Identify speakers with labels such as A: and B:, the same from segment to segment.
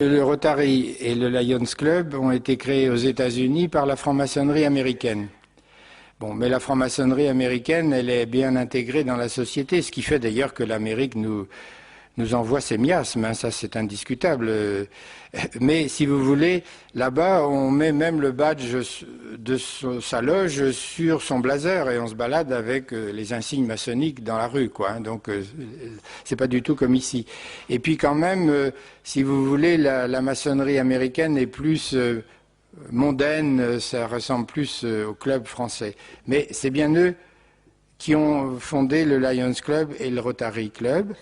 A: Le Rotary et le Lions Club ont été créés aux États-Unis par la franc-maçonnerie américaine. Bon, mais la franc-maçonnerie américaine, elle est bien intégrée dans la société, ce qui fait d'ailleurs que l'Amérique nous envoie ses miasmes, hein, ça c'est indiscutable. Mais si vous voulez, là-bas, on met même le badge de sa loge sur son blazer et on se balade avec les insignes maçonniques dans la rue, quoi. Hein, donc c'est pas du tout comme ici. Et puis quand même, si vous voulez, la maçonnerie américaine est plus mondaine, ça ressemble plus au club français. Mais c'est bien eux qui ont fondé le Lions Club et le Rotary Club.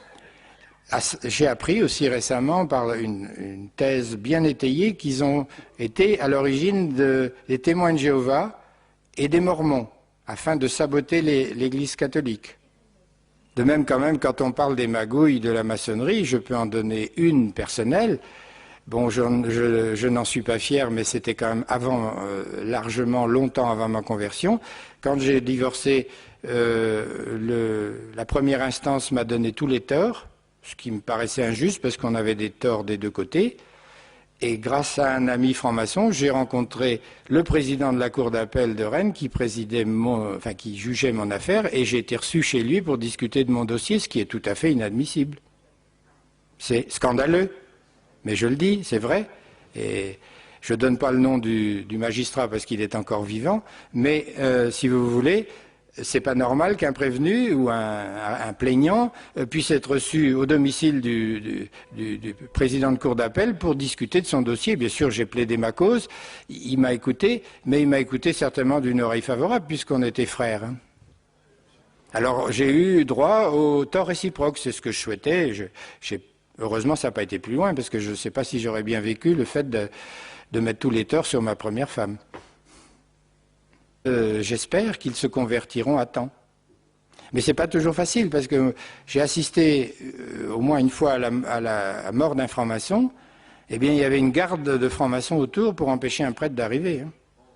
A: J'ai appris aussi récemment par une thèse bien étayée qu'ils ont été à l'origine des témoins de Jéhovah et des Mormons, afin de saboter l'Église catholique. De même, quand même, quand on parle des magouilles de la maçonnerie, je peux en donner une personnelle. Bon, je n'en suis pas fier, mais c'était quand même avant, largement, longtemps avant ma conversion. Quand j'ai divorcé, la première instance m'a donné tous les torts, ce qui me paraissait injuste parce qu'on avait des torts des deux côtés. Et grâce à un ami franc-maçon, j'ai rencontré le président de la cour d'appel de Rennes qui qui jugeait mon affaire et j'ai été reçu chez lui pour discuter de mon dossier, ce qui est tout à fait inadmissible. C'est scandaleux, mais je le dis, c'est vrai. Et je ne donne pas le nom du magistrat parce qu'il est encore vivant, mais si vous voulez, c'est pas normal qu'un prévenu ou un plaignant puisse être reçu au domicile du président de cour d'appel pour discuter de son dossier. Bien sûr, j'ai plaidé ma cause, il m'a écouté, mais il m'a écouté certainement d'une oreille favorable puisqu'on était frères. Hein. Alors j'ai eu droit au tort réciproque, c'est ce que je souhaitais. Heureusement, ça n'a pas été plus loin parce que je ne sais pas si j'aurais bien vécu le fait de mettre tous les torts sur ma première femme. J'espère qu'ils se convertiront à temps. Mais ce n'est pas toujours facile parce que j'ai assisté au moins une fois à la mort d'un franc-maçon. Eh bien, il y avait une garde de francs-maçons autour pour empêcher un prêtre d'arriver. Hein.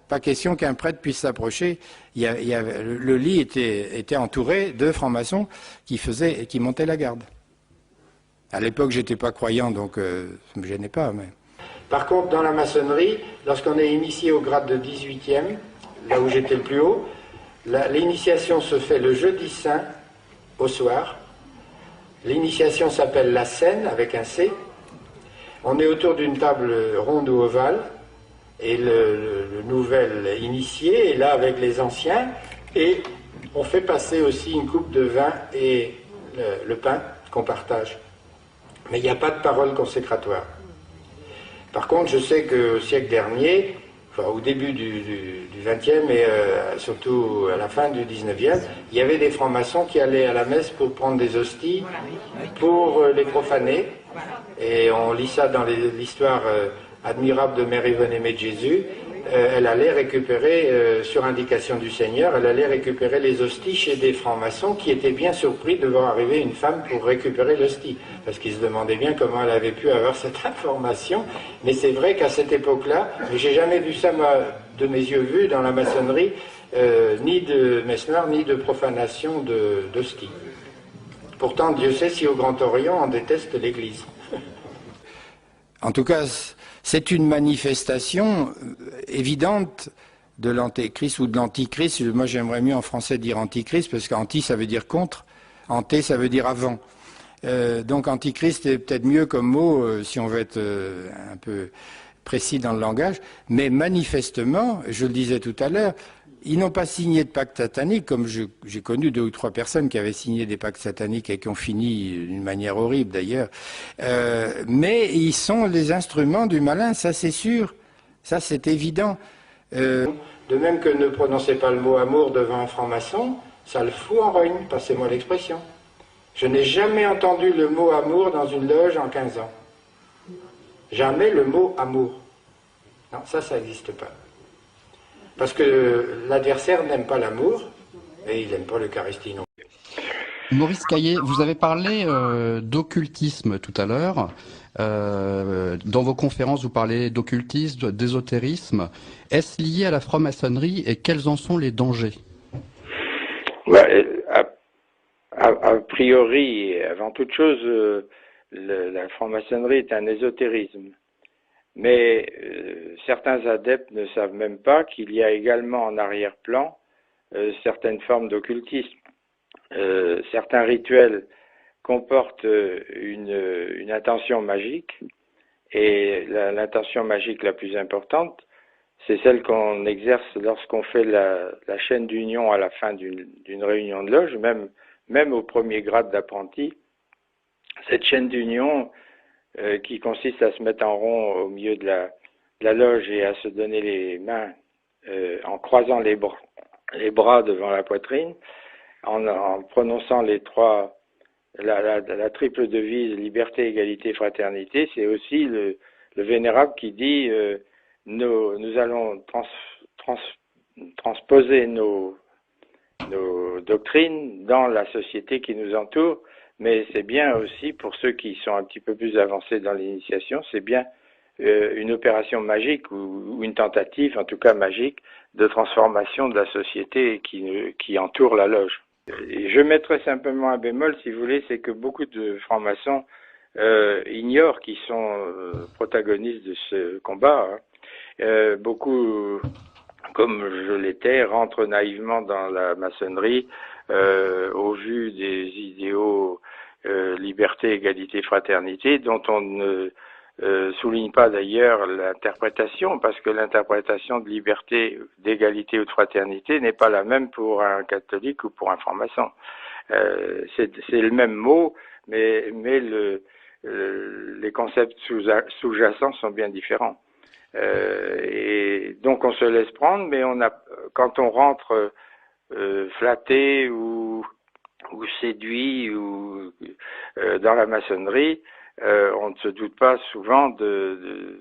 A: Pas question qu'un prêtre puisse s'approcher. Le lit était entouré de francs-maçons qui montaient la garde. À l'époque, je n'étais pas croyant, donc ça ne me gênait pas. Mais... Par contre, dans la maçonnerie, lorsqu'on est initié au grade de 18e, là où j'étais le plus haut, l'initiation se fait le jeudi saint au soir. L'initiation s'appelle la scène avec un C. On est autour d'une table ronde ou ovale et le nouvel initié est là avec les anciens et on fait passer aussi une coupe de vin et le pain qu'on partage. Mais il n'y a pas de parole consécratoire. Par contre, je sais qu'au siècle dernier, enfin, au début du XXe et surtout à la fin du XIXe, il y avait des francs-maçons qui allaient à la messe pour prendre des hosties, pour les profaner. Et on lit ça dans l'histoire admirable de Mère Yvonne-Aimée de Jésus. Elle allait récupérer, sur indication du Seigneur, elle allait récupérer les hosties chez des francs-maçons qui étaient bien surpris de voir arriver une femme pour récupérer l'hostie. Parce qu'ils se demandaient bien comment elle avait pu avoir cette information. Mais c'est vrai qu'à cette époque-là, j'ai jamais vu ça, moi, de mes yeux vus, dans la maçonnerie, ni de messe noire, ni de profanation d'hostie. Pourtant, Dieu sait si au Grand Orient, on déteste l'Église. En tout cas, c'est une manifestation évidente de l'antéchrist ou de l'antichrist. Moi, j'aimerais mieux en français dire antichrist, parce qu'anti, ça veut dire contre. Anté, ça veut dire avant. Donc, antichrist est peut-être mieux comme mot, si on veut être un peu précis dans le langage. Mais manifestement, je le disais tout à l'heure, ils n'ont pas signé de pacte satanique, comme j'ai connu 2 ou 3 personnes qui avaient signé des pactes sataniques et qui ont fini d'une manière horrible d'ailleurs. Mais ils sont les instruments du malin, ça c'est sûr, ça c'est évident. De même que ne prononcez pas le mot amour devant un franc-maçon, ça le fout en rogne, passez-moi l'expression. Je n'ai jamais entendu le mot amour dans une loge en 15 ans. Jamais le mot amour. Non, ça n'existe pas. Parce que l'adversaire n'aime pas l'amour, et il n'aime pas l'Eucharistie non plus.
B: Maurice Caillé, vous avez parlé d'occultisme tout à l'heure. Dans vos conférences, vous parlez d'occultisme, d'ésotérisme. Est-ce lié à la franc-maçonnerie et quels en sont les dangers?
C: A priori, avant toute chose, la franc-maçonnerie est un ésotérisme. Mais certains adeptes ne savent même pas qu'il y a également en arrière-plan certaines formes d'occultisme. Certains rituels comportent une intention magique, et l'intention magique la plus importante, c'est celle qu'on exerce lorsqu'on fait la chaîne d'union à la fin d'une réunion de loge, même au premier grade d'apprenti. Cette chaîne d'union qui consiste à se mettre en rond au milieu de la loge et à se donner les mains en croisant les bras devant la poitrine, en prononçant la triple devise liberté, égalité, fraternité. C'est aussi le vénérable qui dit nous allons transposer nos doctrines dans la société qui nous entoure, mais c'est bien aussi pour ceux qui sont un petit peu plus avancés dans l'initiation, c'est bien une opération magique ou une tentative, en tout cas magique, de transformation de la société qui entoure la loge. Et je mettrai simplement un bémol, si vous voulez, c'est que beaucoup de francs-maçons ignorent qu'ils sont protagonistes de ce combat. Hein. Beaucoup, comme je l'étais, rentrent naïvement dans la maçonnerie au vu des idéaux liberté, égalité, fraternité, dont on ne souligne pas d'ailleurs l'interprétation, parce que l'interprétation de liberté, d'égalité ou de fraternité n'est pas la même pour un catholique ou pour un franc-maçon. C'est le même mot, mais les concepts sous-jacents sont bien différents. Et donc on se laisse prendre, mais quand on rentre flatté ou séduit ou dans la maçonnerie, on ne se doute pas souvent de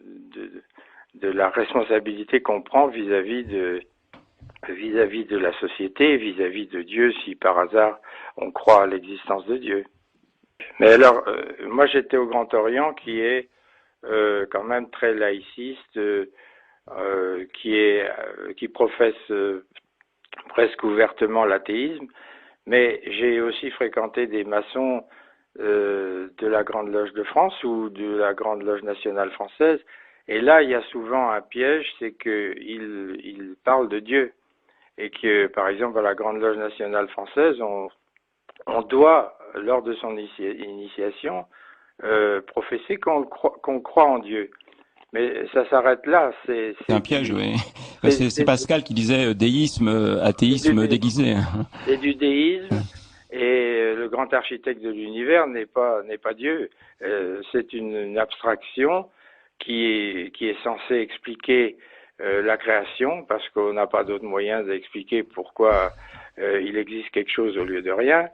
C: la responsabilité qu'on prend vis-à-vis de la société, vis-à-vis de Dieu, si par hasard on croit à l'existence de Dieu. Mais alors, moi j'étais au Grand Orient, qui est quand même très laïciste, qui professe presque ouvertement l'athéisme, mais j'ai aussi fréquenté des maçons de la Grande Loge de France ou de la Grande Loge nationale française, et là il y a souvent un piège, c'est qu'ils parlent de Dieu, et que par exemple à la Grande Loge nationale française, on doit, lors de son initiation, professer qu'on croit en Dieu. Mais ça s'arrête là.
D: C'est un piège, oui. C'est Pascal qui disait déisme, athéisme déguisé.
C: C'est du déisme, et le grand architecte de l'univers n'est pas Dieu. C'est une abstraction qui est censée expliquer la création, parce qu'on n'a pas d'autre moyen d'expliquer pourquoi il existe quelque chose au lieu de rien.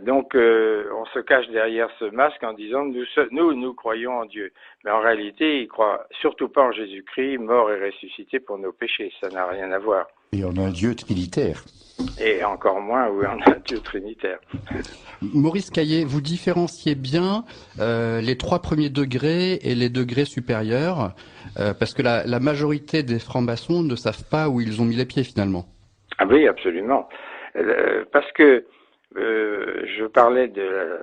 C: Donc on se cache derrière ce masque en disant nous croyons en Dieu. Mais en réalité, ils croient surtout pas en Jésus-Christ, mort et ressuscité pour nos péchés. Ça n'a rien à voir.
E: Et on a un Dieu trinitaire.
C: Et encore moins, oui, on a un Dieu trinitaire.
B: Maurice Caillé, vous différenciez bien les 3 premiers degrés et les degrés supérieurs, parce que la majorité des francs-maçons ne savent pas où ils ont mis les pieds finalement.
C: Ah oui, absolument. Parce que je parlais de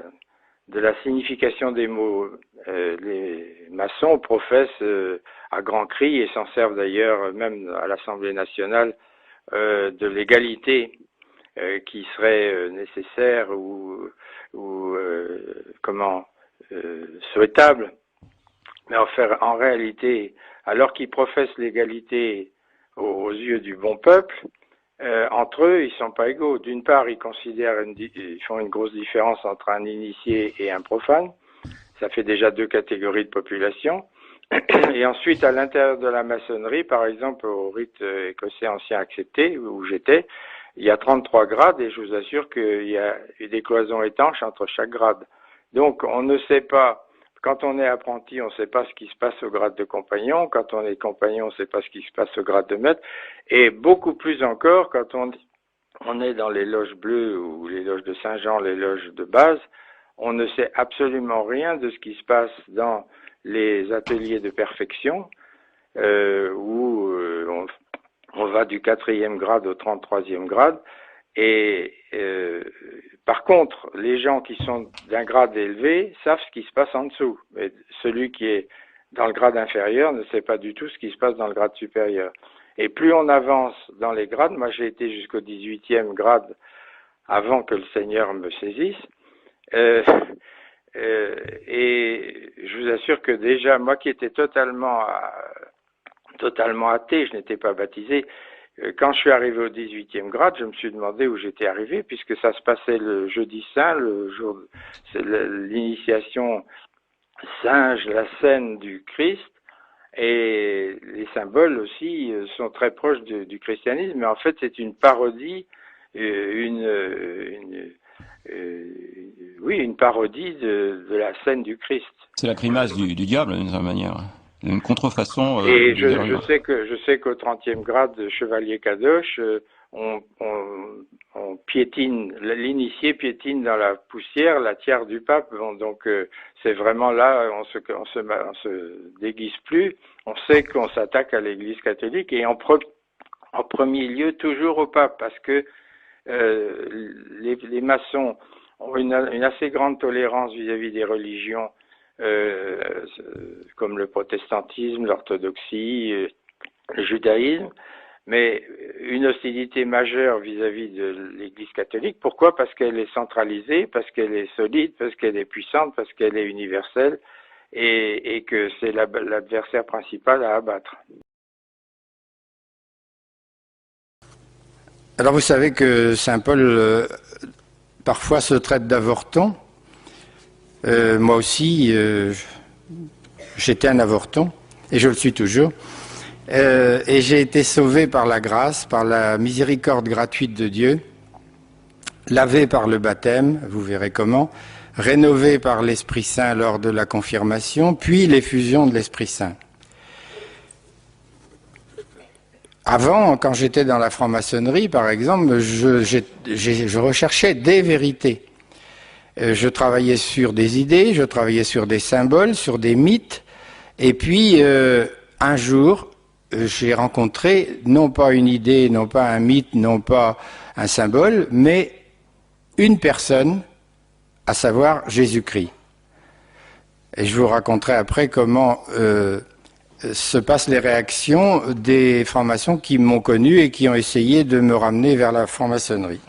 C: la signification des mots. Les maçons professent à grands cris, et s'en servent d'ailleurs même à l'Assemblée nationale, de l'égalité qui serait nécessaire ou souhaitable. Mais en réalité, alors qu'ils professent l'égalité aux yeux du bon peuple, entre eux, ils sont pas égaux. D'une part, ils font une grosse différence entre un initié et un profane. Ça fait déjà 2 catégories de population. Et ensuite, à l'intérieur de la maçonnerie, par exemple, au rite écossais ancien accepté, où j'étais, il y a 33 grades, et je vous assure qu'il y a des cloisons étanches entre chaque grade. Donc, on ne sait pas, quand on est apprenti, on ne sait pas ce qui se passe au grade de compagnon. Quand on est compagnon, on ne sait pas ce qui se passe au grade de maître. Et beaucoup plus encore, quand on est dans les loges bleues ou les loges de Saint-Jean, les loges de base, on ne sait absolument rien de ce qui se passe dans les ateliers de perfection, où on va du 4e grade au 33e grade. Et par contre, les gens qui sont d'un grade élevé savent ce qui se passe en dessous. Mais celui qui est dans le grade inférieur ne sait pas du tout ce qui se passe dans le grade supérieur. Et plus on avance dans les grades, moi j'ai été jusqu'au 18e grade avant que le Seigneur me saisisse, et je vous assure que déjà, moi qui étais totalement athée, je n'étais pas baptisé, quand je suis arrivé au 18e grade, je me suis demandé où j'étais arrivé, puisque ça se passait le jeudi saint, le jour, c'est l'initiation singe, la scène du Christ, et les symboles aussi sont très proches du christianisme, mais en fait c'est une parodie, une parodie de la scène du Christ.
D: C'est la grimace du diable d'une certaine manière, une contrefaçon.
C: Et je sais qu'au 30e grade de chevalier Kadosh, on piétine, l'initié piétine dans la poussière la tiare du pape. Bon, donc c'est vraiment là, on se déguise plus. On sait qu'on s'attaque à l'Église catholique et en premier lieu toujours au pape, parce que les maçons ont une assez grande tolérance vis-à-vis des religions comme le protestantisme, l'orthodoxie, le judaïsme, mais une hostilité majeure vis-à-vis de l'Église catholique. Pourquoi? Parce qu'elle est centralisée, parce qu'elle est solide, parce qu'elle est puissante, parce qu'elle est universelle, et que c'est l'adversaire principal à abattre.
A: Alors vous savez que Saint Paul parfois se traite d'avorton. Moi aussi, j'étais un avorton, et je le suis toujours. Et j'ai été sauvé par la grâce, par la miséricorde gratuite de Dieu, lavé par le baptême, vous verrez comment, rénové par l'Esprit Saint lors de la confirmation, puis l'effusion de l'Esprit Saint. Avant, quand j'étais dans la franc-maçonnerie, par exemple, je recherchais des vérités. Je travaillais sur des idées, je travaillais sur des symboles, sur des mythes, et puis un jour, j'ai rencontré non pas une idée, non pas un mythe, non pas un symbole, mais une personne, à savoir Jésus-Christ. Et je vous raconterai après comment se passent les réactions des francs-maçons qui m'ont connu et qui ont essayé de me ramener vers la franc-maçonnerie.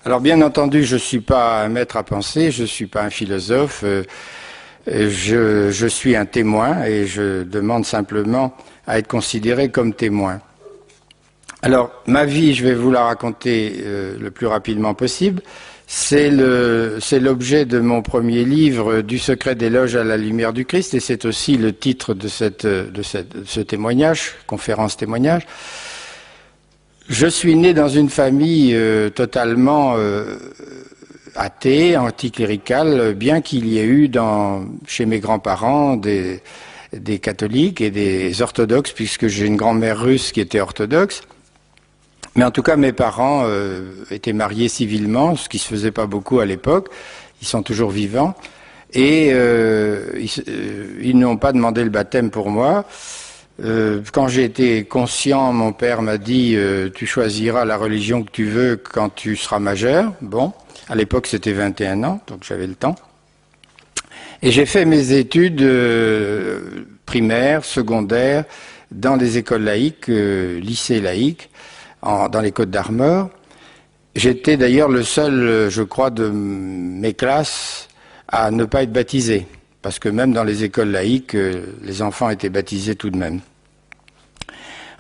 A: Alors bien entendu, je ne suis pas un maître à penser, je ne suis pas un philosophe, je suis un témoin et je demande simplement à être considéré comme témoin. Alors ma vie, je vais vous la raconter le plus rapidement possible. C'est l'objet de mon premier livre, Du secret des loges à la lumière du Christ, et c'est aussi le titre de ce témoignage, conférence témoignage. Je suis né dans une famille totalement athée, anticléricale, bien qu'il y ait eu chez mes grands-parents des catholiques et des orthodoxes, puisque j'ai une grand-mère russe qui était orthodoxe. Mais en tout cas, mes parents étaient mariés civilement, ce qui se faisait pas beaucoup à l'époque. Ils sont toujours vivants. Et ils n'ont pas demandé le baptême pour moi. Quand j'ai été conscient, mon père m'a dit tu choisiras la religion que tu veux quand tu seras majeur. Bon, à l'époque c'était 21 ans, donc j'avais le temps. Et j'ai fait mes études primaires, secondaires, dans des écoles laïques, lycées laïques, dans les Côtes-d'Armor. J'étais d'ailleurs le seul, je crois, de mes classes à ne pas être baptisé. Parce que même dans les écoles laïques, les enfants étaient baptisés tout de même.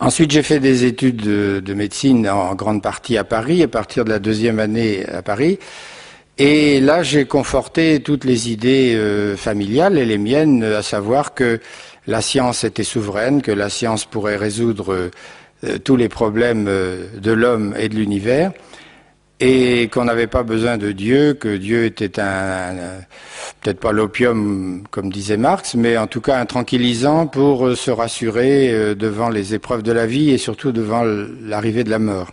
A: Ensuite, j'ai fait des études de médecine en grande partie à Paris, à partir de la deuxième année à Paris. Et là, j'ai conforté toutes les idées familiales et les miennes, à savoir que la science était souveraine, que la science pourrait résoudre tous les problèmes de l'homme et de l'univers, et qu'on n'avait pas besoin de Dieu, que Dieu était peut-être pas l'opium comme disait Marx, mais en tout cas un tranquillisant pour se rassurer devant les épreuves de la vie et surtout devant l'arrivée de la mort.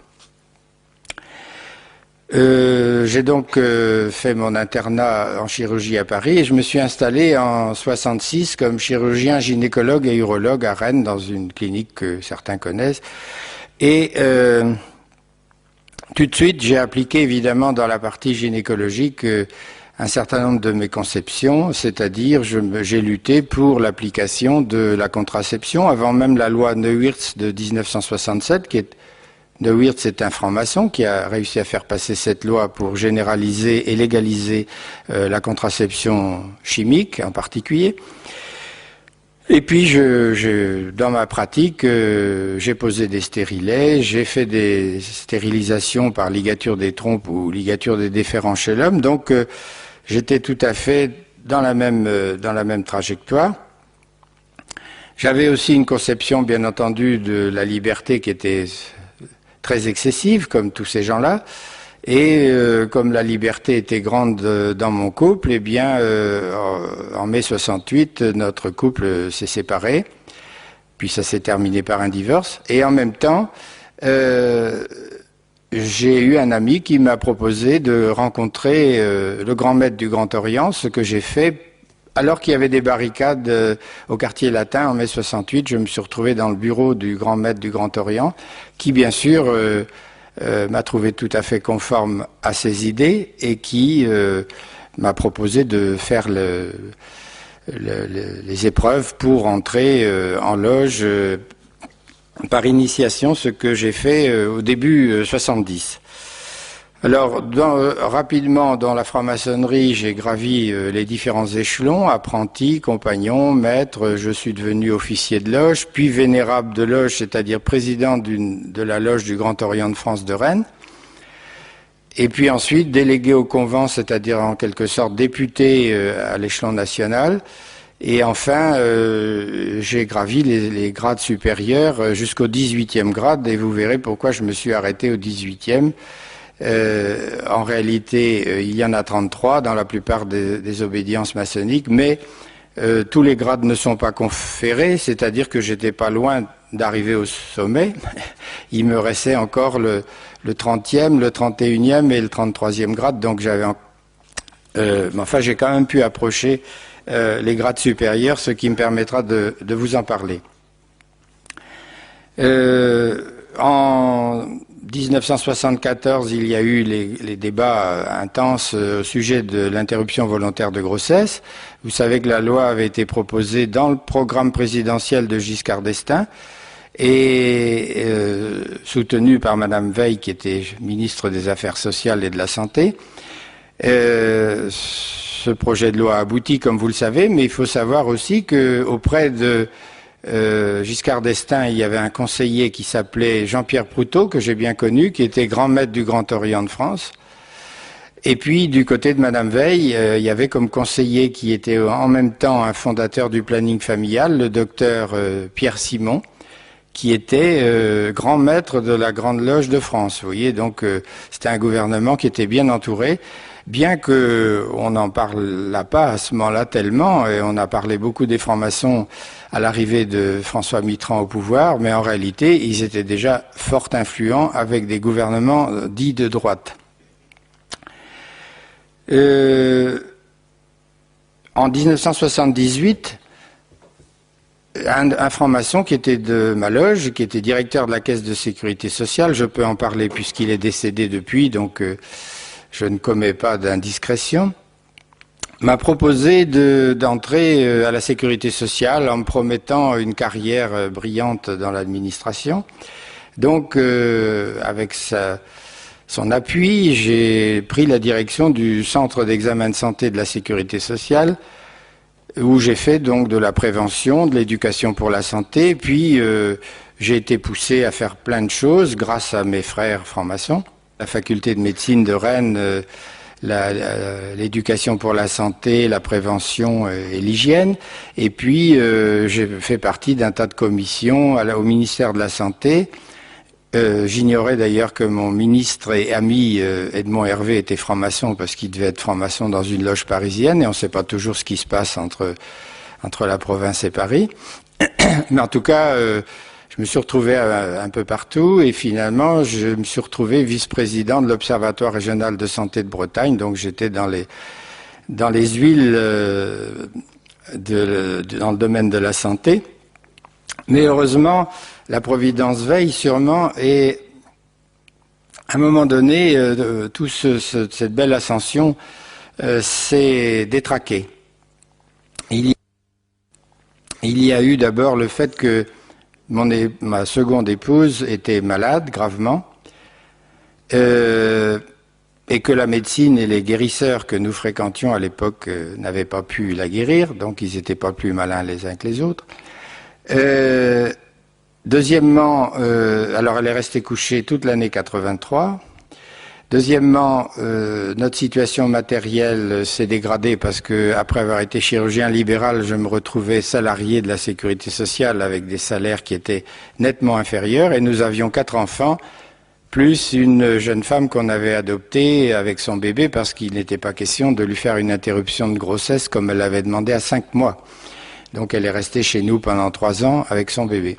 A: J'ai donc fait mon internat en chirurgie à Paris et je me suis installé en 66 comme chirurgien gynécologue et urologue à Rennes dans une clinique que certains connaissent. Et tout de suite, j'ai appliqué évidemment dans la partie gynécologique un certain nombre de mes conceptions, c'est-à-dire j'ai lutté pour l'application de la contraception avant même la loi Neuwirth de 1967, Neuwirth est un franc-maçon qui a réussi à faire passer cette loi pour généraliser et légaliser la contraception chimique en particulier. Et puis, dans ma pratique, j'ai posé des stérilets, j'ai fait des stérilisations par ligature des trompes ou ligature des déférents chez l'homme. Donc, j'étais tout à fait dans la même trajectoire. J'avais aussi une conception, bien entendu, de la liberté qui était très excessive, comme tous ces gens-là. Et comme la liberté était grande dans mon couple, eh bien, en mai 68, notre couple s'est séparé. Puis ça s'est terminé par un divorce. Et en même temps, j'ai eu un ami qui m'a proposé de rencontrer le grand maître du Grand Orient, ce que j'ai fait alors qu'il y avait des barricades au quartier latin en mai 68. Je me suis retrouvé dans le bureau du grand maître du Grand Orient, qui bien sûr m'a trouvé tout à fait conforme à ses idées et qui m'a proposé de faire les épreuves pour entrer en loge par initiation, ce que j'ai fait au début 70. Alors, rapidement, dans la franc-maçonnerie, j'ai gravi les différents échelons, apprenti, compagnon, maître, je suis devenu officier de loge, puis vénérable de loge, c'est-à-dire président de la loge du Grand Orient de France de Rennes, et puis ensuite délégué au convent, c'est-à-dire en quelque sorte député à l'échelon national, et enfin, j'ai gravi les grades supérieurs jusqu'au 18e grade, et vous verrez pourquoi je me suis arrêté au 18e. En réalité, il y en a 33 dans la plupart des obédiences maçonniques, mais tous les grades ne sont pas conférés, c'est-à-dire que j'étais pas loin d'arriver au sommet. Il me restait encore le 30e, le 31e et le 33e grade, donc enfin, j'ai quand même pu approcher les grades supérieurs, ce qui me permettra de vous en parler. En 1974, il y a eu les débats intenses au sujet de l'interruption volontaire de grossesse. Vous savez que la loi avait été proposée dans le programme présidentiel de Giscard d'Estaing et soutenue par Madame Veil, qui était ministre des Affaires sociales et de la Santé. Ce projet de loi a abouti, comme vous le savez, mais il faut savoir aussi qu'auprès de Giscard d'Estaing, il y avait un conseiller qui s'appelait Jean-Pierre Proutot, que j'ai bien connu, qui était grand maître du Grand Orient de France. Et puis, du côté de Madame Veil, il y avait comme conseiller qui était en même temps un fondateur du planning familial, le docteur Pierre Simon, qui était grand maître de la Grande Loge de France. Vous voyez, donc c'était un gouvernement qui était bien entouré, bien que on n'en parle pas à ce moment-là tellement, et on a parlé beaucoup des francs-maçons à l'arrivée de François Mitterrand au pouvoir, mais en réalité, ils étaient déjà fort influents avec des gouvernements dits de droite. En 1978, un franc-maçon qui était de ma loge, qui était directeur de la Caisse de sécurité sociale, je peux en parler puisqu'il est décédé depuis, donc je ne commets pas d'indiscrétion, m'a proposé d'entrer à la sécurité sociale en me promettant une carrière brillante dans l'administration. Donc, avec son appui, j'ai pris la direction du centre d'examen de santé de la sécurité sociale, où j'ai fait donc de la prévention, de l'éducation pour la santé, puis j'ai été poussé à faire plein de choses grâce à mes frères francs-maçons. La faculté de médecine de Rennes, l'éducation pour la santé, la prévention et l'hygiène. Et puis, j'ai fait partie d'un tas de commissions au ministère de la Santé. J'ignorais d'ailleurs que mon ministre et ami Edmond Hervé était franc-maçon parce qu'il devait être franc-maçon dans une loge parisienne et on ne sait pas toujours ce qui se passe entre la province et Paris. Mais en tout cas, je me suis retrouvé un peu partout et finalement, je me suis retrouvé vice-président de l'Observatoire régional de santé de Bretagne. Donc j'étais dans les huiles dans le domaine de la santé. Mais heureusement, la Providence veille sûrement et à un moment donné, toute cette belle ascension s'est détraqué. Il y a eu d'abord le fait que ma seconde épouse était malade gravement, et que la médecine et les guérisseurs que nous fréquentions à l'époque n'avaient pas pu la guérir, donc ils n'étaient pas plus malins les uns que les autres. Deuxièmement, alors elle est restée couchée toute l'année 83. Deuxièmement, notre situation matérielle s'est dégradée parce que, après avoir été chirurgien libéral, je me retrouvais salarié de la sécurité sociale avec des salaires qui étaient nettement inférieurs, et nous avions 4 enfants, plus une jeune femme qu'on avait adoptée avec son bébé parce qu'il n'était pas question de lui faire une interruption de grossesse comme elle l'avait demandé à 5 mois. Donc elle est restée chez nous pendant 3 ans avec son bébé.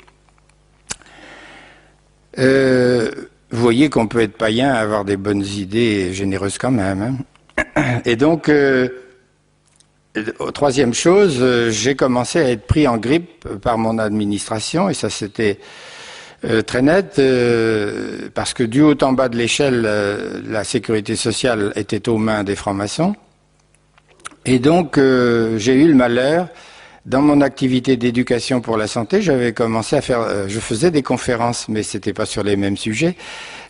A: Vous voyez qu'on peut être païen, avoir des bonnes idées généreuses quand même. Hein. Et donc, troisième chose, j'ai commencé à être pris en grippe par mon administration, et ça c'était très net, parce que du haut en bas de l'échelle, la sécurité sociale était aux mains des francs-maçons. Et donc, j'ai eu le malheur, dans mon activité d'éducation pour la santé, j'avais commencé à faire, je faisais des conférences, mais c'était pas sur les mêmes sujets.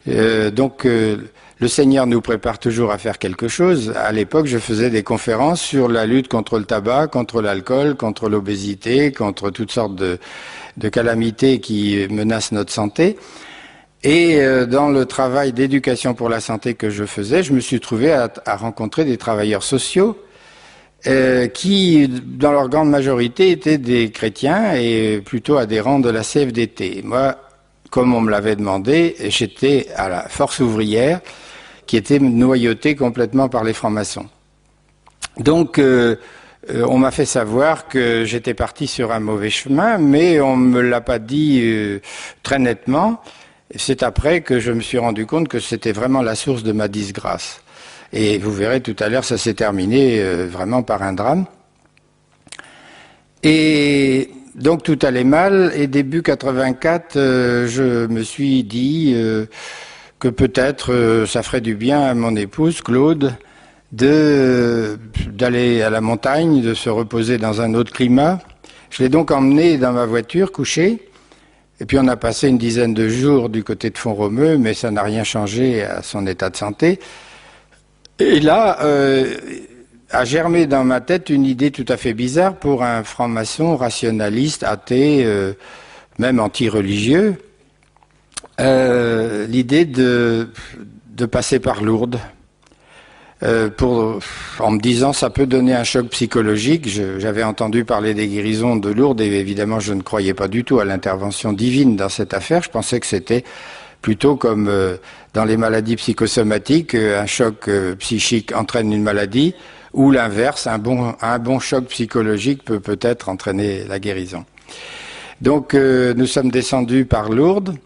A: Donc, le Seigneur nous prépare toujours à faire quelque chose. À l'époque, je faisais des conférences sur la lutte contre le tabac, contre l'alcool, contre l'obésité, contre toutes sortes de calamités qui menacent notre santé. Et dans le travail d'éducation pour la santé que je faisais, je me suis trouvé à rencontrer des travailleurs sociaux qui, dans leur grande majorité, étaient des chrétiens et plutôt adhérents de la CFDT. Moi, comme on me l'avait demandé, j'étais à la force ouvrière qui était noyautée complètement par les francs-maçons. Donc, on m'a fait savoir que j'étais parti sur un mauvais chemin, mais on ne me l'a pas dit très nettement. C'est après que je me suis rendu compte que c'était vraiment la source de ma disgrâce. Et vous verrez tout à l'heure, ça s'est terminé vraiment par un drame. Et donc tout allait mal, et début 84, je me suis dit que peut-être ça ferait du bien à mon épouse, Claude, d'aller à la montagne, de se reposer dans un autre climat. Je l'ai donc emmenée dans ma voiture, couchée, et puis on a passé une dizaine de jours du côté de Font-Romeu, mais ça n'a rien changé à son état de santé. Et là, a germé dans ma tête une idée tout à fait bizarre pour un franc-maçon rationaliste, athée, même anti-religieux, l'idée de passer par Lourdes, en me disant ça peut donner un choc psychologique. J'avais entendu parler des guérisons de Lourdes et évidemment je ne croyais pas du tout à l'intervention divine dans cette affaire. Je pensais que c'était plutôt comme dans les maladies psychosomatiques, un choc psychique entraîne une maladie, ou l'inverse, un bon choc psychologique peut peut-être entraîner la guérison. Donc nous sommes descendus par Lourdes.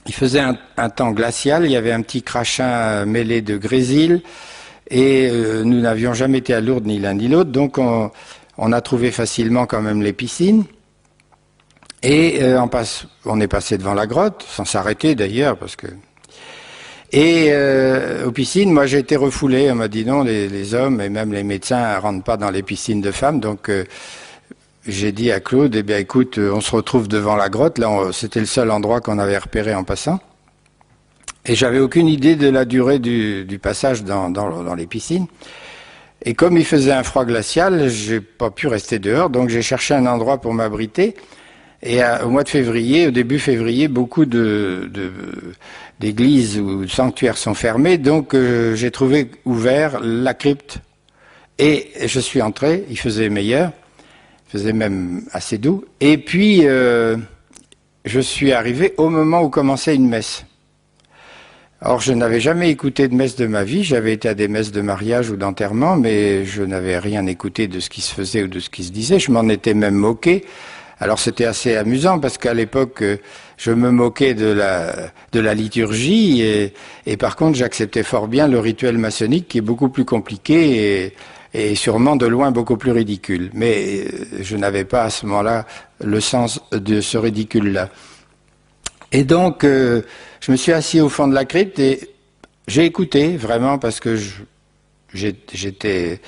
A: Il faisait un temps glacial, il y avait un petit crachin mêlé de grésil, et nous n'avions jamais été à Lourdes ni l'un ni l'autre, donc on a trouvé facilement quand même les piscines. Et on est passé devant la grotte, sans s'arrêter d'ailleurs, parce que... Et aux piscines, moi j'ai été refoulé, on m'a dit non, les hommes et même les médecins ne rentrent pas dans les piscines de femmes, donc j'ai dit à Claude, eh bien écoute, on se retrouve devant la grotte, là c'était le seul endroit qu'on avait repéré en passant, et j'avais aucune idée de la durée du passage dans les piscines. Et comme il faisait un froid glacial, j'ai pas pu rester dehors, donc j'ai cherché un endroit pour m'abriter. Et au mois de février, au début février, beaucoup d'églises ou de sanctuaires sont fermés, donc j'ai trouvé ouvert la crypte. Et je suis entré, il faisait meilleur, il faisait même assez doux. Et puis, je suis arrivé au moment où commençait une messe. Or, je n'avais jamais écouté de messe de ma vie, j'avais été à des messes de mariage ou d'enterrement, mais je n'avais rien écouté de ce qui se faisait ou de ce qui se disait, je m'en étais même moqué. Alors c'était assez amusant parce qu'à l'époque, je me moquais de la liturgie et par contre j'acceptais fort bien le rituel maçonnique qui est beaucoup plus compliqué et sûrement de loin beaucoup plus ridicule. Mais je n'avais pas à ce moment-là le sens de ce ridicule-là. Et donc je me suis assis au fond de la crypte et j'ai écouté vraiment parce que j'étais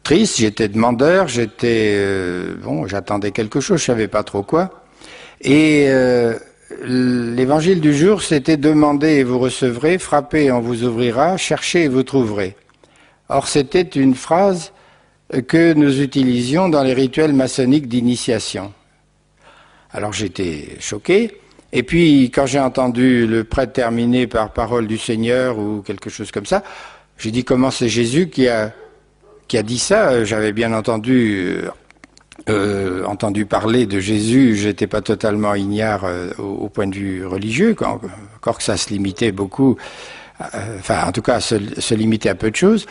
A: triste, j'étais demandeur, j'attendais quelque chose, je savais pas trop quoi. Et l'évangile du jour, c'était demandez et vous recevrez, frappez et on vous ouvrira, cherchez et vous trouverez. Or, c'était une phrase que nous utilisions dans les rituels maçonniques d'initiation. Alors j'étais choqué. Et puis, quand j'ai entendu le prêtre terminer par parole du Seigneur ou quelque chose comme ça, j'ai dit comment c'est Jésus qui a dit ça. J'avais bien entendu parler de Jésus, j'étais pas totalement ignare au point de vue religieux, encore que ça se limitait beaucoup, en tout cas se limitait à peu de choses.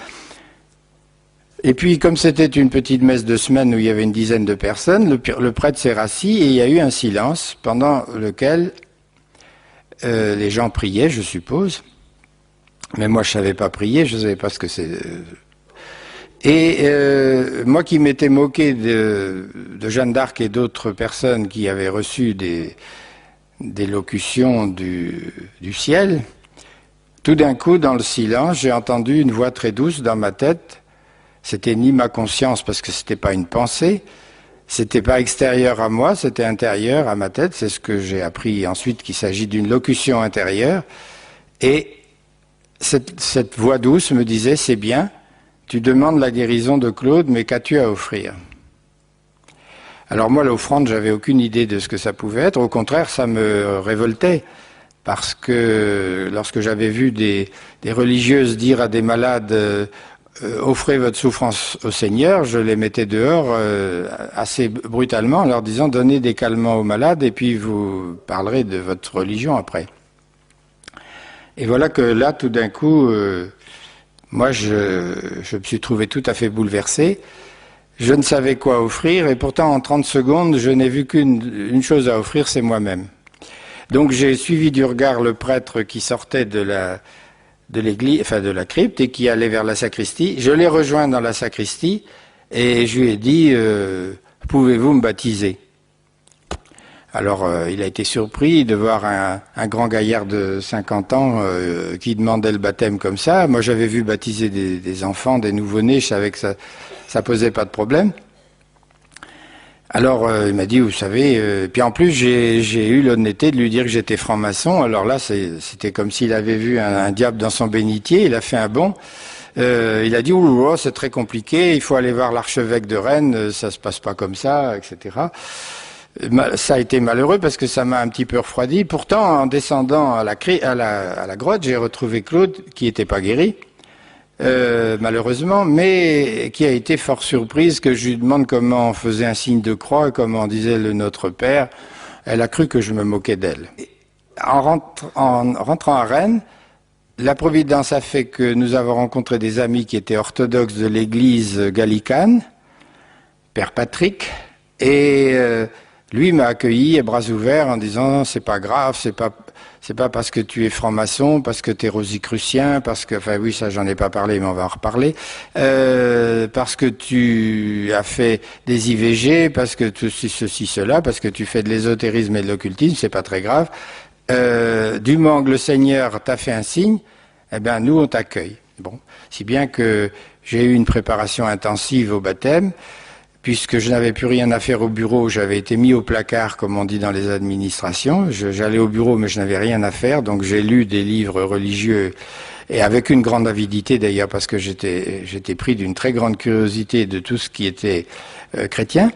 A: Et puis, comme c'était une petite messe de semaine où il y avait une dizaine de personnes, le prêtre s'est rassis et il y a eu un silence pendant lequel les gens priaient, je suppose. Mais moi, je savais pas prier, je savais pas ce que c'est. Et moi qui m'étais moqué de Jeanne d'Arc et d'autres personnes qui avaient reçu des locutions du ciel, tout d'un coup, dans le silence, j'ai entendu une voix très douce dans ma tête. C'était ni ma conscience parce que c'était pas une pensée, c'était pas extérieur à moi, c'était intérieur à ma tête. C'est ce que j'ai appris ensuite, qu'il s'agit d'une locution intérieure. Et cette voix douce me disait, c'est bien, tu demandes la guérison de Claude, mais qu'as-tu à offrir? Alors moi, l'offrande, j'avais aucune idée de ce que ça pouvait être. Au contraire, ça me révoltait. Parce que lorsque j'avais vu des religieuses dire à des malades offrez votre souffrance au Seigneur, je les mettais dehors assez brutalement en leur disant donnez des calmants aux malades et puis vous parlerez de votre religion après. Et voilà que là, tout d'un coup, moi je me suis trouvé tout à fait bouleversé. Je ne savais quoi offrir et pourtant en 30 secondes, je n'ai vu qu'une chose à offrir, c'est moi-même. Donc j'ai suivi du regard le prêtre qui sortait de l'église, enfin de la crypte et qui allait vers la sacristie. Je l'ai rejoint dans la sacristie et je lui ai dit pouvez-vous me baptiser? Alors il a été surpris de voir un grand gaillard de 50 ans qui demandait le baptême comme ça. Moi j'avais vu baptiser des enfants, des nouveau-nés, je savais que ça posait pas de problème. Alors il m'a dit, vous savez, puis en plus j'ai eu l'honnêteté de lui dire que j'étais franc-maçon. Alors là c'était comme s'il avait vu un diable dans son bénitier, il a fait un bond. Il a dit, ouh, c'est très compliqué, il faut aller voir l'archevêque de Rennes, ça se passe pas comme ça, etc. Ça a été malheureux parce que ça m'a un petit peu refroidi. Pourtant, en descendant à la grotte, j'ai retrouvé Claude qui était pas guéri. Malheureusement, mais qui a été fort surprise que je lui demande comment on faisait un signe de croix, comment on disait le Notre Père. Elle a cru que je me moquais d'elle. En rentrant à Rennes, la Providence a fait que nous avons rencontré des amis qui étaient orthodoxes de l'église gallicane, Père Patrick, et lui m'a accueilli à bras ouverts en disant c'est pas grave, c'est pas parce que tu es franc-maçon, parce que tu es rosicrucien, parce que, enfin oui, ça j'en ai pas parlé, mais on va en reparler, parce que tu as fait des IVG, parce que ceci, cela, parce que tu fais de l'ésotérisme et de l'occultisme, c'est pas très grave. Du moment que le Seigneur t'a fait un signe, eh ben nous on t'accueille. Bon, si bien que j'ai eu une préparation intensive au baptême, puisque je n'avais plus rien à faire au bureau, j'avais été mis au placard, comme on dit dans les administrations. J'allais au bureau, mais je n'avais rien à faire, donc j'ai lu des livres religieux, et avec une grande avidité d'ailleurs, parce que j'étais pris d'une très grande curiosité de tout ce qui était chrétien.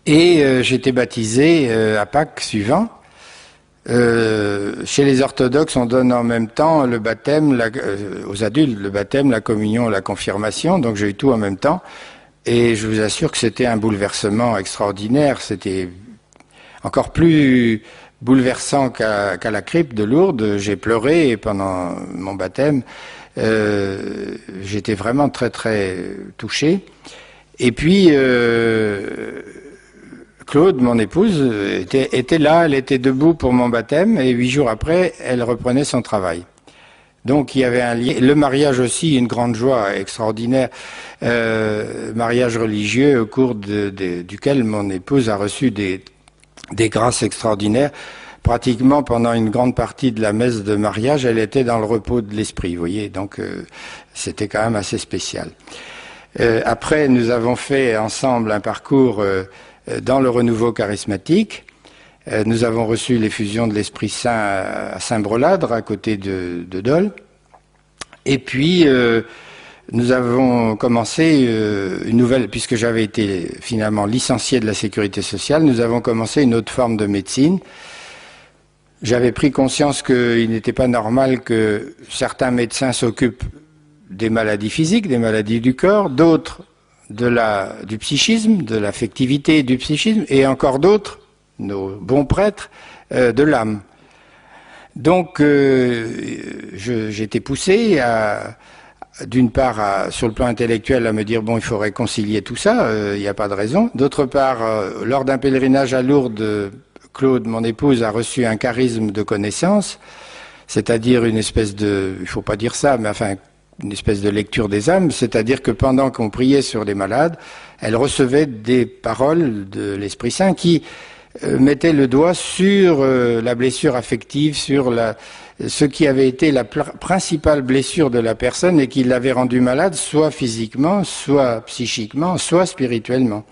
A: Et j'étais baptisé à Pâques suivant. Chez les orthodoxes, on donne en même temps le baptême aux adultes, le baptême, la communion, la confirmation, donc j'ai eu tout en même temps. Et je vous assure que c'était un bouleversement extraordinaire. C'était encore plus bouleversant qu'à la crypte de Lourdes. J'ai pleuré pendant mon baptême. J'étais vraiment très très touché. Et puis Claude, mon épouse, était là. Elle était debout pour mon baptême. Et 8 jours après, elle reprenait son travail. Donc il y avait un lien. Le mariage aussi, une grande joie extraordinaire. Mariage religieux au cours duquel mon épouse a reçu des grâces extraordinaires. pratiquement pendant une grande partie de la messe de mariage, elle était dans le repos de l'esprit, vous voyez, donc c'était quand même assez spécial. Après, nous avons fait ensemble un parcours dans le renouveau charismatique. Nous avons reçu l'effusion de l'Esprit Saint à Saint-Breladre, à côté de Dole. Et puis, nous avons commencé une nouvelle, puisque j'avais été finalement licencié de la sécurité sociale, nous avons commencé une autre forme de médecine. J'avais pris conscience qu'il n'était pas normal que certains médecins s'occupent des maladies physiques, des maladies du corps, d'autres du psychisme, de l'affectivité et du psychisme, et encore d'autres, nos bons prêtres, de l'âme. Donc, j'ai été poussé d'une part, sur le plan intellectuel, à me dire, bon, il faut réconcilier tout ça, il n'y a pas de raison. D'autre part, lors d'un pèlerinage à Lourdes, Claude, mon épouse, a reçu un charisme de connaissance, c'est-à-dire une espèce de, il faut pas dire ça, mais enfin, une espèce de lecture des âmes, c'est-à-dire que pendant qu'on priait sur les malades, elle recevait des paroles de l'Esprit Saint qui mettaient le doigt sur la blessure affective, sur ce qui avait été la principale blessure de la personne et qui l'avait rendue malade, soit physiquement, soit psychiquement, soit spirituellement.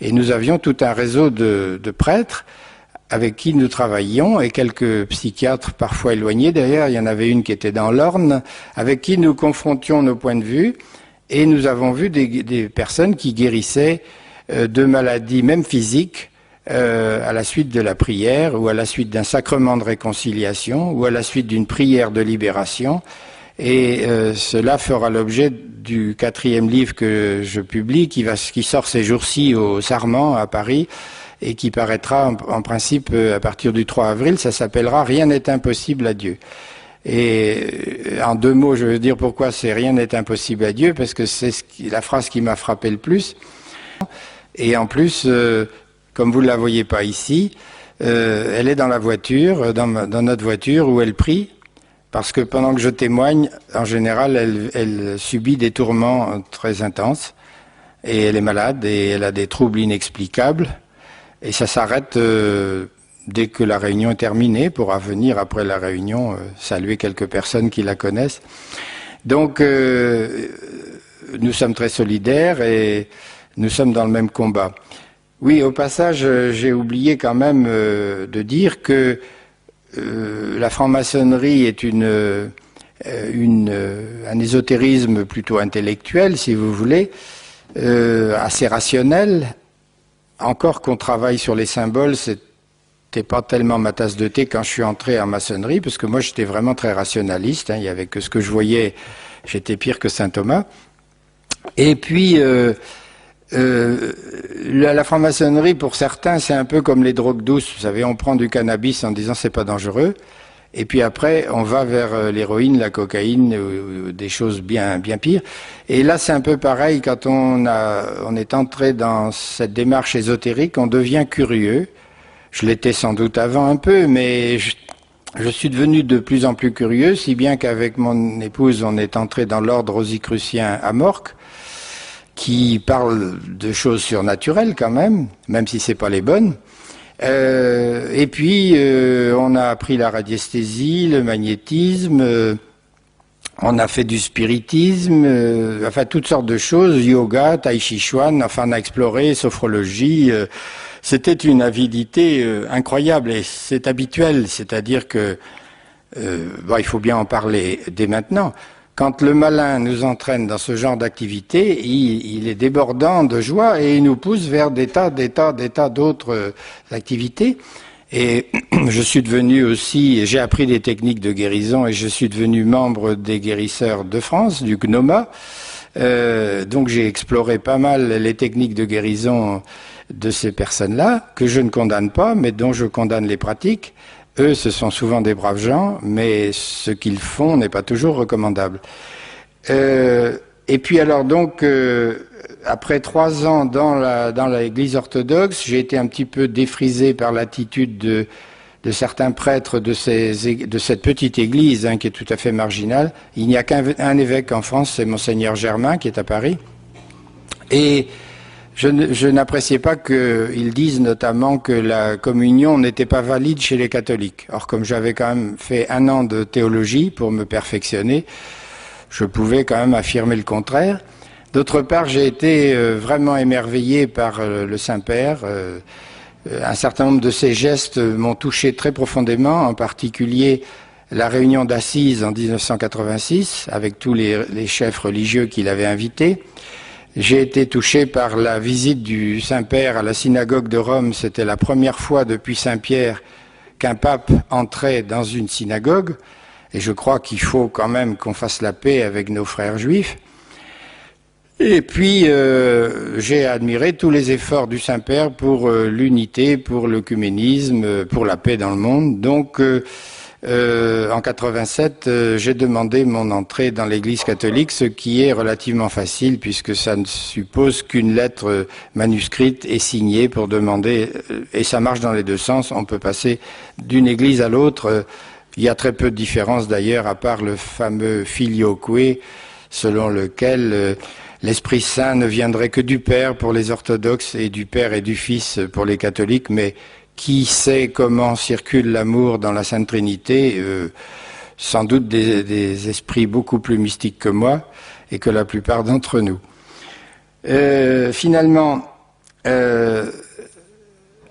A: Et nous avions tout un réseau de prêtres avec qui nous travaillions, et quelques psychiatres parfois éloignés d'ailleurs, il y en avait une qui était dans l'Orne, avec qui nous confrontions nos points de vue, et nous avons vu des personnes qui guérissaient de maladies, même physiques, à la suite de la prière, ou à la suite d'un sacrement de réconciliation, ou à la suite d'une prière de libération, et cela fera l'objet du 4e livre que je publie, qui sort ces jours-ci au Sarment, à Paris, et qui paraîtra en principe à partir du 3 avril, ça s'appellera « Rien n'est impossible à Dieu ». Et en 2 mots, je veux dire pourquoi c'est « Rien n'est impossible à Dieu », parce que c'est la phrase qui m'a frappé le plus. Et en plus, comme vous ne la voyez pas ici, elle est dans la voiture, dans notre voiture, où elle prie, parce que pendant que je témoigne, en général, elle subit des tourments très intenses, et elle est malade, et elle a des troubles inexplicables. Et ça s'arrête dès que la réunion est terminée pour venir après la réunion saluer quelques personnes qui la connaissent. Donc nous sommes très solidaires et nous sommes dans le même combat. Oui, au passage, j'ai oublié quand même de dire que la franc-maçonnerie est un ésotérisme plutôt intellectuel, si vous voulez, assez rationnel. Encore qu'on travaille sur les symboles, c'était pas tellement ma tasse de thé quand je suis entré en maçonnerie, parce que moi j'étais vraiment très rationaliste, hein, il y avait que ce que je voyais, j'étais pire que saint Thomas. Et puis la franc-maçonnerie, pour certains, c'est un peu comme les drogues douces, vous savez, on prend du cannabis en disant c'est pas dangereux, et puis après on va vers l'héroïne, la cocaïne, des choses bien pires. Et là c'est un peu pareil, quand on est entré dans cette démarche ésotérique, on devient curieux. Je l'étais sans doute avant un peu, mais je suis devenu de plus en plus curieux, si bien qu'avec mon épouse on est entré dans l'ordre rosicrucien à Morques, qui parle de choses surnaturelles quand même si c'est pas les bonnes. Et puis, on a appris la radiesthésie, le magnétisme, on a fait du spiritisme, enfin toutes sortes de choses, yoga, tai chi chuan, enfin on a exploré, sophrologie. C'était une avidité incroyable et c'est habituel, c'est-à-dire que, il faut bien en parler dès maintenant. Quand le malin nous entraîne dans ce genre d'activité, il est débordant de joie et il nous pousse vers des tas d'autres activités. Et je suis devenu aussi, j'ai appris des techniques de guérison et je suis devenu membre des guérisseurs de France, du GNOMA. Donc j'ai exploré pas mal les techniques de guérison de ces personnes-là, que je ne condamne pas, mais dont je condamne les pratiques. Eux, ce sont souvent des braves gens, mais ce qu'ils font n'est pas toujours recommandable. Et puis alors donc, après 3 ans dans l'Église orthodoxe, j'ai été un petit peu défrisé par l'attitude de certains prêtres de cette petite église, qui est tout à fait marginale. Il n'y a qu'un évêque en France, c'est Monseigneur Germain, qui est à Paris. Et Je n'appréciais pas qu'ils disent notamment que la communion n'était pas valide chez les catholiques. Or, comme j'avais quand même fait 1 an de théologie pour me perfectionner, je pouvais quand même affirmer le contraire. D'autre part, j'ai été vraiment émerveillé par le Saint-Père. Un certain nombre de ses gestes m'ont touché très profondément, en particulier la réunion d'Assise en 1986, avec tous les chefs religieux qu'il avait invités. J'ai été touché par la visite du Saint-Père à la synagogue de Rome. C'était la première fois depuis Saint-Pierre qu'un pape entrait dans une synagogue. Et je crois qu'il faut quand même qu'on fasse la paix avec nos frères juifs. Et puis, j'ai admiré tous les efforts du Saint-Père pour l'unité, pour l'œcuménisme, pour la paix dans le monde. Donc, en 87, j'ai demandé mon entrée dans l'Église catholique, ce qui est relativement facile puisque ça ne suppose qu'une lettre manuscrite et signée pour demander, et ça marche dans les 2 sens, on peut passer d'une église à l'autre. Il y a très peu de différence d'ailleurs, à part le fameux filioque, selon lequel l'Esprit Saint ne viendrait que du Père pour les orthodoxes et du Père et du Fils pour les catholiques, mais qui sait comment circule l'amour dans la Sainte Trinité, sans doute des esprits beaucoup plus mystiques que moi et que la plupart d'entre nous. Finalement,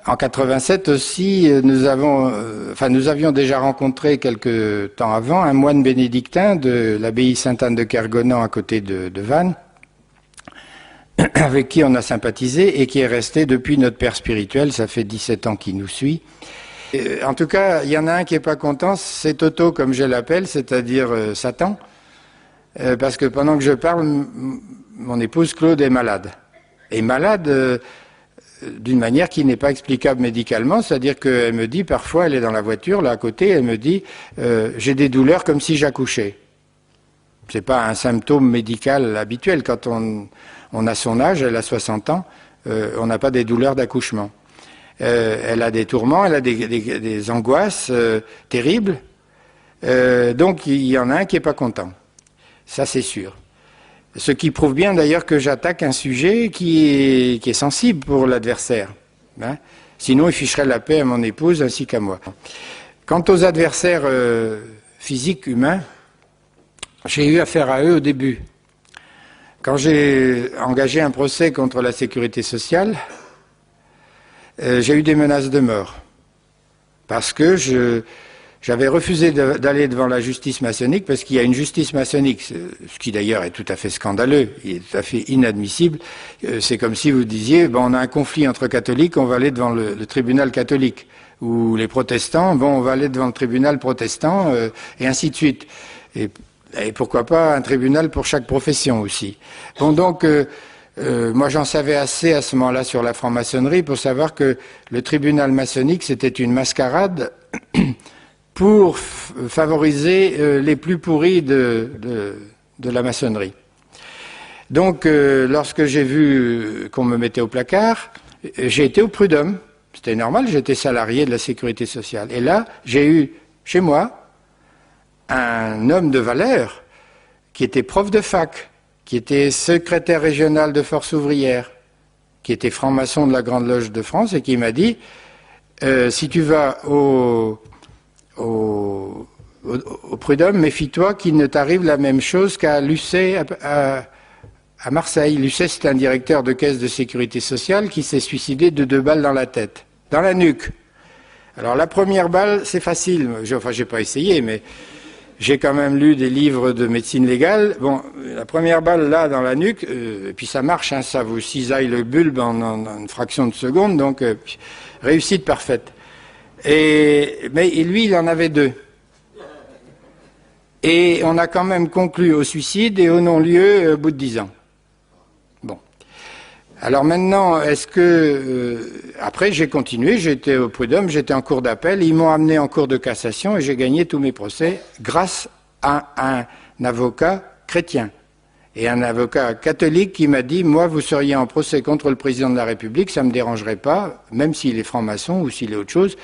A: en 87 aussi, nous avions déjà rencontré quelque temps avant un moine bénédictin de l'abbaye Sainte-Anne de Kergonan à côté de Vannes, avec qui on a sympathisé et qui est resté depuis notre père spirituel. Ça fait 17 ans qu'il nous suit. En tout cas, il y en a un qui est pas content, c'est Toto, comme je l'appelle, c'est-à-dire Satan, parce que pendant que je parle, mon épouse Claude est malade. Et malade d'une manière qui n'est pas explicable médicalement, c'est-à-dire qu'elle me dit, parfois, elle est dans la voiture, là à côté, elle me dit, j'ai des douleurs comme si j'accouchais. C'est pas un symptôme médical habituel. Quand on a son âge, elle a 60 ans, on n'a pas des douleurs d'accouchement. Elle a des tourments, elle a des angoisses terribles. Donc il y en a un qui n'est pas content. Ça, c'est sûr. Ce qui prouve bien d'ailleurs que j'attaque un sujet qui est sensible pour l'adversaire. Hein. Sinon, il ficherait la paix à mon épouse ainsi qu'à moi. Quant aux adversaires physiques, humains, j'ai eu affaire à eux au début. Quand j'ai engagé un procès contre la sécurité sociale, j'ai eu des menaces de mort. Parce que j'avais refusé d'aller devant la justice maçonnique, parce qu'il y a une justice maçonnique, ce qui d'ailleurs est tout à fait scandaleux, il est tout à fait inadmissible. C'est comme si vous disiez, on a un conflit entre catholiques, on va aller devant le tribunal catholique. Ou les protestants, on va aller devant le tribunal protestant, et ainsi de suite. Et pourquoi pas un tribunal pour chaque profession aussi. Donc, moi j'en savais assez à ce moment-là sur la franc-maçonnerie pour savoir que le tribunal maçonnique, c'était une mascarade pour favoriser les plus pourris de la maçonnerie. Donc, lorsque j'ai vu qu'on me mettait au placard, j'ai été au prud'homme. C'était normal, j'étais salarié de la sécurité sociale. Et là, j'ai eu chez moi un homme de valeur qui était prof de fac, qui était secrétaire régional de Force ouvrière, qui était franc-maçon de la Grande Loge de France et qui m'a dit si tu vas au prud'homme, méfie-toi qu'il ne t'arrive la même chose qu'à Lucet à Marseille. Lucet, c'est un directeur de caisse de sécurité sociale qui s'est suicidé de 2 balles dans la tête, dans la nuque. Alors la première balle, c'est facile. J'ai pas essayé, mais j'ai quand même lu des livres de médecine légale. La première balle là dans la nuque, et puis ça marche, hein, ça vous cisaille le bulbe en une fraction de seconde, donc réussite parfaite. Mais lui, il en avait 2. Et on a quand même conclu au suicide et au non-lieu au bout de 10 ans. Bon. Alors maintenant, est-ce que... après, j'ai continué, j'étais au prud'homme, j'étais en cour d'appel, ils m'ont amené en cour de cassation et j'ai gagné tous mes procès grâce à un avocat chrétien et un avocat catholique qui m'a dit « Moi, vous seriez en procès contre le président de la République, ça ne me dérangerait pas, même s'il est franc-maçon ou s'il est autre chose,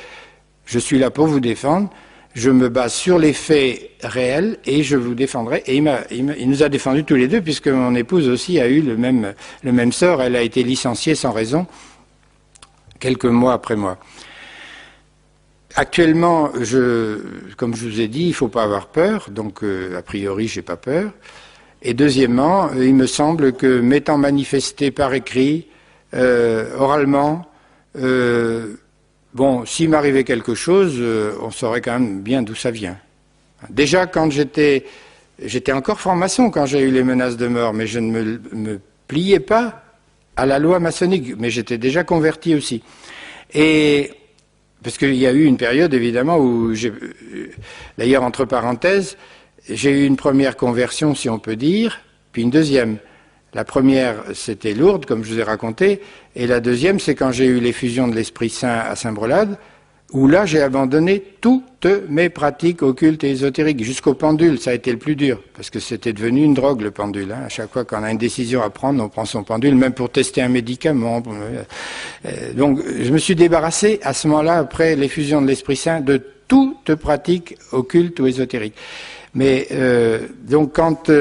A: je suis là pour vous défendre, je me base sur les faits réels et je vous défendrai. Et il nous a défendus tous les deux, puisque mon épouse aussi a eu le même sort. Elle a été licenciée sans raison quelques mois après moi. Actuellement, comme je vous ai dit, il ne faut pas avoir peur, donc a priori, je n'ai pas peur. Et deuxièmement, il me semble que m'étant manifesté par écrit, oralement, bon, s'il m'arrivait quelque chose, on saurait quand même bien d'où ça vient. Déjà, quand j'étais encore franc-maçon quand j'ai eu les menaces de mort, mais je ne me pliais pas à la loi maçonnique, mais j'étais déjà converti aussi. Et parce qu'il y a eu une période, évidemment, où d'ailleurs, entre parenthèses, j'ai eu une première conversion, si on peut dire, puis une deuxième. La première, c'était Lourdes, comme je vous ai raconté, et la deuxième, c'est quand j'ai eu l'effusion de l'Esprit Saint à Saint-Brelade, où là, j'ai abandonné toutes mes pratiques occultes et ésotériques, jusqu'au pendule. Ça a été le plus dur, parce que c'était devenu une drogue, le pendule. Hein. À chaque fois qu'on a une décision à prendre, on prend son pendule, même pour tester un médicament. Donc, je me suis débarrassé, à ce moment-là, après l'effusion de l'Esprit Saint, de toute pratique occulte ou ésotérique. Mais, donc, quand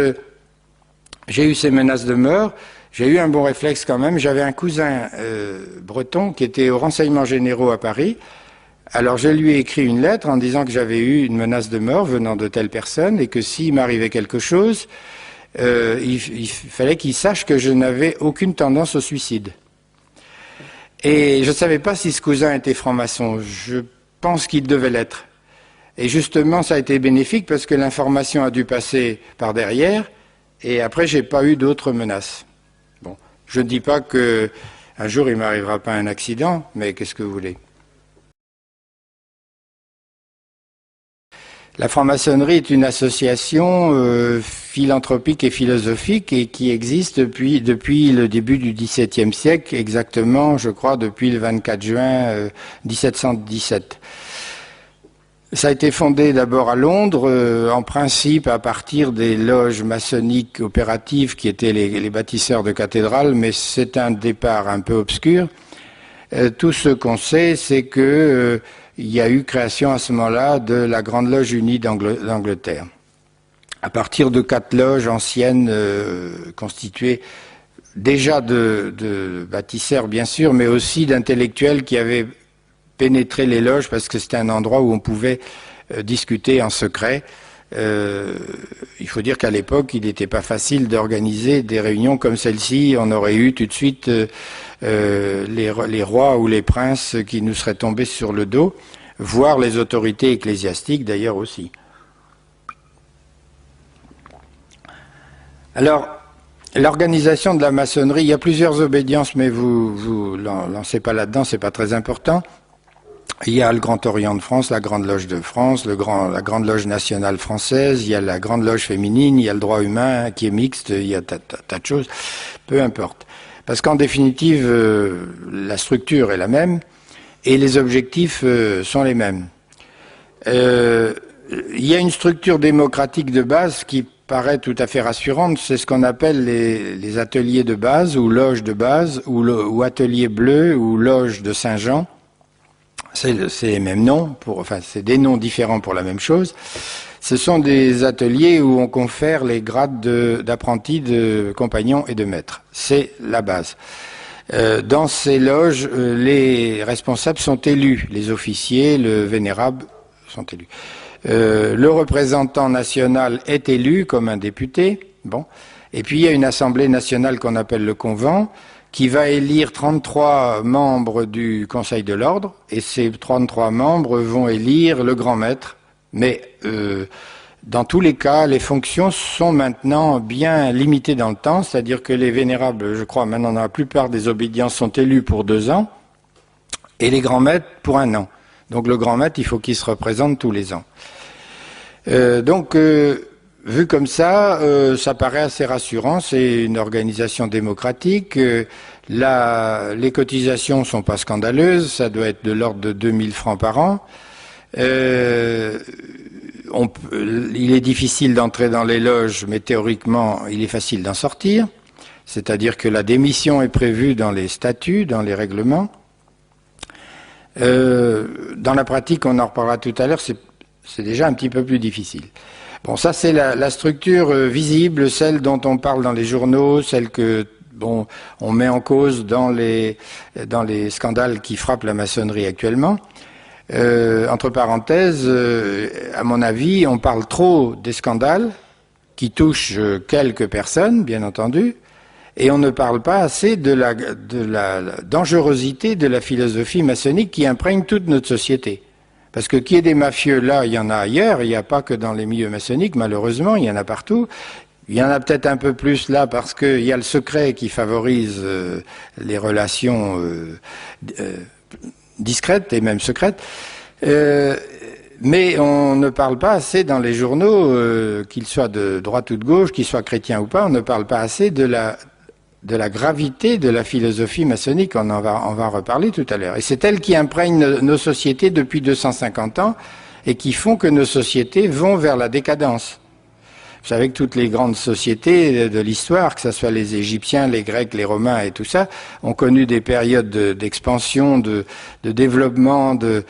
A: j'ai eu ces menaces de mort, j'ai eu un bon réflexe quand même. J'avais un cousin breton qui était aux renseignements généraux à Paris. Alors je lui ai écrit une lettre en disant que j'avais eu une menace de mort venant de telle personne et que s'il m'arrivait quelque chose, il fallait qu'il sache que je n'avais aucune tendance au suicide. Et je ne savais pas si ce cousin était franc-maçon. Je pense qu'il devait l'être. Et justement, ça a été bénéfique parce que l'information a dû passer par derrière et après, j'ai pas eu d'autres menaces. Bon, je ne dis pas que un jour il m'arrivera pas un accident, mais qu'est-ce que vous voulez? La franc-maçonnerie est une association philanthropique et philosophique et qui existe depuis le début du XVIIe siècle, exactement, je crois, depuis le 24 juin 1717. Ça a été fondé d'abord à Londres, en principe à partir des loges maçonniques opératives qui étaient les bâtisseurs de cathédrales, mais c'est un départ un peu obscur. Tout ce qu'on sait, c'est que il y a eu création à ce moment-là de la Grande Loge Unie d'Angleterre. À partir de 4 loges anciennes constituées déjà de bâtisseurs bien sûr, mais aussi d'intellectuels qui avaient pénétré les loges parce que c'était un endroit où on pouvait discuter en secret. Il faut dire qu'à l'époque, il n'était pas facile d'organiser des réunions comme celle-ci. On aurait eu tout de suite les rois ou les princes qui nous seraient tombés sur le dos, voire les autorités ecclésiastiques d'ailleurs aussi. Alors, l'organisation de la maçonnerie, il y a plusieurs obédiences, mais vous lancez pas là-dedans, c'est pas très important. Il y a le Grand Orient de France, la Grande Loge de France, la Grande Loge nationale française, il y a la Grande Loge féminine, il y a le droit humain qui est mixte, il y a tas de choses, peu importe. Parce qu'en définitive, la structure est la même et les objectifs sont les mêmes. Il y a une structure démocratique de base qui paraît tout à fait rassurante, c'est ce qu'on appelle les ateliers de base ou loges de base ou ateliers bleus ou loges de Saint-Jean. C'est les mêmes noms, enfin c'est des noms différents pour la même chose. Ce sont des ateliers où on confère les grades d'apprentis, de compagnons et de maîtres. C'est la base. Dans ces loges, les responsables sont élus. Les officiers, le vénérable sont élus. Le représentant national est élu comme un député. Bon. Et puis il y a une assemblée nationale qu'on appelle le convent, qui va élire 33 membres du Conseil de l'Ordre, et ces 33 membres vont élire le grand maître. Mais dans tous les cas, les fonctions sont maintenant bien limitées dans le temps, c'est-à-dire que les vénérables, je crois, maintenant dans la plupart des obédiences, sont élus pour 2 ans, et les grands maîtres pour 1 an. Donc le grand maître, il faut qu'il se représente tous les ans. Vu comme ça, ça paraît assez rassurant, c'est une organisation démocratique. Les cotisations sont pas scandaleuses, ça doit être de l'ordre de 2000 francs par an. Il est difficile d'entrer dans les loges, mais théoriquement, il est facile d'en sortir. C'est-à-dire que la démission est prévue dans les statuts, dans les règlements. Dans la pratique, on en reparlera tout à l'heure, c'est déjà un petit peu plus difficile. Bon, ça c'est la structure visible, celle dont on parle dans les journaux, celle que on met en cause dans les scandales qui frappent la maçonnerie actuellement. Entre parenthèses, à mon avis, on parle trop des scandales qui touchent quelques personnes, bien entendu, et on ne parle pas assez de la dangerosité de la philosophie maçonnique qui imprègne toute notre société. Parce que qu'il y ait des mafieux là, il y en a ailleurs, il n'y a pas que dans les milieux maçonniques, malheureusement, il y en a partout. Il y en a peut-être un peu plus là parce qu'il y a le secret qui favorise les relations discrètes et même secrètes. Mais on ne parle pas assez dans les journaux, qu'ils soient de droite ou de gauche, qu'ils soient chrétiens ou pas, on ne parle pas assez de la gravité de la philosophie maçonnique. On va en reparler tout à l'heure. Et c'est elle qui imprègne nos sociétés depuis 250 ans et qui font que nos sociétés vont vers la décadence. Vous savez que toutes les grandes sociétés de l'histoire, que ce soit les Égyptiens, les Grecs, les Romains et tout ça, ont connu des périodes d'expansion, de développement, de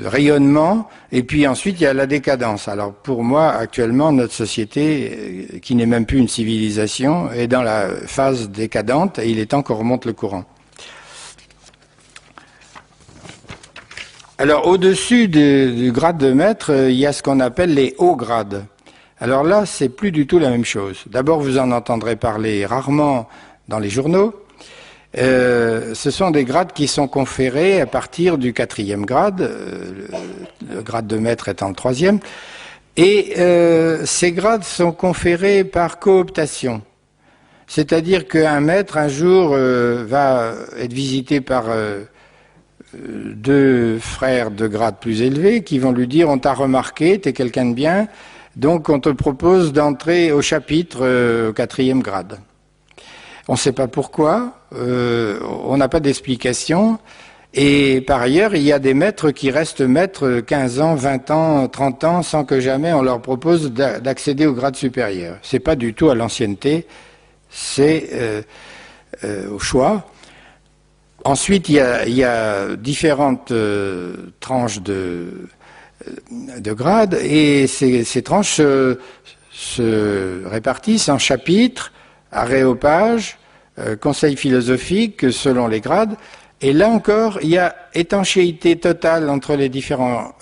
A: rayonnement, et puis ensuite il y a la décadence. Alors pour moi, actuellement, notre société, qui n'est même plus une civilisation, est dans la phase décadente, et il est temps qu'on remonte le courant. Alors au-dessus du grade de maître, il y a ce qu'on appelle les hauts grades. Alors là, c'est plus du tout la même chose. D'abord, vous en entendrez parler rarement dans les journaux. Ce sont des grades qui sont conférés à partir du 4e grade, le grade de maître étant le 3e. Et ces grades sont conférés par cooptation. C'est-à-dire qu'un maître, un jour, va être visité par deux frères de grade plus élevé qui vont lui dire « On t'a remarqué, t'es quelqu'un de bien ». Donc on te propose d'entrer au chapitre au 4e grade. On ne sait pas pourquoi, on n'a pas d'explication. Et par ailleurs, il y a des maîtres qui restent maîtres 15 ans, 20 ans, 30 ans, sans que jamais on leur propose d'accéder au grade supérieur. C'est pas du tout à l'ancienneté, c'est au choix. Ensuite, il y a différentes tranches de grades, et ces tranches se répartissent en chapitres, aréopages, conseils philosophiques selon les grades, et là encore, il y a étanchéité totale entre les différents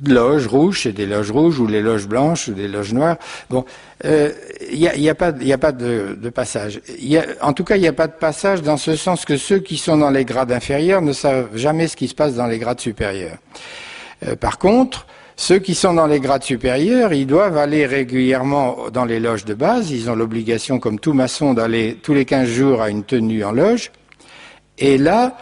A: loges rouges, et des loges rouges, ou les loges blanches, ou des loges noires. Bon, il y a pas de passage. En tout cas, il n'y a pas de passage dans ce sens que ceux qui sont dans les grades inférieurs ne savent jamais ce qui se passe dans les grades supérieurs. Par contre, ceux qui sont dans les grades supérieurs, ils doivent aller régulièrement dans les loges de base. Ils ont l'obligation, comme tout maçon, d'aller tous les 15 jours à une tenue en loge. Et là,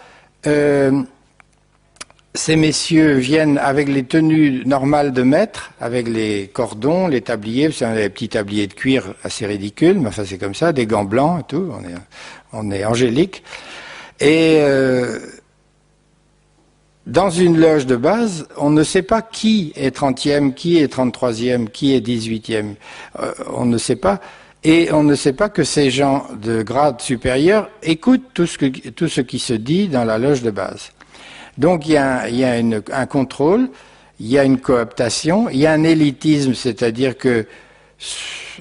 A: ces messieurs viennent avec les tenues normales de maître, avec les cordons, les tabliers, vous savez, les petits tabliers de cuir assez ridicules, mais enfin c'est comme ça, des gants blancs et tout, on est angélique. Et dans une loge de base, on ne sait pas qui est 30e, qui est 33e, qui est 18e. On ne sait pas. Et on ne sait pas que ces gens de grade supérieur écoutent tout ce qui se dit dans la loge de base. Donc il y a un contrôle, il y a une cooptation, il y a un élitisme, c'est-à-dire que,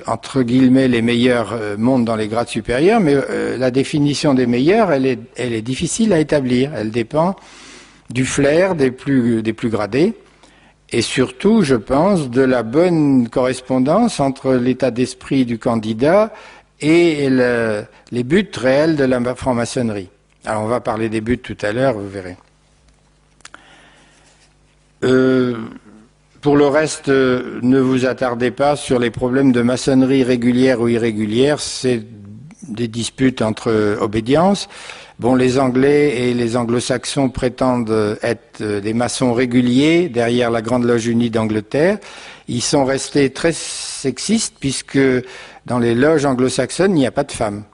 A: entre guillemets, les meilleurs montent dans les grades supérieurs, mais la définition des meilleurs, elle est difficile à établir. Elle dépend du flair des plus gradés. Et surtout, je pense, de la bonne correspondance entre l'état d'esprit du candidat et les buts réels de la franc-maçonnerie. Alors, on va parler des buts tout à l'heure, vous verrez. Pour le reste, ne vous attardez pas sur les problèmes de maçonnerie régulière ou irrégulière. C'est des disputes entre obédiences. Bon, les Anglais et les Anglo-Saxons prétendent être des maçons réguliers derrière la Grande Loge Unie d'Angleterre. Ils sont restés très sexistes puisque dans les loges anglo-saxonnes, il n'y a pas de femmes.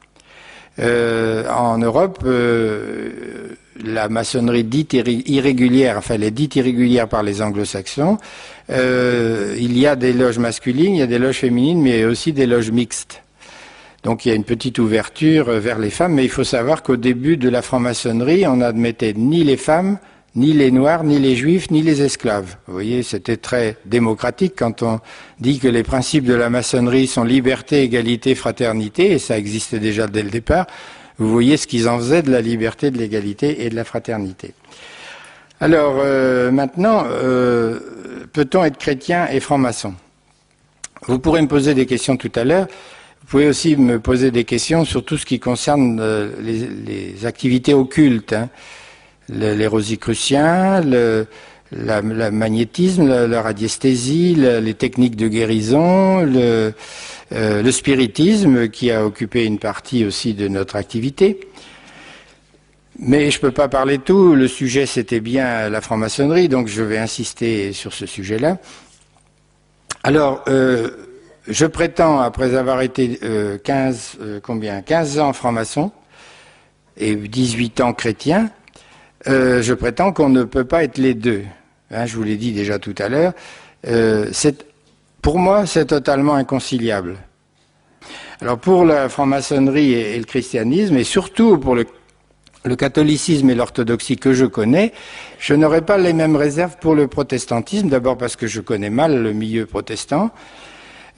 A: En Europe, la maçonnerie dite irrégulière, enfin elle est dite irrégulière par les Anglo-Saxons. Il y a des loges masculines, il y a des loges féminines, mais aussi des loges mixtes. Donc il y a une petite ouverture vers les femmes, mais il faut savoir qu'au début de la franc-maçonnerie, on n'admettait ni les femmes ni les Noirs, ni les Juifs, ni les esclaves. Vous voyez, c'était très démocratique quand on dit que les principes de la maçonnerie sont liberté, égalité, fraternité, et ça existait déjà dès le départ. Vous voyez ce qu'ils en faisaient de la liberté, de l'égalité et de la fraternité. Alors, maintenant, peut-on être chrétien et franc-maçon? Vous pourrez me poser des questions tout à l'heure. Vous pouvez aussi me poser des questions sur tout ce qui concerne les activités occultes, hein. Les rosicruciens, le magnétisme, la radiesthésie, les techniques de guérison, le spiritisme qui a occupé une partie aussi de notre activité. Mais je ne peux pas parler de tout. Le sujet, c'était bien la franc-maçonnerie, donc je vais insister sur ce sujet-là. Alors, je prétends, après avoir été 15 ans franc-maçon et 18 ans chrétien, je prétends qu'on ne peut pas être les deux. Hein, je vous l'ai dit déjà tout à l'heure. Pour moi, c'est totalement inconciliable. Alors pour la franc-maçonnerie et le christianisme, et surtout pour le catholicisme et l'orthodoxie que je connais, je n'aurai pas les mêmes réserves pour le protestantisme, d'abord parce que je connais mal le milieu protestant,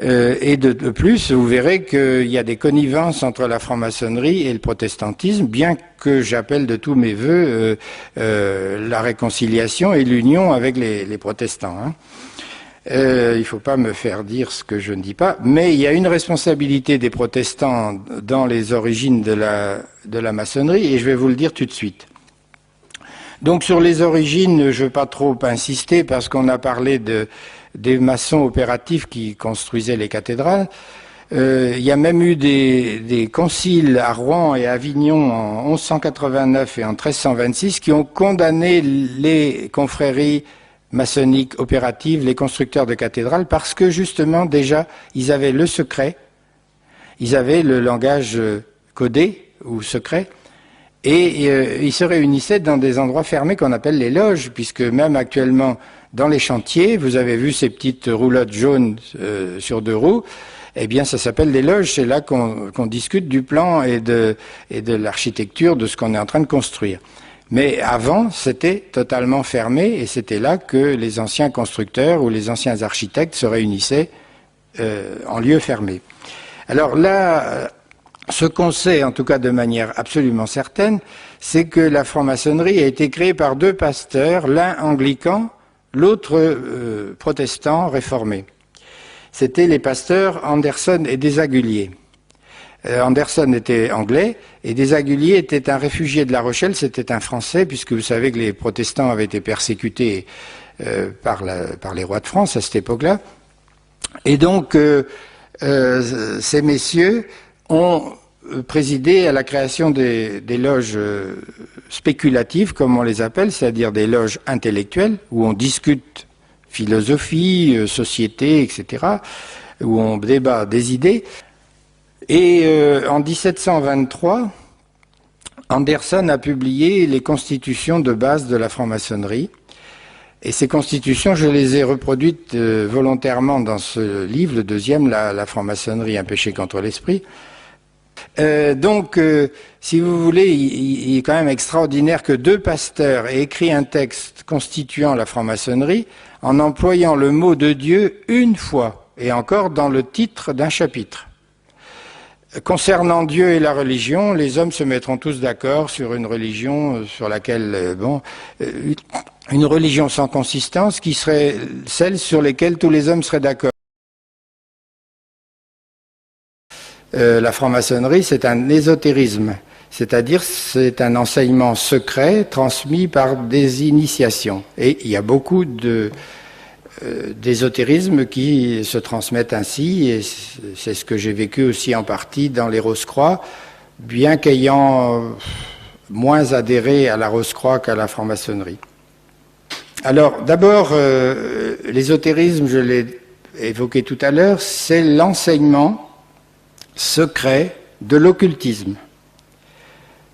A: et de plus, vous verrez qu'il y a des connivences entre la franc-maçonnerie et le protestantisme, bien que j'appelle de tous mes vœux la réconciliation et l'union avec les protestants. Hein. Il ne faut pas me faire dire ce que je ne dis pas, mais il y a une responsabilité des protestants dans les origines de la maçonnerie, et je vais vous le dire tout de suite. Donc sur les origines, je ne vais pas trop insister, parce qu'on a parlé des maçons opératifs qui construisaient les cathédrales. Il y a même eu des conciles à Rouen et à Avignon en 1189 et en 1326 qui ont condamné les confréries maçonniques opératives, les constructeurs de cathédrales, parce que justement déjà ils avaient le secret, ils avaient le langage codé ou secret, et ils se réunissaient dans des endroits fermés qu'on appelle les loges, puisque même actuellement dans les chantiers, vous avez vu ces petites roulottes jaunes sur 2 roues, eh bien ça s'appelle les loges, c'est là qu'on discute du plan et de l'architecture de ce qu'on est en train de construire. Mais avant, c'était totalement fermé, et c'était là que les anciens constructeurs ou les anciens architectes se réunissaient en lieu fermé. Alors là, ce qu'on sait, en tout cas de manière absolument certaine, c'est que la franc-maçonnerie a été créée par 2 pasteurs, l'un anglican, l'autre protestant réformé. C'était les pasteurs Anderson et Desaguliers. Anderson était anglais et Desaguliers était un réfugié de La Rochelle, c'était un Français, puisque vous savez que les protestants avaient été persécutés par les rois de France à cette époque-là. Et donc, ces messieurs ont présidé à la création des loges spéculatives, comme on les appelle, c'est-à-dire des loges intellectuelles, où on discute philosophie, société, etc., où on débat des idées. Et en 1723, Anderson a publié les constitutions de base de la franc-maçonnerie. Et ces constitutions, je les ai reproduites volontairement dans ce livre, le 2e, la franc-maçonnerie, un péché contre l'esprit. Donc, si vous voulez, il est quand même extraordinaire que 2 pasteurs aient écrit un texte constituant la franc-maçonnerie en employant le mot de Dieu une fois, et encore dans le titre d'un chapitre. Concernant Dieu et la religion, les hommes se mettront tous d'accord sur une religion sur laquelle, une religion sans consistance qui serait celle sur laquelle tous les hommes seraient d'accord. La franc-maçonnerie, c'est un ésotérisme, c'est-à-dire c'est un enseignement secret transmis par des initiations. Et il y a beaucoup d'ésotérisme qui se transmettent ainsi, et c'est ce que j'ai vécu aussi en partie dans les Rose-Croix, bien qu'ayant moins adhéré à la Rose-Croix qu'à la franc-maçonnerie. Alors, d'abord, l'ésotérisme, je l'ai évoqué tout à l'heure, c'est l'enseignement secret de l'occultisme.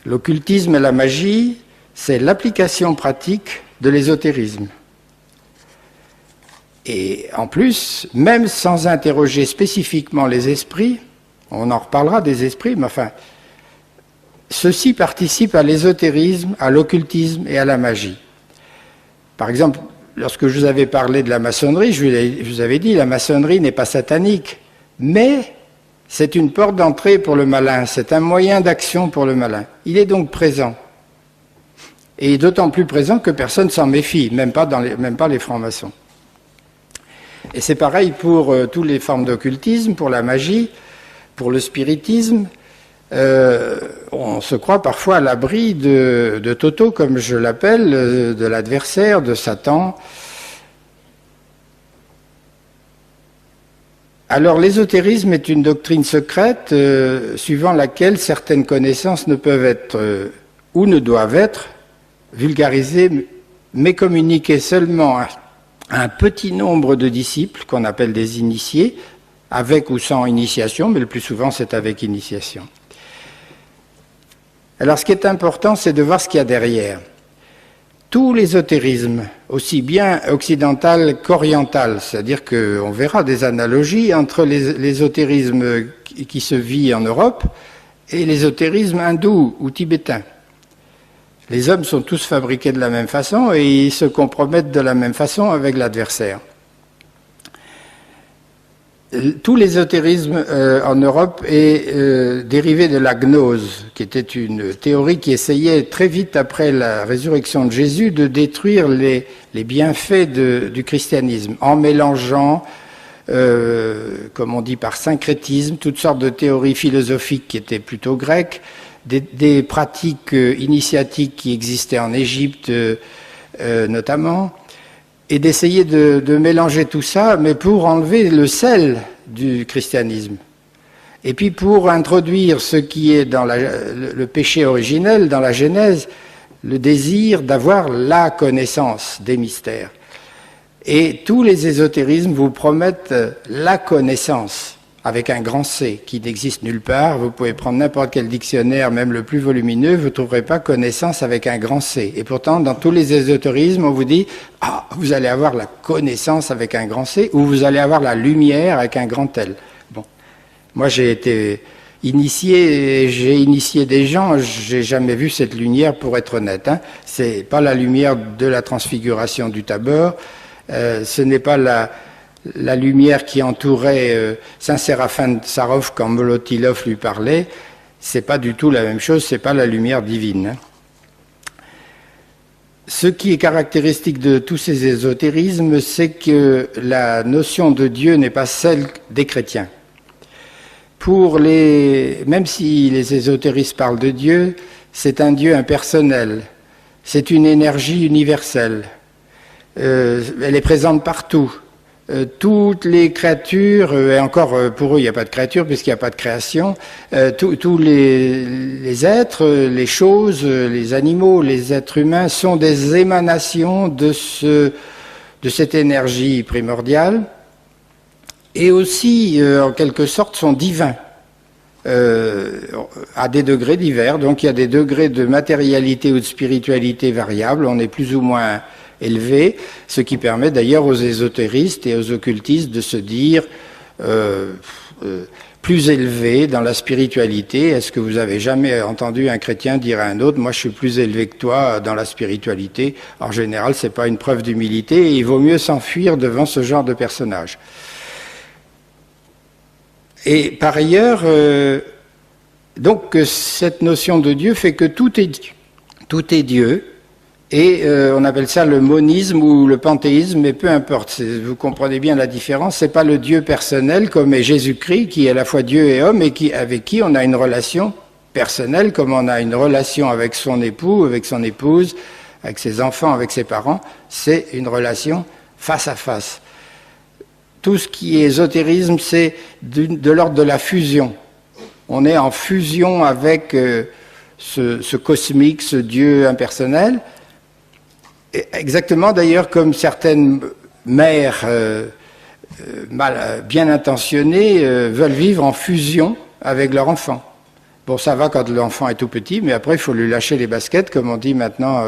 A: L'occultisme et la magie, c'est l'application pratique de l'ésotérisme. Et en plus, même sans interroger spécifiquement les esprits, on en reparlera des esprits, mais enfin, ceux-ci participent à l'ésotérisme, à l'occultisme et à la magie. Par exemple, lorsque je vous avais parlé de la maçonnerie, je vous avais dit, la maçonnerie n'est pas satanique, mais c'est une porte d'entrée pour le malin, c'est un moyen d'action pour le malin. Il est donc présent. Et d'autant plus présent que personne s'en méfie, même pas les francs-maçons. Et c'est pareil pour toutes les formes d'occultisme, pour la magie, pour le spiritisme. On se croit parfois à l'abri de Toto, comme je l'appelle, de l'adversaire, de Satan. Alors l'ésotérisme est une doctrine secrète suivant laquelle certaines connaissances ne peuvent être ou ne doivent être vulgarisées, mais communiquées seulement à un petit nombre de disciples qu'on appelle des initiés, avec ou sans initiation, mais le plus souvent c'est avec initiation. Alors ce qui est important, c'est de voir ce qu'il y a derrière. Tout l'ésotérisme, aussi bien occidental qu'oriental, c'est-à-dire qu'on verra des analogies entre l'ésotérisme qui se vit en Europe et l'ésotérisme hindou ou tibétain. Les hommes sont tous fabriqués de la même façon et ils se compromettent de la même façon avec l'adversaire. Tout l'ésotérisme en Europe est dérivé de la gnose, qui était une théorie qui essayait très vite après la résurrection de Jésus de détruire les bienfaits du christianisme en mélangeant, comme on dit par syncrétisme, toutes sortes de théories philosophiques qui étaient plutôt grecques, des pratiques initiatiques qui existaient en Égypte notamment, et d'essayer de mélanger tout ça, mais pour enlever le sel du christianisme. Et puis pour introduire ce qui est dans le péché originel, dans la Genèse, le désir d'avoir la connaissance des mystères. Et tous les ésotérismes vous promettent la connaissance, avec un grand C, qui n'existe nulle part. Vous pouvez prendre n'importe quel dictionnaire, même le plus volumineux, vous ne trouverez pas connaissance avec un grand C. Et pourtant, dans tous les ésotérismes, on vous dit « Ah, vous allez avoir la connaissance avec un grand C » ou « Vous allez avoir la lumière avec un grand L ». Bon, moi j'ai été initié, j'ai initié des gens, j'ai jamais vu cette lumière pour être honnête. Hein. C'est pas la lumière de la transfiguration du Tabor, ce n'est pas la lumière qui entourait Saint Séraphin de Sarov quand Molotilov lui parlait, c'est pas du tout la même chose, c'est pas la lumière divine. Hein. Ce qui est caractéristique de tous ces ésotérismes, c'est que la notion de Dieu n'est pas celle des chrétiens. Même si les ésotéristes parlent de Dieu, c'est un Dieu impersonnel, c'est une énergie universelle, elle est présente partout. Toutes les créatures, et encore pour eux il n'y a pas de créatures puisqu'il n'y a pas de création, tous les êtres, les choses, les animaux, les êtres humains sont des émanations de cette énergie primordiale et aussi en quelque sorte sont divins à des degrés divers. Donc il y a des degrés de matérialité ou de spiritualité variables, on est plus ou moins élevé, ce qui permet d'ailleurs aux ésotéristes et aux occultistes de se dire plus élevé dans la spiritualité. Est-ce que vous avez jamais entendu un chrétien dire à un autre « Moi, je suis plus élevé que toi dans la spiritualité ». En général, c'est pas une preuve d'humilité et il vaut mieux s'enfuir devant ce genre de personnage. Et par ailleurs, donc cette notion de Dieu fait que tout est Dieu. Et on appelle ça le monisme ou le panthéisme, mais peu importe, vous comprenez bien la différence, c'est pas le Dieu personnel comme est Jésus-Christ, qui est à la fois Dieu et homme, et avec qui on a une relation personnelle, comme on a une relation avec son époux, avec son épouse, avec ses enfants, avec ses parents, c'est une relation face à face. Tout ce qui est ésotérisme, c'est de l'ordre de la fusion. On est en fusion avec ce cosmique, ce Dieu impersonnel, exactement d'ailleurs comme certaines mères bien intentionnées veulent vivre en fusion avec leur enfant. Bon, ça va quand l'enfant est tout petit, mais après il faut lui lâcher les baskets, comme on dit maintenant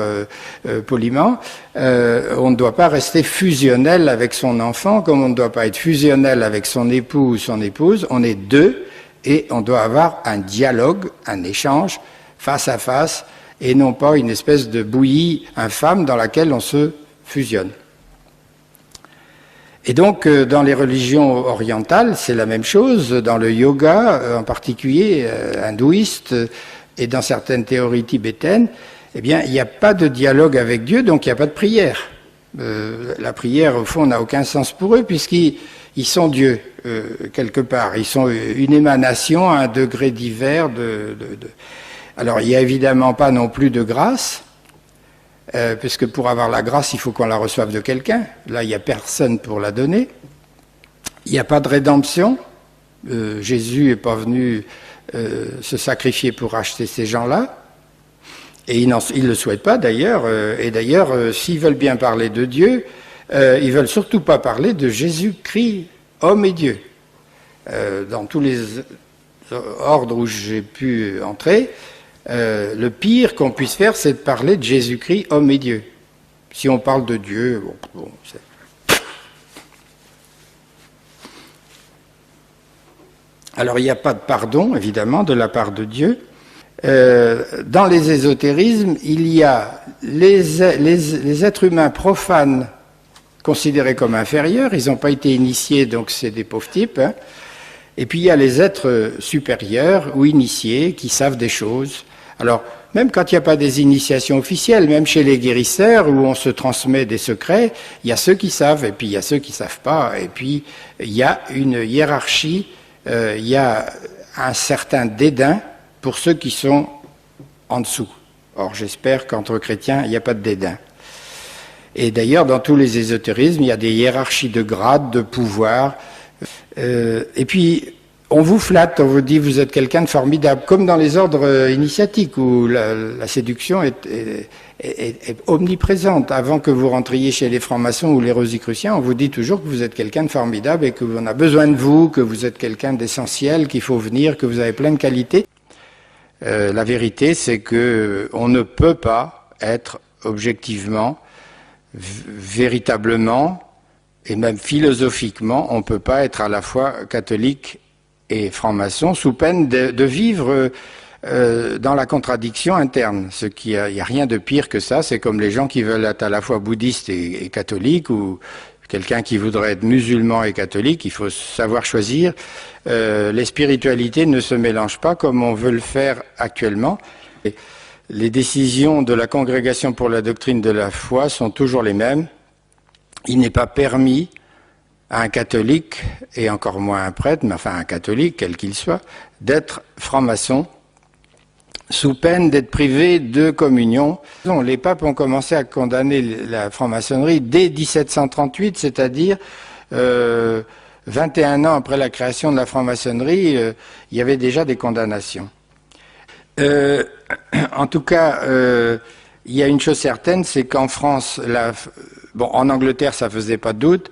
A: poliment. On ne doit pas rester fusionnel avec son enfant, comme on ne doit pas être fusionnel avec son époux ou son épouse. On est deux et on doit avoir un dialogue, un échange face à face, et non pas une espèce de bouillie infâme dans laquelle on se fusionnent. Et donc, dans les religions orientales, c'est la même chose. Dans le yoga, en particulier hindouiste, et dans certaines théories tibétaines, eh bien, il n'y a pas de dialogue avec Dieu, donc il n'y a pas de prière. La prière, au fond, n'a aucun sens pour eux, puisqu'ils sont Dieu, quelque part. Ils sont une émanation à un degré divers Alors, il n'y a évidemment pas non plus de grâce, puisque pour avoir la grâce, il faut qu'on la reçoive de quelqu'un. Là, il n'y a personne pour la donner. Il n'y a pas de rédemption. Jésus n'est pas venu se sacrifier pour acheter ces gens-là. Et ils ne le souhaitent pas, d'ailleurs. Et d'ailleurs, s'ils veulent bien parler de Dieu, ils veulent surtout pas parler de Jésus-Christ, homme et Dieu. Dans tous les ordres où j'ai pu entrer, le pire qu'on puisse faire, c'est de parler de Jésus-Christ, homme et Dieu. Si on parle de Dieu, bon c'est... Alors, il n'y a pas de pardon, évidemment, de la part de Dieu. Dans les ésotérismes, il y a les êtres humains profanes considérés comme inférieurs, ils n'ont pas été initiés, donc c'est des pauvres types. Hein. Et puis il y a les êtres supérieurs ou initiés qui savent des choses. Alors, même quand il n'y a pas des initiations officielles, même chez les guérisseurs où on se transmet des secrets, il y a ceux qui savent et puis il y a ceux qui ne savent pas. Et puis il y a une hiérarchie, il y a un certain dédain pour ceux qui sont en dessous. Or, j'espère qu'entre chrétiens, il n'y a pas de dédain. Et d'ailleurs, dans tous les ésotérismes, il y a des hiérarchies de grades, de pouvoirs. Et puis, on vous flatte, on vous dit vous êtes quelqu'un de formidable, comme dans les ordres initiatiques où la séduction est omniprésente. Avant que vous rentriez chez les francs-maçons ou les rosicruciens, on vous dit toujours que vous êtes quelqu'un de formidable et qu'on a besoin de vous, que vous êtes quelqu'un d'essentiel, qu'il faut venir, que vous avez plein de qualités. La vérité, c'est que on ne peut pas être objectivement, véritablement et même philosophiquement, on ne peut pas être à la fois catholique et franc-maçon sous peine de vivre dans la contradiction interne. Il y a rien de pire que ça. C'est comme les gens qui veulent être à la fois bouddhistes et catholiques, ou quelqu'un qui voudrait être musulman et catholique. Il faut savoir choisir. Les spiritualités ne se mélangent pas comme on veut le faire actuellement. Les décisions de la Congrégation pour la doctrine de la foi sont toujours les mêmes. Il n'est pas permis à un catholique, et encore moins à un prêtre, mais enfin un catholique, quel qu'il soit, d'être franc-maçon, sous peine d'être privé de communion. Les papes ont commencé à condamner la franc-maçonnerie dès 1738, c'est-à-dire 21 ans après la création de la franc-maçonnerie, il y avait déjà des condamnations. En tout cas, il y a une chose certaine, c'est qu'en France, en Angleterre, ça faisait pas de doute,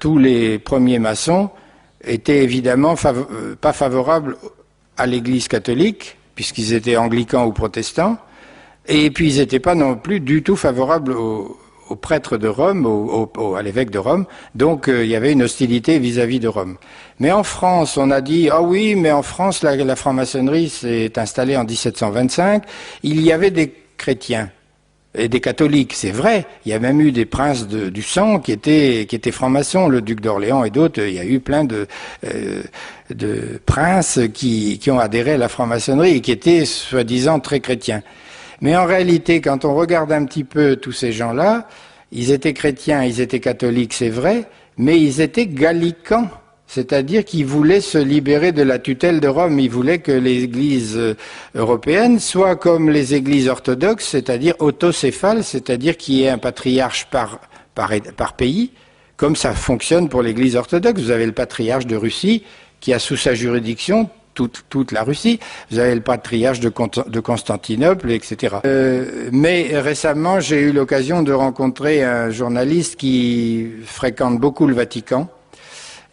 A: tous les premiers maçons étaient évidemment pas favorables à l'Église catholique, puisqu'ils étaient anglicans ou protestants, et puis ils n'étaient pas non plus du tout favorables aux prêtres de Rome, à l'évêque de Rome, donc il y avait une hostilité vis-à-vis de Rome. Mais en France, on a dit, ah oui, mais en France, la franc-maçonnerie s'est installée en 1725, il y avait des chrétiens et des catholiques, c'est vrai, il y a même eu des princes du sang qui étaient francs-maçons, le duc d'Orléans et d'autres, il y a eu plein de princes qui ont adhéré à la franc-maçonnerie et qui étaient soi-disant très chrétiens. Mais en réalité, quand on regarde un petit peu tous ces gens-là, ils étaient chrétiens, ils étaient catholiques, c'est vrai, mais ils étaient gallicans. C'est-à-dire qu'ils voulaient se libérer de la tutelle de Rome. Ils voulaient que l'Église européenne soit comme les Églises orthodoxes, c'est-à-dire autocéphale, c'est-à-dire qu'il y ait un patriarche par pays, comme ça fonctionne pour l'Église orthodoxe. Vous avez le patriarche de Russie qui a sous sa juridiction toute la Russie. Vous avez le patriarche de Constantinople, etc. Mais récemment, j'ai eu l'occasion de rencontrer un journaliste qui fréquente beaucoup le Vatican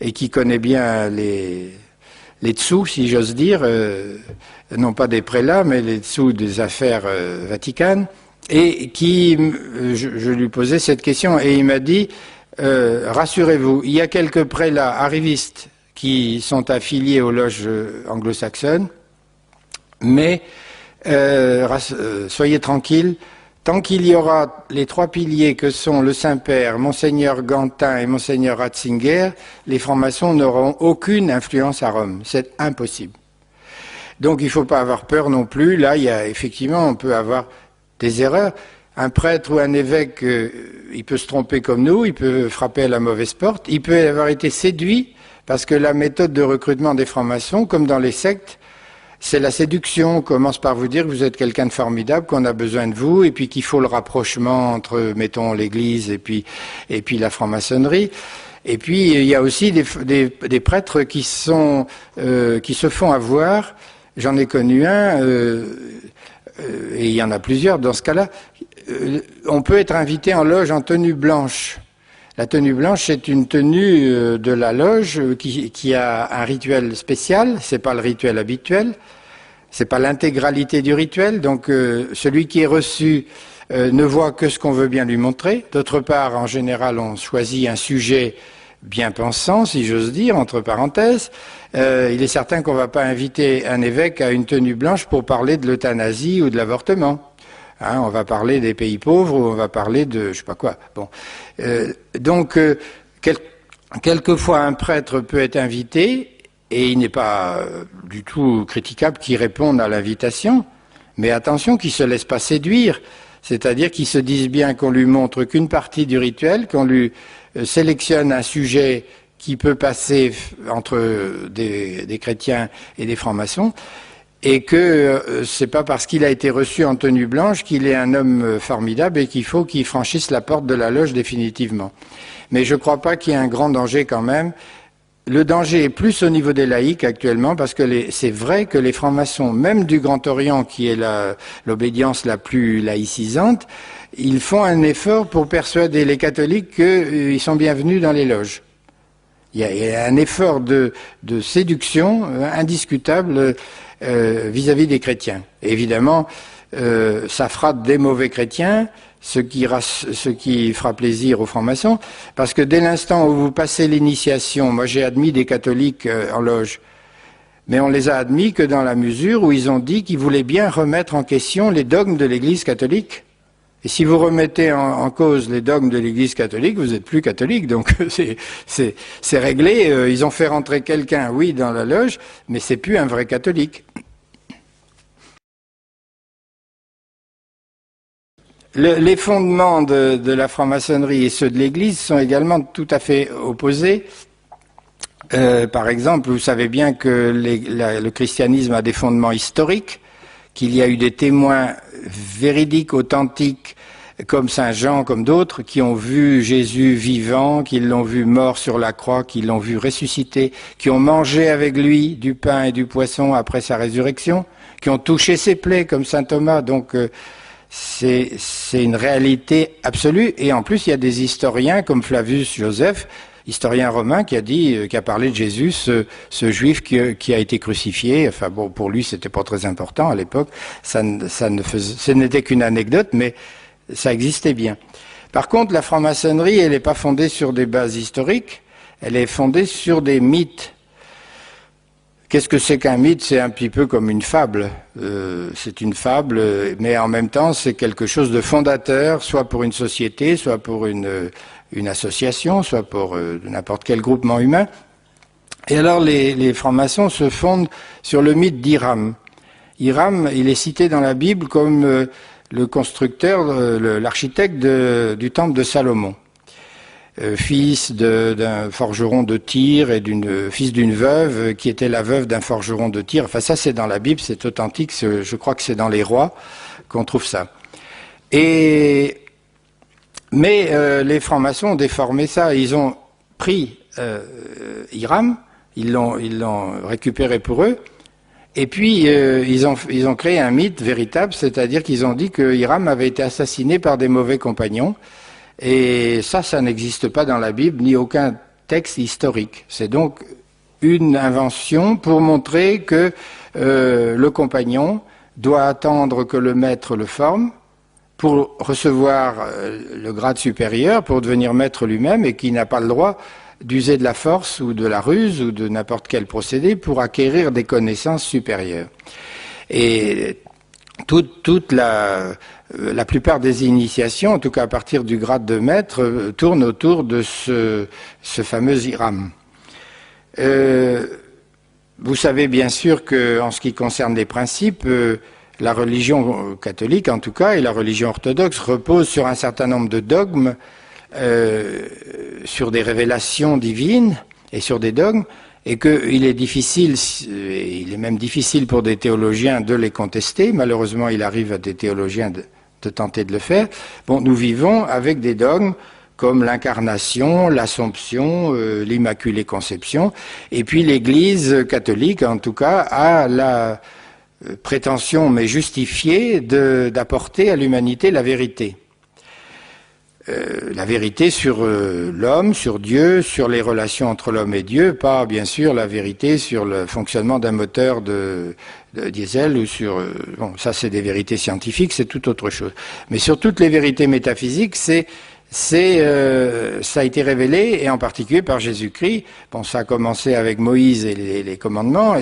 A: et qui connaît bien les dessous, si j'ose dire, non pas des prélats, mais les dessous des affaires vaticanes, et je lui posais cette question, et il m'a dit, rassurez-vous, il y a quelques prélats arrivistes qui sont affiliés aux loges anglo-saxonnes, mais soyez tranquilles, Tant qu'il y aura les trois piliers que sont le Saint-Père, Monseigneur Gantin et Monseigneur Ratzinger, les francs-maçons n'auront aucune influence à Rome. C'est impossible. Donc il ne faut pas avoir peur non plus. Là, effectivement, on peut avoir des erreurs. Un prêtre ou un évêque, il peut se tromper comme nous, il peut frapper à la mauvaise porte, il peut avoir été séduit, parce que la méthode de recrutement des francs-maçons, comme dans les sectes, c'est la séduction. On commence par vous dire que vous êtes quelqu'un de formidable, qu'on a besoin de vous, et puis qu'il faut le rapprochement entre, mettons, l'Église et puis la franc-maçonnerie. Et puis il y a aussi des prêtres qui se font avoir. J'en ai connu un, et il y en a plusieurs dans ce cas-là. On peut être invité en loge en tenue blanche. La tenue blanche, c'est une tenue de la loge qui a un rituel spécial. C'est pas le rituel habituel. C'est pas l'intégralité du rituel. Donc, celui qui est reçu ne voit que ce qu'on veut bien lui montrer. D'autre part, en général, on choisit un sujet bien pensant, si j'ose dire, entre parenthèses. Il est certain qu'on ne va pas inviter un évêque à une tenue blanche pour parler de l'euthanasie ou de l'avortement. Hein, on va parler des pays pauvres ou on va parler de je sais pas quoi. Bon, donc quelquefois un prêtre peut être invité et il n'est pas du tout critiquable qu'il réponde à l'invitation, mais attention qu'il se laisse pas séduire, c'est-à-dire qu'il se dise bien qu'on lui montre qu'une partie du rituel, qu'on lui sélectionne un sujet qui peut passer entre des chrétiens et des francs-maçons. Et que c'est pas parce qu'il a été reçu en tenue blanche qu'il est un homme formidable et qu'il faut qu'il franchisse la porte de la loge définitivement. Mais je crois pas qu'il y ait un grand danger quand même. Le danger est plus au niveau des laïcs actuellement parce que c'est vrai que les francs-maçons, même du Grand Orient qui est l'obédience la plus laïcisante, ils font un effort pour persuader les catholiques qu'ils sont bienvenus dans les loges. Il y a un effort de séduction indiscutable vis-à-vis des chrétiens. Et évidemment, ça fera des mauvais chrétiens, ce qui fera plaisir aux francs-maçons, parce que dès l'instant où vous passez l'initiation, moi j'ai admis des catholiques en loge, mais on les a admis que dans la mesure où ils ont dit qu'ils voulaient bien remettre en question les dogmes de l'Église catholique. Et si vous remettez en cause les dogmes de l'Église catholique, vous n'êtes plus catholique, donc c'est réglé. Ils ont fait rentrer quelqu'un, oui, dans la loge, mais c'est plus un vrai catholique. Les fondements de la franc-maçonnerie et ceux de l'Église sont également tout à fait opposés. Par exemple, vous savez bien que le christianisme a des fondements historiques, qu'il y a eu des témoins véridiques, authentiques, comme Saint Jean, comme d'autres, qui ont vu Jésus vivant, qui l'ont vu mort sur la croix, qui l'ont vu ressusciter, qui ont mangé avec lui du pain et du poisson après sa résurrection, qui ont touché ses plaies, comme Saint Thomas. Donc c'est une réalité absolue. Et en plus, il y a des historiens comme Flavius Joseph, historien romain, qui a parlé de Jésus, ce juif qui a été crucifié. Enfin bon, pour lui, c'était pas très important à l'époque. Ce n'était qu'une anecdote, mais ça existait bien. Par contre, la franc-maçonnerie, elle n'est pas fondée sur des bases historiques, elle est fondée sur des mythes. Qu'est-ce que c'est qu'un mythe? C'est un petit peu comme une fable. C'est une fable, mais en même temps, c'est quelque chose de fondateur, soit pour une société, soit pour une association, soit pour n'importe quel groupement humain. Et alors, les francs-maçons se fondent sur le mythe d'Hiram. Hiram, il est cité dans la Bible comme le constructeur, l'architecte du temple de Salomon, fils d'un forgeron de Tyr et fils d'une veuve qui était la veuve d'un forgeron de Tyr. Enfin, ça, c'est dans la Bible, c'est authentique. Je crois que c'est dans les Rois qu'on trouve ça. Mais les francs-maçons ont déformé ça. Ils ont pris Hiram, ils l'ont récupéré pour eux. Et puis, ils ont créé un mythe véritable, c'est-à-dire qu'ils ont dit que Hiram avait été assassiné par des mauvais compagnons. Et ça n'existe pas dans la Bible, ni aucun texte historique. C'est donc une invention pour montrer que le compagnon doit attendre que le maître le forme pour recevoir le grade supérieur, pour devenir maître lui-même, et qu'il n'a pas le droit d'user de la force ou de la ruse ou de n'importe quel procédé pour acquérir des connaissances supérieures. Et la plupart des initiations, en tout cas à partir du grade de maître, tournent autour de ce fameux Hiram. Vous savez bien sûr qu'en ce qui concerne les principes, la religion catholique en tout cas et la religion orthodoxe reposent sur un certain nombre de dogmes, sur des révélations divines et sur des dogmes, et qu'il est difficile, il est même difficile pour des théologiens de les contester. Malheureusement, il arrive à des théologiens de tenter de le faire. Bon, nous vivons avec des dogmes comme l'incarnation, l'Assomption, l'Immaculée Conception, et puis l'Église catholique, en tout cas, a la prétention, mais justifiée, d'apporter à l'humanité la vérité. La vérité sur l'homme, sur Dieu, sur les relations entre l'homme et Dieu, pas bien sûr la vérité sur le fonctionnement d'un moteur de diesel ou sur... bon, ça c'est des vérités scientifiques, c'est tout autre chose. Mais sur toutes les vérités métaphysiques, ça a été révélé, et en particulier par Jésus-Christ. Bon, ça a commencé avec Moïse et les commandements,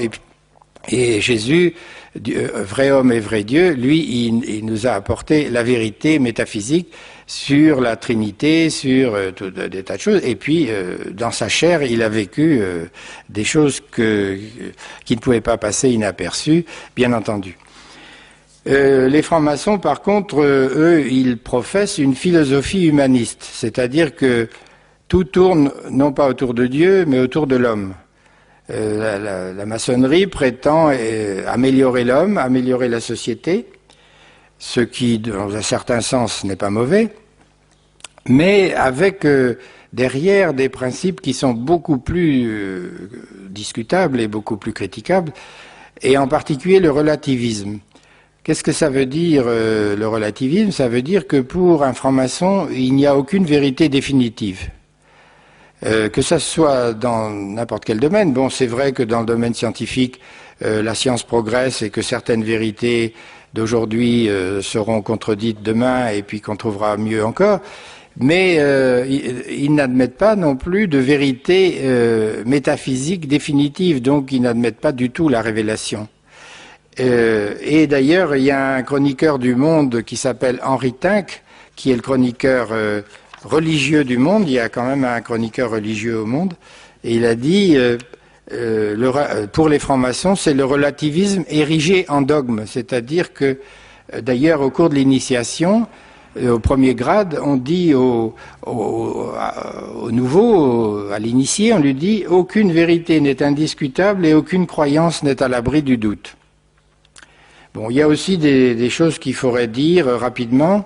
A: et Jésus, vrai homme et vrai Dieu, lui, il nous a apporté la vérité métaphysique sur la Trinité, sur des tas de choses. Et puis, dans sa chair, il a vécu des choses qui ne pouvaient pas passer inaperçues, bien entendu. Les francs-maçons, par contre, eux, ils professent une philosophie humaniste, c'est-à-dire que tout tourne non pas autour de Dieu, mais autour de l'homme. La maçonnerie prétend améliorer l'homme, améliorer la société, ce qui, dans un certain sens, n'est pas mauvais, mais avec derrière des principes qui sont beaucoup plus discutables et beaucoup plus critiquables, et en particulier le relativisme. Qu'est-ce que ça veut dire, le relativisme? Ça veut dire que pour un franc-maçon, il n'y a aucune vérité définitive. Que ça soit dans n'importe quel domaine. Bon, c'est vrai que dans le domaine scientifique, la science progresse et que certaines vérités d'aujourd'hui seront contredites demain et puis qu'on trouvera mieux encore. Mais ils n'admettent pas non plus de vérité métaphysique définitive, donc ils n'admettent pas du tout la révélation. Et d'ailleurs, il y a un chroniqueur du Monde qui s'appelle Henri Tinck, qui est le chroniqueur religieux du Monde. Il y a quand même un chroniqueur religieux au Monde. Et il a dit, pour les francs-maçons, c'est le relativisme érigé en dogme. C'est-à-dire que, d'ailleurs, au cours de l'initiation, au premier grade, on dit au nouveau, à l'initié, on lui dit « Aucune vérité n'est indiscutable et aucune croyance n'est à l'abri du doute ». Bon, il y a aussi des choses qu'il faudrait dire rapidement.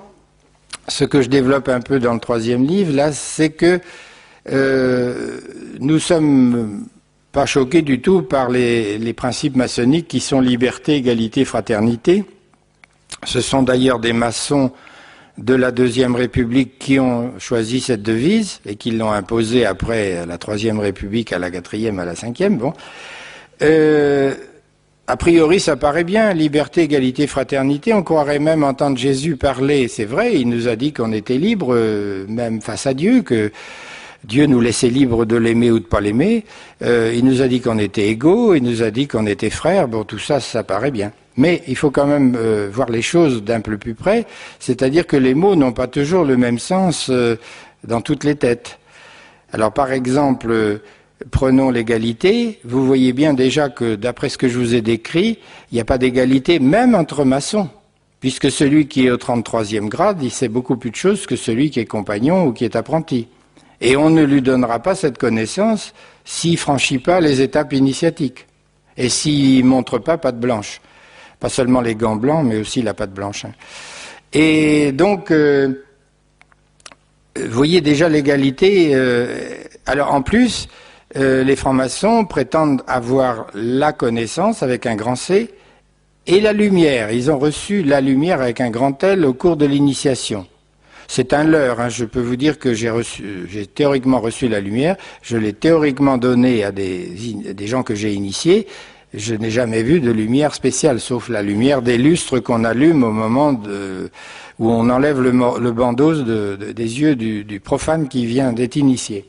A: Ce que je développe un peu dans le troisième livre, là, c'est que nous sommes pas choqués du tout par les principes maçonniques qui sont liberté, égalité, fraternité. Ce sont d'ailleurs des maçons de la Deuxième République qui ont choisi cette devise et qui l'ont imposée après à la Troisième République, à la Quatrième, à la Cinquième. Bon. A priori, ça paraît bien, liberté, égalité, fraternité. On croirait même entendre Jésus parler. C'est vrai, il nous a dit qu'on était libre, même face à Dieu, que Dieu nous laissait libre de l'aimer ou de pas l'aimer. Il nous a dit qu'on était égaux, il nous a dit qu'on était frères. Bon, tout ça, ça paraît bien. Mais il faut quand même voir les choses d'un peu plus près. C'est-à-dire que les mots n'ont pas toujours le même sens dans toutes les têtes. Alors, par exemple... Prenons l'égalité, vous voyez bien déjà que d'après ce que je vous ai décrit, il n'y a pas d'égalité même entre maçons, puisque celui qui est au 33e grade, il sait beaucoup plus de choses que celui qui est compagnon ou qui est apprenti. Et on ne lui donnera pas cette connaissance s'il ne franchit pas les étapes initiatiques, et s'il ne montre pas patte blanche. Pas seulement les gants blancs, mais aussi la patte blanche. Et donc, vous voyez déjà l'égalité. Alors en plus... les francs-maçons prétendent avoir la connaissance avec un grand C et la lumière. Ils ont reçu la lumière avec un grand L au cours de l'initiation. C'est un leurre, hein. Je peux vous dire que j'ai théoriquement reçu la lumière, je l'ai théoriquement donnée à des gens que j'ai initiés. Je n'ai jamais vu de lumière spéciale, sauf la lumière des lustres qu'on allume au moment où on enlève le bandeau des yeux du profane qui vient d'être initié.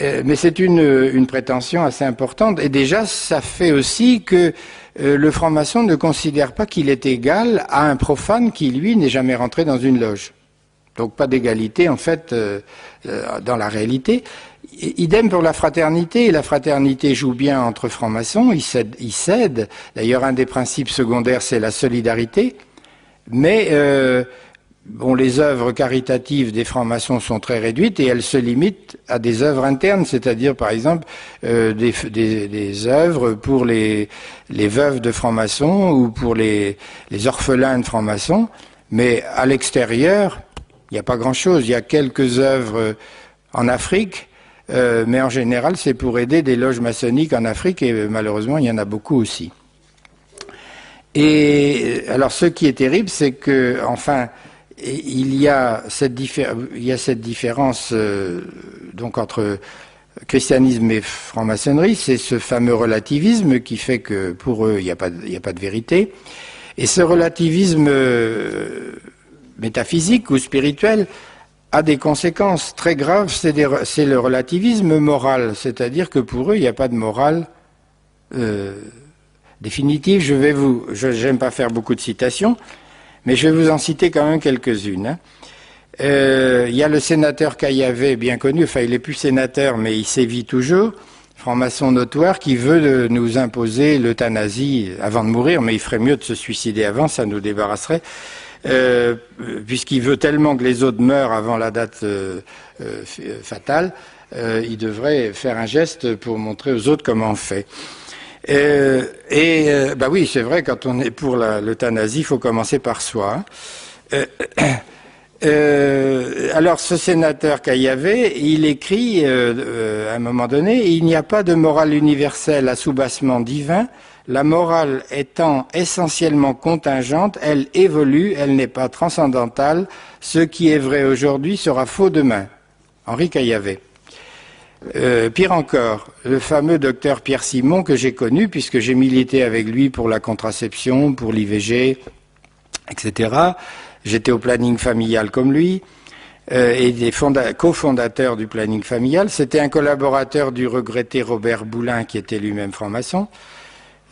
A: Mais c'est une prétention assez importante. Et déjà, ça fait aussi que le franc-maçon ne considère pas qu'il est égal à un profane qui, lui, n'est jamais rentré dans une loge. Donc pas d'égalité, en fait, dans la réalité. Idem pour la fraternité. La fraternité joue bien entre francs-maçons, ils s'aident. D'ailleurs, un des principes secondaires, c'est la solidarité. Mais bon, les œuvres caritatives des francs-maçons sont très réduites et elles se limitent à des œuvres internes, c'est-à-dire, par exemple, des œuvres pour les veuves de francs-maçons ou pour les orphelins de francs-maçons. Mais à l'extérieur, il n'y a pas grand-chose. Il y a quelques œuvres en Afrique, mais en général, c'est pour aider des loges maçonniques en Afrique, et malheureusement, il y en a beaucoup aussi. Et alors, ce qui est terrible, c'est que, enfin, il y a cette différence donc entre christianisme et franc-maçonnerie, c'est ce fameux relativisme qui fait que pour eux, il n'y a pas de vérité. Et ce relativisme métaphysique ou spirituel a des conséquences très graves, c'est le relativisme moral, c'est-à-dire que pour eux, il n'y a pas de morale définitive. J'aime pas faire beaucoup de citations, mais je vais vous en citer quand même quelques-unes. Il y a le sénateur Caillavet, bien connu, enfin il n'est plus sénateur, mais il sévit toujours, franc-maçon notoire, qui veut nous imposer l'euthanasie avant de mourir, mais il ferait mieux de se suicider avant, ça nous débarrasserait. Puisqu'il veut tellement que les autres meurent avant la date fatale, il devrait faire un geste pour montrer aux autres comment on fait. Bah oui, c'est vrai, quand on est pour l'euthanasie, il faut commencer par soi. Alors, ce sénateur Caillavet, il écrit à un moment donné, il n'y a pas de morale universelle à soubassement divin. La morale étant essentiellement contingente, elle évolue, elle n'est pas transcendantale. Ce qui est vrai aujourd'hui sera faux demain. Henri Caillavet. Pire encore, le fameux docteur Pierre Simon que j'ai connu, puisque j'ai milité avec lui pour la contraception, pour l'IVG, etc. J'étais au planning familial comme lui, et des cofondateurs du planning familial. C'était un collaborateur du regretté Robert Boulin, qui était lui-même franc-maçon,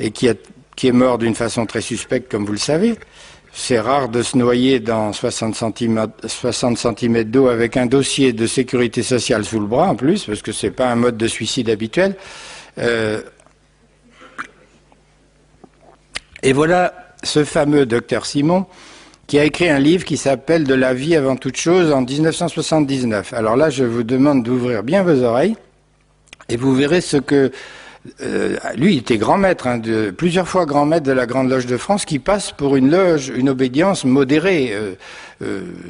A: et qui est mort d'une façon très suspecte, comme vous le savez. C'est rare de se noyer dans 60 cm d'eau avec un dossier de sécurité sociale sous le bras, en plus, parce que c'est pas un mode de suicide habituel. Et voilà ce fameux docteur Simon qui a écrit un livre qui s'appelle « De la vie avant toute chose » en 1979. Alors là, je vous demande d'ouvrir bien vos oreilles et vous verrez ce que... lui, il était grand maître, plusieurs fois grand maître de la Grande Loge de France, qui passe pour une loge, une obédience modérée,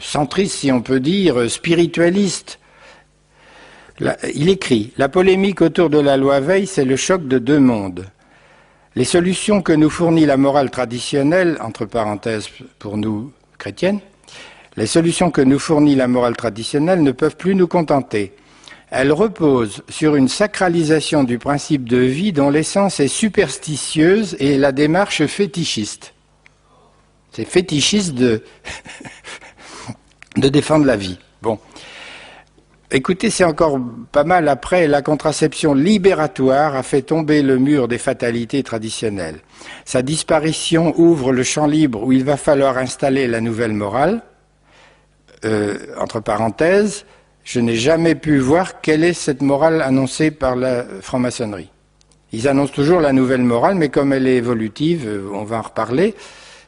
A: centriste, si on peut dire, spiritualiste. Là, il écrit « La polémique autour de la loi Veil, c'est le choc de deux mondes. Les solutions que nous fournit la morale traditionnelle, entre parenthèses pour nous chrétiennes, les solutions que nous fournit la morale traditionnelle ne peuvent plus nous contenter. Elle repose sur une sacralisation du principe de vie dont l'essence est superstitieuse et la démarche fétichiste. C'est fétichiste de défendre la vie. Bon. Écoutez, c'est encore pas mal après, la contraception libératoire a fait tomber le mur des fatalités traditionnelles. Sa disparition ouvre le champ libre où il va falloir installer la nouvelle morale. Entre parenthèses, je n'ai jamais pu voir quelle est cette morale annoncée par la franc-maçonnerie. Ils annoncent toujours la nouvelle morale, mais comme elle est évolutive, on va en reparler.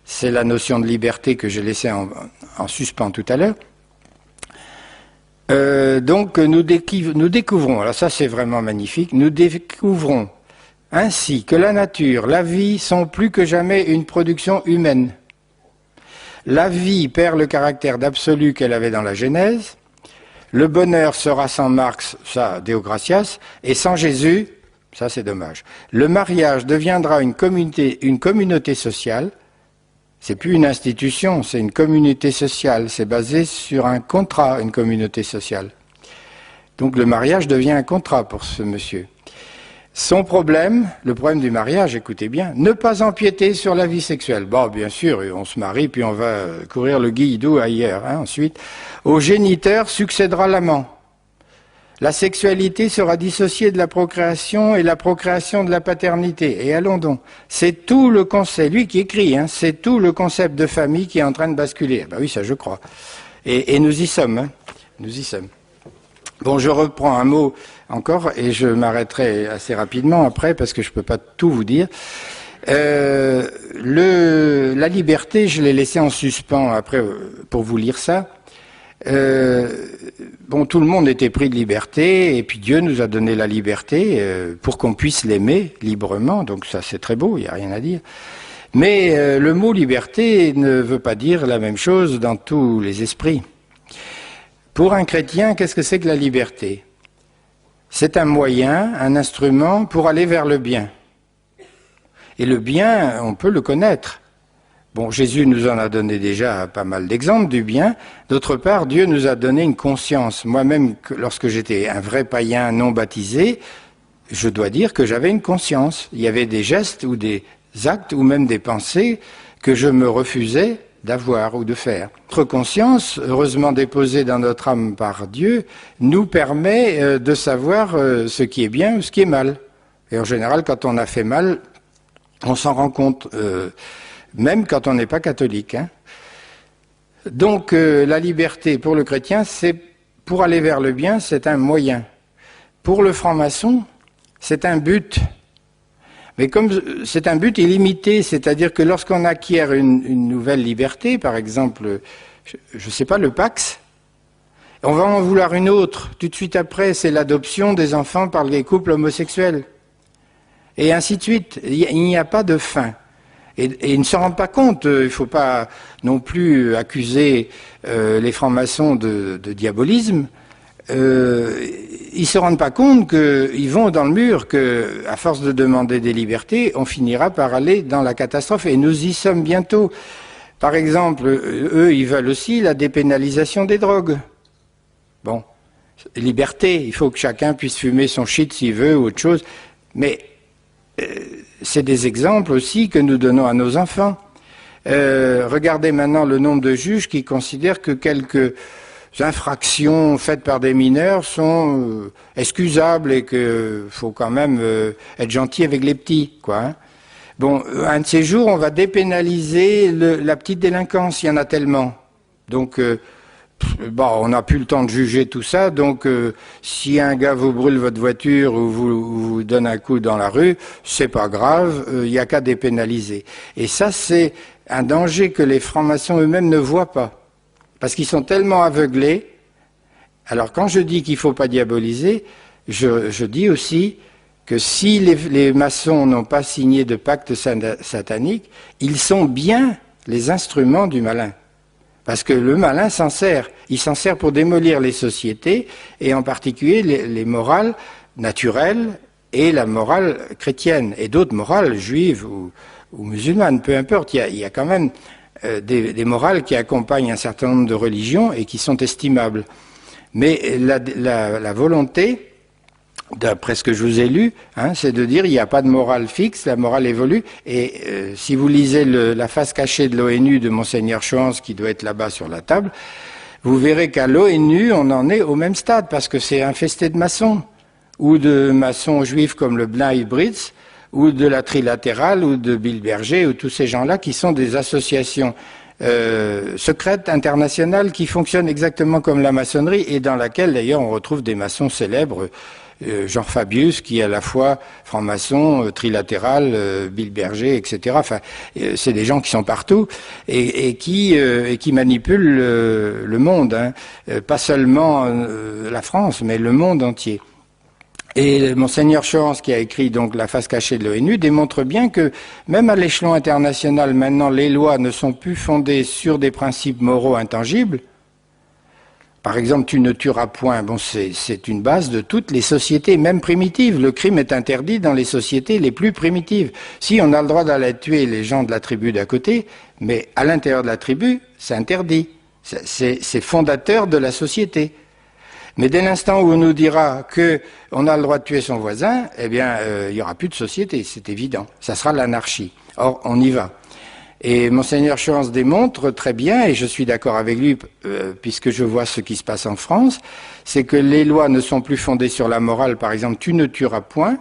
A: C'est la notion de liberté que j'ai laissée en suspens tout à l'heure. Donc nous découvrons, alors ça c'est vraiment magnifique, nous découvrons ainsi que la nature, la vie sont plus que jamais une production humaine. La vie perd le caractère d'absolu qu'elle avait dans la Genèse. Le bonheur sera sans Marx, ça, Deo gratias, et sans Jésus, ça c'est dommage. Le mariage deviendra une communauté sociale. C'est plus une institution, c'est une communauté sociale. C'est basé sur un contrat, une communauté sociale. Donc le mariage devient un contrat pour ce monsieur. Son problème, le problème du mariage, écoutez bien, ne pas empiéter sur la vie sexuelle. Bon, bien sûr, on se marie, puis on va courir le guilledou ailleurs. Ensuite, au géniteur succédera l'amant. La sexualité sera dissociée de la procréation et la procréation de la paternité. Et allons donc. C'est tout le concept, lui qui écrit, hein, c'est tout le concept de famille qui est en train de basculer. Ben oui, ça je crois. Et nous y sommes, hein. Nous y sommes. Bon, je reprends un mot encore et je m'arrêterai assez rapidement après parce que je ne peux pas tout vous dire. La liberté, je l'ai laissé en suspens après pour vous lire ça. Bon, tout le monde était pris de liberté, et puis Dieu nous a donné la liberté pour qu'on puisse l'aimer librement, donc ça c'est très beau, il n'y a rien à dire. Mais le mot liberté ne veut pas dire la même chose dans tous les esprits. Pour un chrétien, qu'est-ce que c'est que la liberté? C'est un moyen, un instrument pour aller vers le bien. Et le bien, on peut le connaître. Bon, Jésus nous en a donné déjà pas mal d'exemples du bien. D'autre part, Dieu nous a donné une conscience. Moi-même, lorsque j'étais un vrai païen non baptisé, je dois dire que j'avais une conscience. Il y avait des gestes ou des actes ou même des pensées que je me refusais d'avoir ou de faire. Notre conscience, heureusement déposée dans notre âme par Dieu, nous permet de savoir ce qui est bien ou ce qui est mal. Et en général, quand on a fait mal, on s'en rend compte. Même quand on n'est pas catholique. Hein. Donc la liberté pour le chrétien, c'est pour aller vers le bien, c'est un moyen. Pour le franc-maçon, c'est un but. Mais comme c'est un but illimité, c'est-à-dire que lorsqu'on acquiert une nouvelle liberté, par exemple, je ne sais pas, le Pax, on va en vouloir une autre. Tout de suite après, c'est l'adoption des enfants par les couples homosexuels. Et ainsi de suite. Il n'y a pas de fin. Et ils ne se rendent pas compte, il ne faut pas non plus accuser les francs-maçons de diabolisme, ils ne se rendent pas compte qu'ils vont dans le mur, qu'à force de demander des libertés, on finira par aller dans la catastrophe, et nous y sommes bientôt. Par exemple, eux, ils veulent aussi la dépénalisation des drogues. Bon, liberté, il faut que chacun puisse fumer son shit s'il veut ou autre chose, mais c'est des exemples aussi que nous donnons à nos enfants. Regardez maintenant le nombre de juges qui considèrent que quelques infractions faites par des mineurs sont excusables et qu'il faut quand même être gentil avec les petits, quoi. Hein. Bon, un de ces jours, on va dépénaliser la petite délinquance, il y en a tellement. Donc, bon, on n'a plus le temps de juger tout ça, donc si un gars vous brûle votre voiture ou vous donne un coup dans la rue, c'est pas grave, il n'y a qu'à dépénaliser. Et ça, c'est un danger que les francs-maçons eux-mêmes ne voient pas, parce qu'ils sont tellement aveuglés. Alors quand je dis qu'il ne faut pas diaboliser, je dis aussi que si les maçons n'ont pas signé de pacte satanique, ils sont bien les instruments du malin. Parce que le malin s'en sert. Il s'en sert pour démolir les sociétés, et en particulier les morales naturelles et la morale chrétienne, et d'autres morales juives ou musulmanes, peu importe. Il y a quand même des morales qui accompagnent un certain nombre de religions et qui sont estimables. Mais la volonté, d'après ce que je vous ai lu, hein, c'est de dire il n'y a pas de morale fixe, la morale évolue. Et si vous lisez la face cachée de l'ONU de Monseigneur Schwanz, qui doit être là-bas sur la table, vous verrez qu'à l'ONU, on en est au même stade, parce que c'est infesté de maçons, ou de maçons juifs comme le Blythe Britz, ou de la Trilatérale, ou de Bilberger, ou tous ces gens-là qui sont des associations secrètes internationales qui fonctionnent exactement comme la maçonnerie, et dans laquelle d'ailleurs on retrouve des maçons célèbres, Jean Fabius, qui est à la fois franc-maçon, trilatéral, Bilberger, etc. Enfin, c'est des gens qui sont partout et qui manipulent le monde, hein. Pas seulement la France, mais le monde entier. Et Monseigneur Schwanz, qui a écrit donc la face cachée de l'ONU, démontre bien que même à l'échelon international, maintenant, les lois ne sont plus fondées sur des principes moraux intangibles. Par exemple, tu ne tueras point. Bon, c'est une base de toutes les sociétés, même primitives. Le crime est interdit dans les sociétés les plus primitives. Si, on a le droit d'aller tuer les gens de la tribu d'à côté, mais à l'intérieur de la tribu, c'est interdit. C'est fondateur de la société. Mais dès l'instant où on nous dira qu'on a le droit de tuer son voisin, eh bien, il n'y aura plus de société, c'est évident. Ça sera l'anarchie. Or, on y va. Et Monseigneur Schorans démontre très bien, et je suis d'accord avec lui, puisque je vois ce qui se passe en France, c'est que les lois ne sont plus fondées sur la morale, par exemple, tu ne tueras point,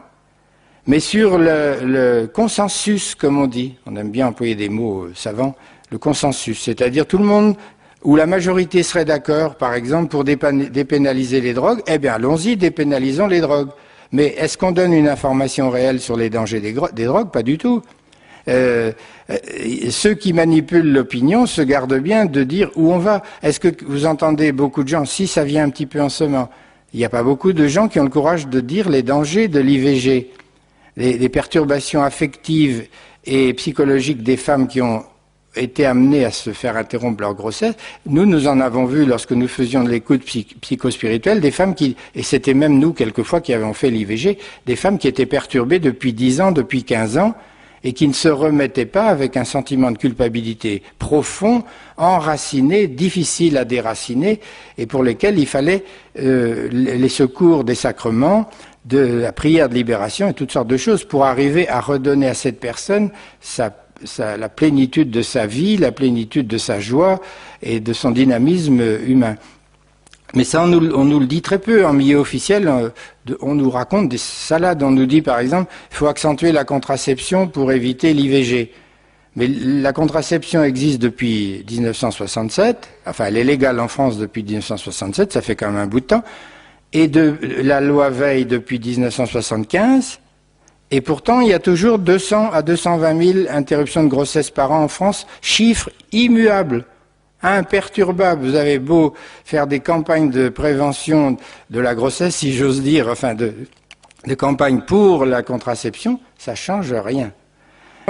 A: mais sur le consensus, comme on dit. On aime bien employer des mots savants, le consensus, c'est-à-dire tout le monde, où la majorité serait d'accord, par exemple, pour dépénaliser les drogues, eh bien, allons-y, dépénalisons les drogues. Mais est-ce qu'on donne une information réelle sur les dangers des drogues? Pas du tout. Ceux qui manipulent l'opinion se gardent bien de dire où on va. Est-ce que vous entendez beaucoup de gens, si ça vient un petit peu en ce moment, il n'y a pas beaucoup de gens qui ont le courage de dire les dangers de l'IVG, les perturbations affectives et psychologiques des femmes qui ont été amenées à se faire interrompre leur grossesse. Nous en avons vu lorsque nous faisions de l'écoute psychospirituelle, des femmes qui, et c'était même nous quelquefois qui avions fait l'IVG, des femmes qui étaient perturbées depuis 10 ans, depuis 15 ans, et qui ne se remettaient pas avec un sentiment de culpabilité profond, enraciné, difficile à déraciner, et pour lesquels il fallait les secours des sacrements, de la prière de libération et toutes sortes de choses pour arriver à redonner à cette personne la plénitude de sa vie, la plénitude de sa joie et de son dynamisme humain. Mais ça, on nous le dit très peu. En milieu officiel, on nous raconte des salades. On nous dit, par exemple, il faut accentuer la contraception pour éviter l'IVG. Mais la contraception existe depuis 1967. Enfin, elle est légale en France depuis 1967. Ça fait quand même un bout de temps. Et de la loi Veil depuis 1975. Et pourtant, il y a toujours 200 à 220 000 interruptions de grossesse par an en France. Chiffre immuable. Imperturbable. Vous avez beau faire des campagnes de prévention de la grossesse, si j'ose dire, enfin de campagnes pour la contraception, ça change rien.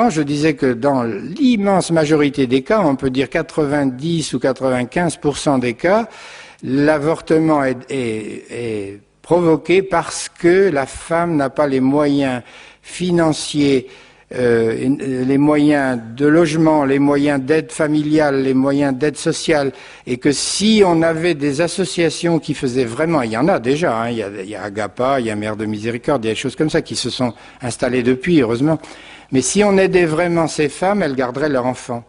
A: Je disais que dans l'immense majorité des cas, on peut dire 90 ou 95% des cas, l'avortement est provoqué parce que la femme n'a pas les moyens financiers, les moyens de logement, les moyens d'aide familiale, les moyens d'aide sociale, et que si on avait des associations qui faisaient vraiment, il y en a déjà, hein, il y a Agapa, il y a Mère de Miséricorde, il y a des choses comme ça qui se sont installées depuis, heureusement, mais si on aidait vraiment ces femmes, elles garderaient leur enfant.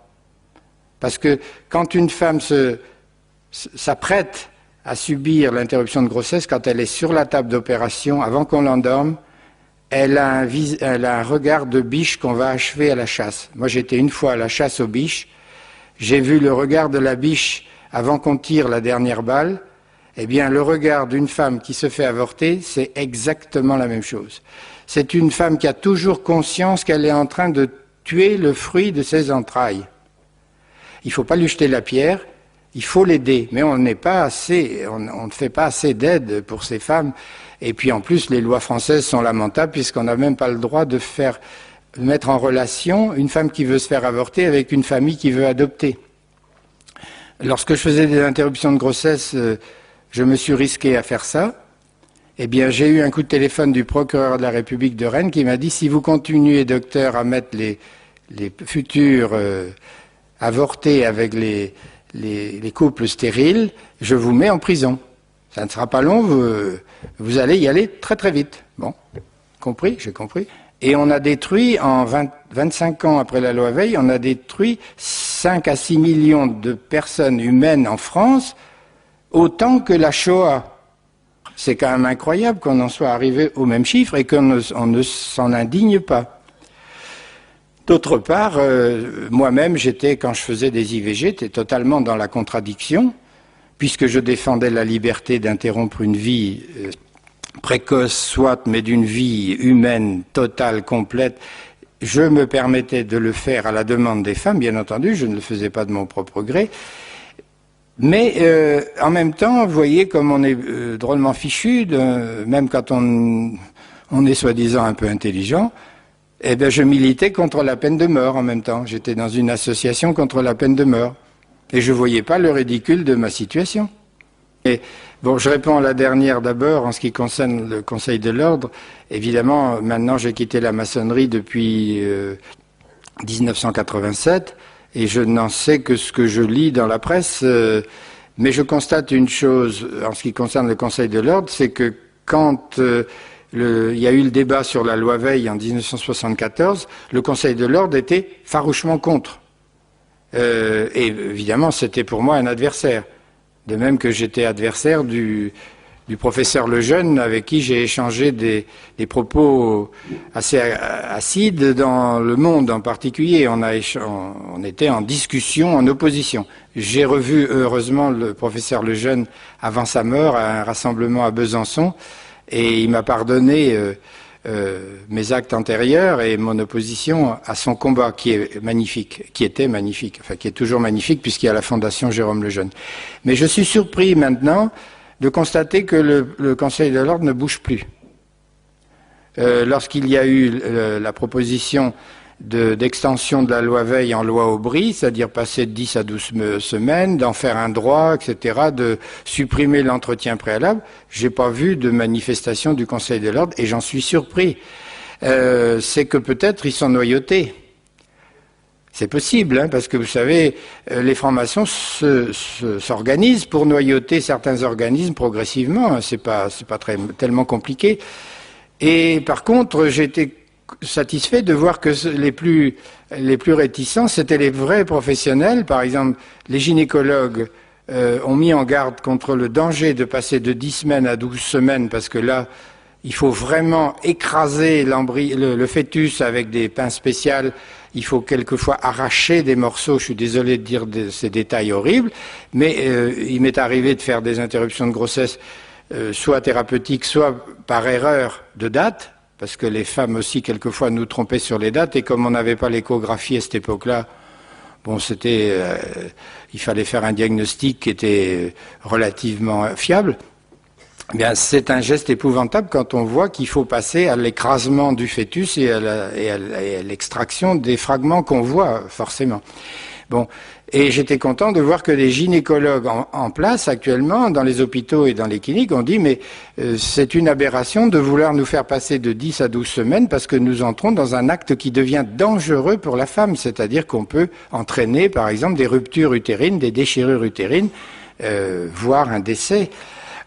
A: Parce que quand une femme s'apprête à subir l'interruption de grossesse, quand elle est sur la table d'opération, avant qu'on l'endorme, elle a un regard de biche qu'on va achever à la chasse. Moi, j'étais une fois à la chasse aux biches. J'ai vu le regard de la biche avant qu'on tire la dernière balle. Eh bien, le regard d'une femme qui se fait avorter, c'est exactement la même chose. C'est une femme qui a toujours conscience qu'elle est en train de tuer le fruit de ses entrailles. Il ne faut pas lui jeter la pierre, il faut l'aider. Mais on ne fait pas assez d'aide pour ces femmes. Et puis en plus, les lois françaises sont lamentables puisqu'on n'a même pas le droit de mettre en relation une femme qui veut se faire avorter avec une famille qui veut adopter. Lorsque je faisais des interruptions de grossesse, je me suis risqué à faire ça. Eh bien, j'ai eu un coup de téléphone du procureur de la République de Rennes qui m'a dit « Si vous continuez, docteur, à mettre les futurs avortés avec les couples stériles, je vous mets en prison. Ça ne sera pas long, vous allez y aller très très vite. » Bon, compris, j'ai compris. Et on a détruit, en 25 ans après la loi Veil, on a détruit 5 à 6 millions de personnes humaines en France, autant que la Shoah. C'est quand même incroyable qu'on en soit arrivé au même chiffre et qu'on ne s'en indigne pas. D'autre part, moi-même, quand je faisais des IVG, j'étais totalement dans la contradiction, puisque je défendais la liberté d'interrompre une vie précoce, soit, mais d'une vie humaine, totale, complète. Je me permettais de le faire à la demande des femmes, bien entendu, je ne le faisais pas de mon propre gré. Mais en même temps, vous voyez comme on est drôlement fichu, même quand on est soi-disant un peu intelligent, eh bien je militais contre la peine de mort en même temps. J'étais dans une association contre la peine de mort. Et je ne voyais pas le ridicule de ma situation. Et bon, je réponds à la dernière d'abord, en ce qui concerne le Conseil de l'Ordre. Évidemment, maintenant j'ai quitté la maçonnerie depuis 1987. Et je n'en sais que ce que je lis dans la presse, mais je constate une chose en ce qui concerne le Conseil de l'Ordre, c'est que quand il y a eu le débat sur la loi Veil en 1974, le Conseil de l'Ordre était farouchement contre. Et évidemment, c'était pour moi un adversaire. De même que j'étais adversaire du professeur Lejeune, avec qui j'ai échangé des propos assez acides dans Le Monde en particulier. On était en discussion, en opposition. J'ai revu heureusement le professeur Lejeune avant sa mort à un rassemblement à Besançon, et il m'a pardonné mes actes antérieurs et mon opposition à son combat, qui est magnifique, qui était magnifique, enfin qui est toujours magnifique puisqu'il y a la Fondation Jérôme Lejeune. Mais je suis surpris maintenant de constater que le Conseil de l'Ordre ne bouge plus. Lorsqu'il y a eu la proposition d'extension de la loi Veil en loi Aubry, c'est-à-dire passer de 10 à 12 semaines, d'en faire un droit, etc., de supprimer l'entretien préalable, j'ai pas vu de manifestation du Conseil de l'Ordre, et j'en suis surpris. C'est que peut-être ils sont noyautés. C'est possible, hein, parce que vous savez, les francs-maçons s'organisent pour noyauter certains organismes progressivement. Hein, c'est pas tellement compliqué. Et par contre, j'ai été satisfait de voir que les plus réticents, c'était les vrais professionnels. Par exemple, les gynécologues ont mis en garde contre le danger de passer de 10 semaines à 12 semaines, parce que là, il faut vraiment écraser le fœtus avec des pinces spéciales. Il faut quelquefois arracher des morceaux. Je suis désolé de dire ces détails horribles, mais il m'est arrivé de faire des interruptions de grossesse, soit thérapeutiques, soit par erreur de date, parce que les femmes aussi quelquefois nous trompaient sur les dates, et comme on n'avait pas l'échographie à cette époque-là, bon, il fallait faire un diagnostic qui était relativement fiable. Eh bien, c'est un geste épouvantable quand on voit qu'il faut passer à l'écrasement du fœtus et à l'extraction des fragments qu'on voit forcément. Bon, et j'étais content de voir que les gynécologues en place actuellement dans les hôpitaux et dans les cliniques ont dit mais c'est une aberration de vouloir nous faire passer de 10 à 12 semaines, parce que nous entrons dans un acte qui devient dangereux pour la femme, c'est-à-dire qu'on peut entraîner par exemple des ruptures utérines, des déchirures utérines, voire un décès.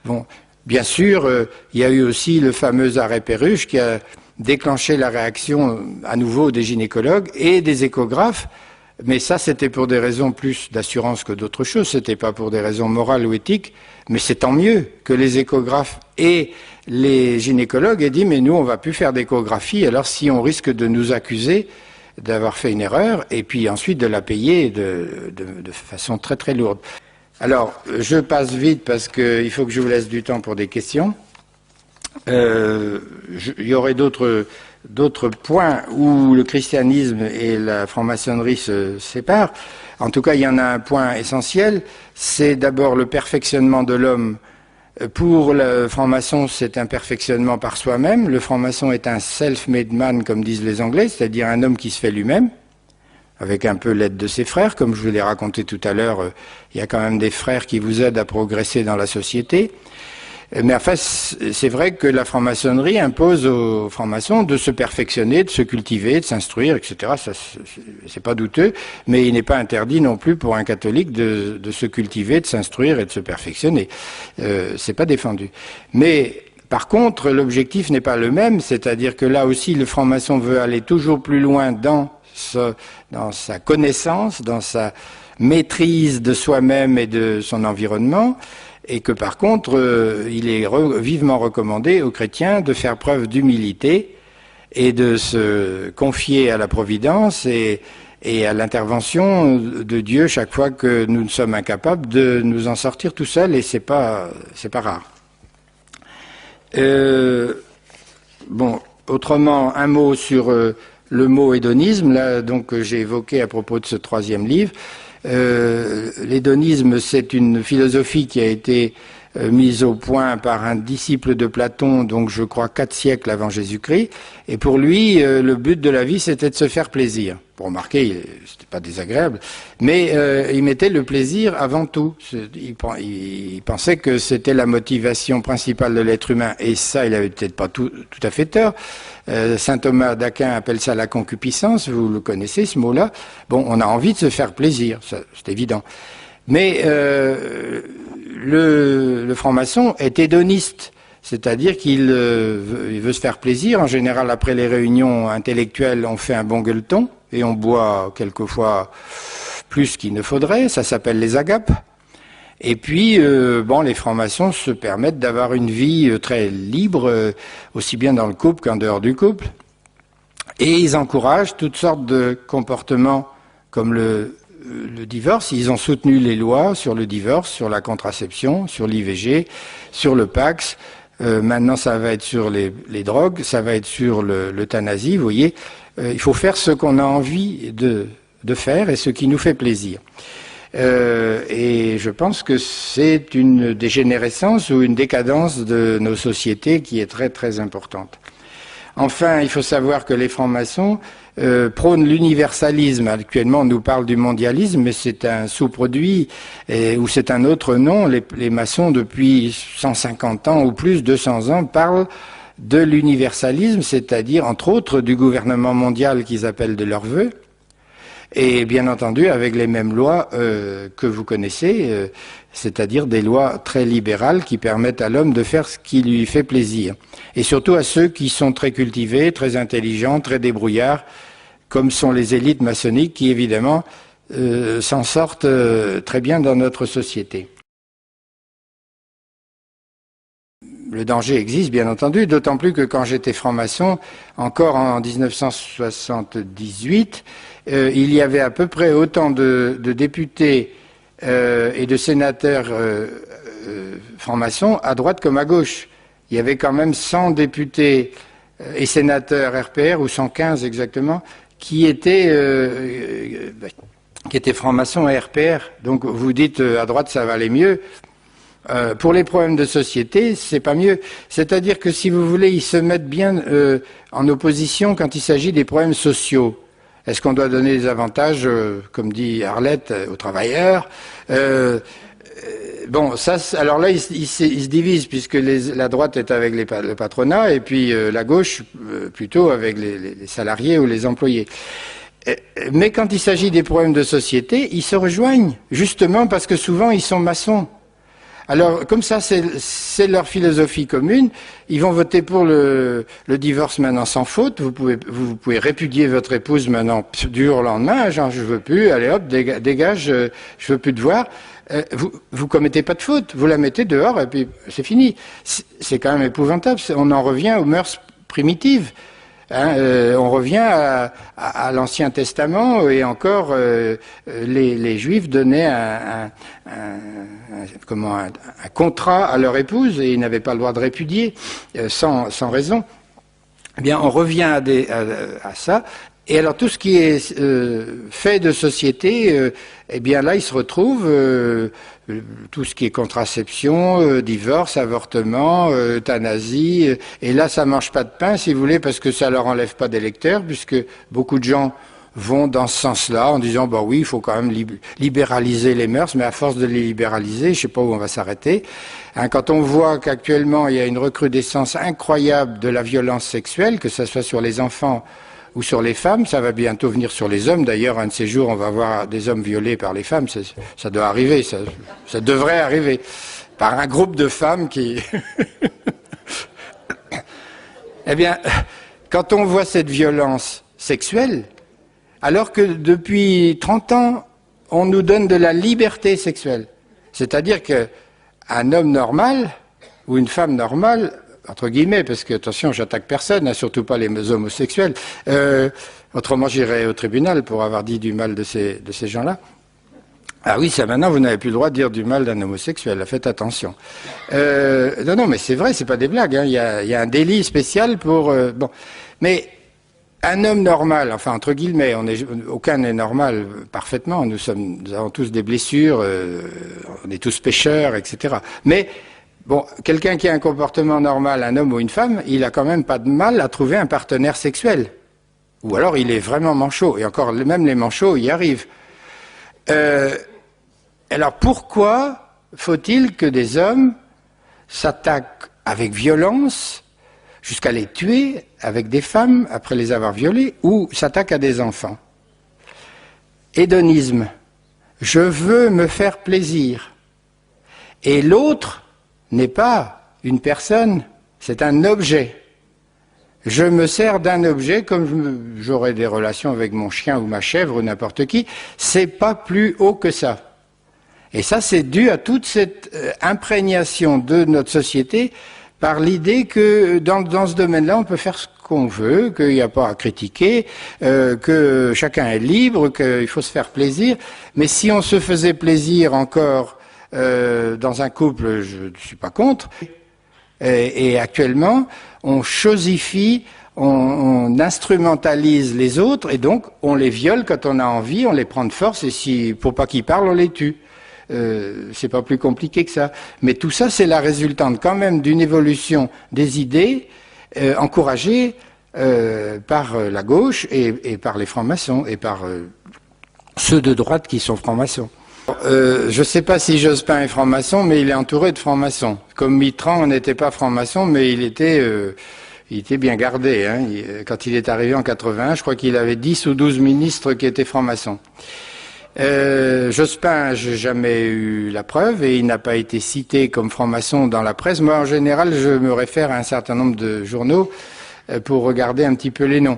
A: Bon. Bien sûr, il y a eu aussi le fameux arrêt Perruche qui a déclenché la réaction à nouveau des gynécologues et des échographes, mais ça c'était pour des raisons plus d'assurance que d'autres choses, c'était pas pour des raisons morales ou éthiques, mais c'est tant mieux que les échographes et les gynécologues aient dit mais nous on va plus faire d'échographie, alors si on risque de nous accuser d'avoir fait une erreur et puis ensuite de la payer de façon très très lourde. Alors, je passe vite parce qu'il faut que je vous laisse du temps pour des questions. Il y aurait d'autres points où le christianisme et la franc-maçonnerie se séparent. En tout cas, il y en a un point essentiel, c'est d'abord le perfectionnement de l'homme. Pour le franc-maçon, c'est un perfectionnement par soi-même. Le franc-maçon est un self-made man, comme disent les Anglais, c'est-à-dire un homme qui se fait lui-même, avec un peu l'aide de ses frères. Comme je vous l'ai raconté tout à l'heure, il y a quand même des frères qui vous aident à progresser dans la société. Mais enfin, c'est vrai que la franc-maçonnerie impose aux francs-maçons de se perfectionner, de se cultiver, de s'instruire, etc. Ça, c'est pas douteux, mais il n'est pas interdit non plus pour un catholique de se cultiver, de s'instruire et de se perfectionner. C'est pas défendu. Mais par contre, l'objectif n'est pas le même, c'est-à-dire que là aussi, le franc-maçon veut aller toujours plus loin dans sa connaissance, dans sa maîtrise de soi-même et de son environnement, et que par contre, il est vivement recommandé aux chrétiens de faire preuve d'humilité et de se confier à la providence et à l'intervention de Dieu chaque fois que nous sommes incapables de nous en sortir tout seuls, et c'est pas rare. Bon, autrement, un mot sur le mot hédonisme, là, donc, j'ai évoqué à propos de ce troisième livre. L'hédonisme, c'est une philosophie qui a été mise au point par un disciple de Platon, donc je crois 4 siècles avant Jésus-Christ, et pour lui, le but de la vie, c'était de se faire plaisir. Pour remarquer, c'était pas désagréable, mais il mettait le plaisir avant tout. Il pensait que c'était la motivation principale de l'être humain, et ça, il avait peut-être pas tout à fait tort. Saint Thomas d'Aquin appelle ça la concupiscence, vous le connaissez ce mot-là. Bon, on a envie de se faire plaisir, c'est évident. Mais le franc-maçon est hédoniste, c'est-à-dire qu'il veut se faire plaisir. En général, après les réunions intellectuelles, on fait un bon gueuleton et on boit quelquefois plus qu'il ne faudrait, ça s'appelle les agapes. Et puis, les francs-maçons se permettent d'avoir une vie très libre, aussi bien dans le couple qu'en dehors du couple. Et ils encouragent toutes sortes de comportements comme le divorce. Ils ont soutenu les lois sur le divorce, sur la contraception, sur l'IVG, sur le Pacs. Maintenant, ça va être sur les drogues, ça va être sur l'euthanasie. Vous voyez, il faut faire ce qu'on a envie de faire et ce qui nous fait plaisir. Et je pense que c'est une dégénérescence ou une décadence de nos sociétés qui est très très importante. Enfin, il faut savoir que les francs-maçons prônent l'universalisme. Actuellement, on nous parle du mondialisme, mais c'est un sous-produit ou c'est un autre nom. Les maçons, depuis 150 ans ou plus, 200 ans, parlent de l'universalisme, c'est-à-dire, entre autres, du gouvernement mondial qu'ils appellent de leur vœu. Et bien entendu avec les mêmes lois que vous connaissez, c'est-à-dire des lois très libérales qui permettent à l'homme de faire ce qui lui fait plaisir. Et surtout à ceux qui sont très cultivés, très intelligents, très débrouillards, comme sont les élites maçonniques qui évidemment s'en sortent très bien dans notre société. Le danger existe, bien entendu, d'autant plus que quand j'étais franc-maçon, encore en 1978, il y avait à peu près autant de députés et de sénateurs francs-maçons à droite comme à gauche. Il y avait quand même 100 députés et sénateurs RPR, ou 115 exactement, qui étaient francs-maçons et RPR. Donc vous dites à droite ça va aller mieux. Pour les problèmes de société, c'est pas mieux. C'est-à-dire que si vous voulez, ils se mettent bien en opposition quand il s'agit des problèmes sociaux. Est-ce qu'on doit donner des avantages, comme dit Arlette, aux travailleurs alors là, ils se divisent, puisque la droite est avec le patronat, et puis la gauche, plutôt avec les salariés ou les employés. Mais quand il s'agit des problèmes de société, ils se rejoignent, justement parce que souvent, ils sont maçons. Alors, comme ça, c'est leur philosophie commune. Ils vont voter pour le divorce maintenant sans faute. Vous pouvez répudier votre épouse maintenant du jour au lendemain. Genre, je veux plus, allez hop, dégage, je veux plus te voir. Vous commettez pas de faute. Vous la mettez dehors et puis c'est fini. C'est quand même épouvantable. On en revient aux mœurs primitives. On revient à l'Ancien Testament et encore les Juifs donnaient un contrat à leur épouse et ils n'avaient pas le droit de répudier sans raison. Eh bien, on revient à ça. Et alors tout ce qui est fait de société, eh bien là, il se retrouve tout ce qui est contraception, divorce, avortement, euthanasie. Et là, ça mange pas de pain, si vous voulez, parce que ça leur enlève pas d'électeurs, puisque beaucoup de gens vont dans ce sens-là, en disant, bah oui, il faut quand même libéraliser les mœurs, mais à force de les libéraliser, je sais pas où on va s'arrêter. Quand on voit qu'actuellement, il y a une recrudescence incroyable de la violence sexuelle, que ce soit sur les enfants ou sur les femmes, ça va bientôt venir sur les hommes. D'ailleurs, un de ces jours, on va voir des hommes violés par les femmes. Ça doit arriver, ça devrait arriver. Par un groupe de femmes qui... Eh bien, quand on voit cette violence sexuelle, alors que depuis 30 ans, on nous donne de la liberté sexuelle. C'est-à-dire qu'un homme normal, ou une femme normale, entre guillemets, parce que, attention, j'attaque personne, surtout pas les homosexuels. Autrement, j'irai au tribunal pour avoir dit du mal de ces gens-là. Ah oui, ça maintenant, vous n'avez plus le droit de dire du mal d'un homosexuel, faites attention. Non, mais c'est vrai, c'est pas des blagues, hein. Il y a un délit spécial pour... bon. Mais un homme normal, enfin, entre guillemets, aucun n'est normal parfaitement, nous avons tous des blessures, on est tous pécheurs, etc. Mais... bon, quelqu'un qui a un comportement normal, un homme ou une femme, il a quand même pas de mal à trouver un partenaire sexuel. Ou alors il est vraiment manchot. Et encore, même les manchots y arrivent. Alors pourquoi faut-il que des hommes s'attaquent avec violence, jusqu'à les tuer avec des femmes après les avoir violées, ou s'attaquent à des enfants? Hédonisme. Je veux me faire plaisir. Et l'autre n'est pas une personne, c'est un objet. Je me sers d'un objet comme j'aurais des relations avec mon chien ou ma chèvre ou n'importe qui. C'est pas plus haut que ça. Et ça, c'est dû à toute cette imprégnation de notre société par l'idée que dans ce domaine-là, on peut faire ce qu'on veut, qu'il n'y a pas à critiquer, que chacun est libre, qu'il faut se faire plaisir. Mais si on se faisait plaisir encore dans un couple, je ne suis pas contre. Et actuellement, on chosifie, on instrumentalise les autres, et donc on les viole quand on a envie, on les prend de force, et pour pas qu'ils parlent, on les tue. C'est pas plus compliqué que ça. Mais tout ça, c'est la résultante quand même d'une évolution des idées encouragée par la gauche et par les francs-maçons et par ceux de droite qui sont francs-maçons. Je ne sais pas si Jospin est franc-maçon, mais il est entouré de francs-maçons. Comme Mitterrand n'était pas franc-maçon, mais il était bien gardé. Hein. Quand il est arrivé en 81, je crois qu'il avait 10 ou 12 ministres qui étaient francs-maçons. Jospin, j'ai jamais eu la preuve et il n'a pas été cité comme franc-maçon dans la presse. Moi, en général, je me réfère à un certain nombre de journaux pour regarder un petit peu les noms.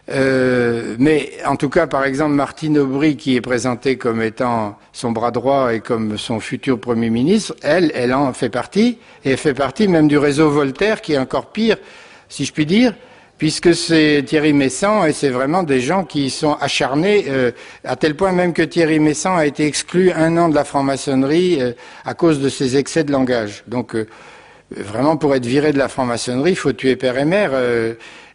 A: Mais en tout cas, par exemple, Martine Aubry, qui est présentée comme étant son bras droit et comme son futur Premier ministre, elle en fait partie, et elle fait partie même du réseau Voltaire, qui est encore pire, si je puis dire, puisque c'est Thierry Messant, et c'est vraiment des gens qui sont acharnés, à tel point même que Thierry Messant a été exclu 1 an de la franc-maçonnerie à cause de ses excès de langage. Donc, vraiment, pour être viré de la franc-maçonnerie, il faut tuer père et mère.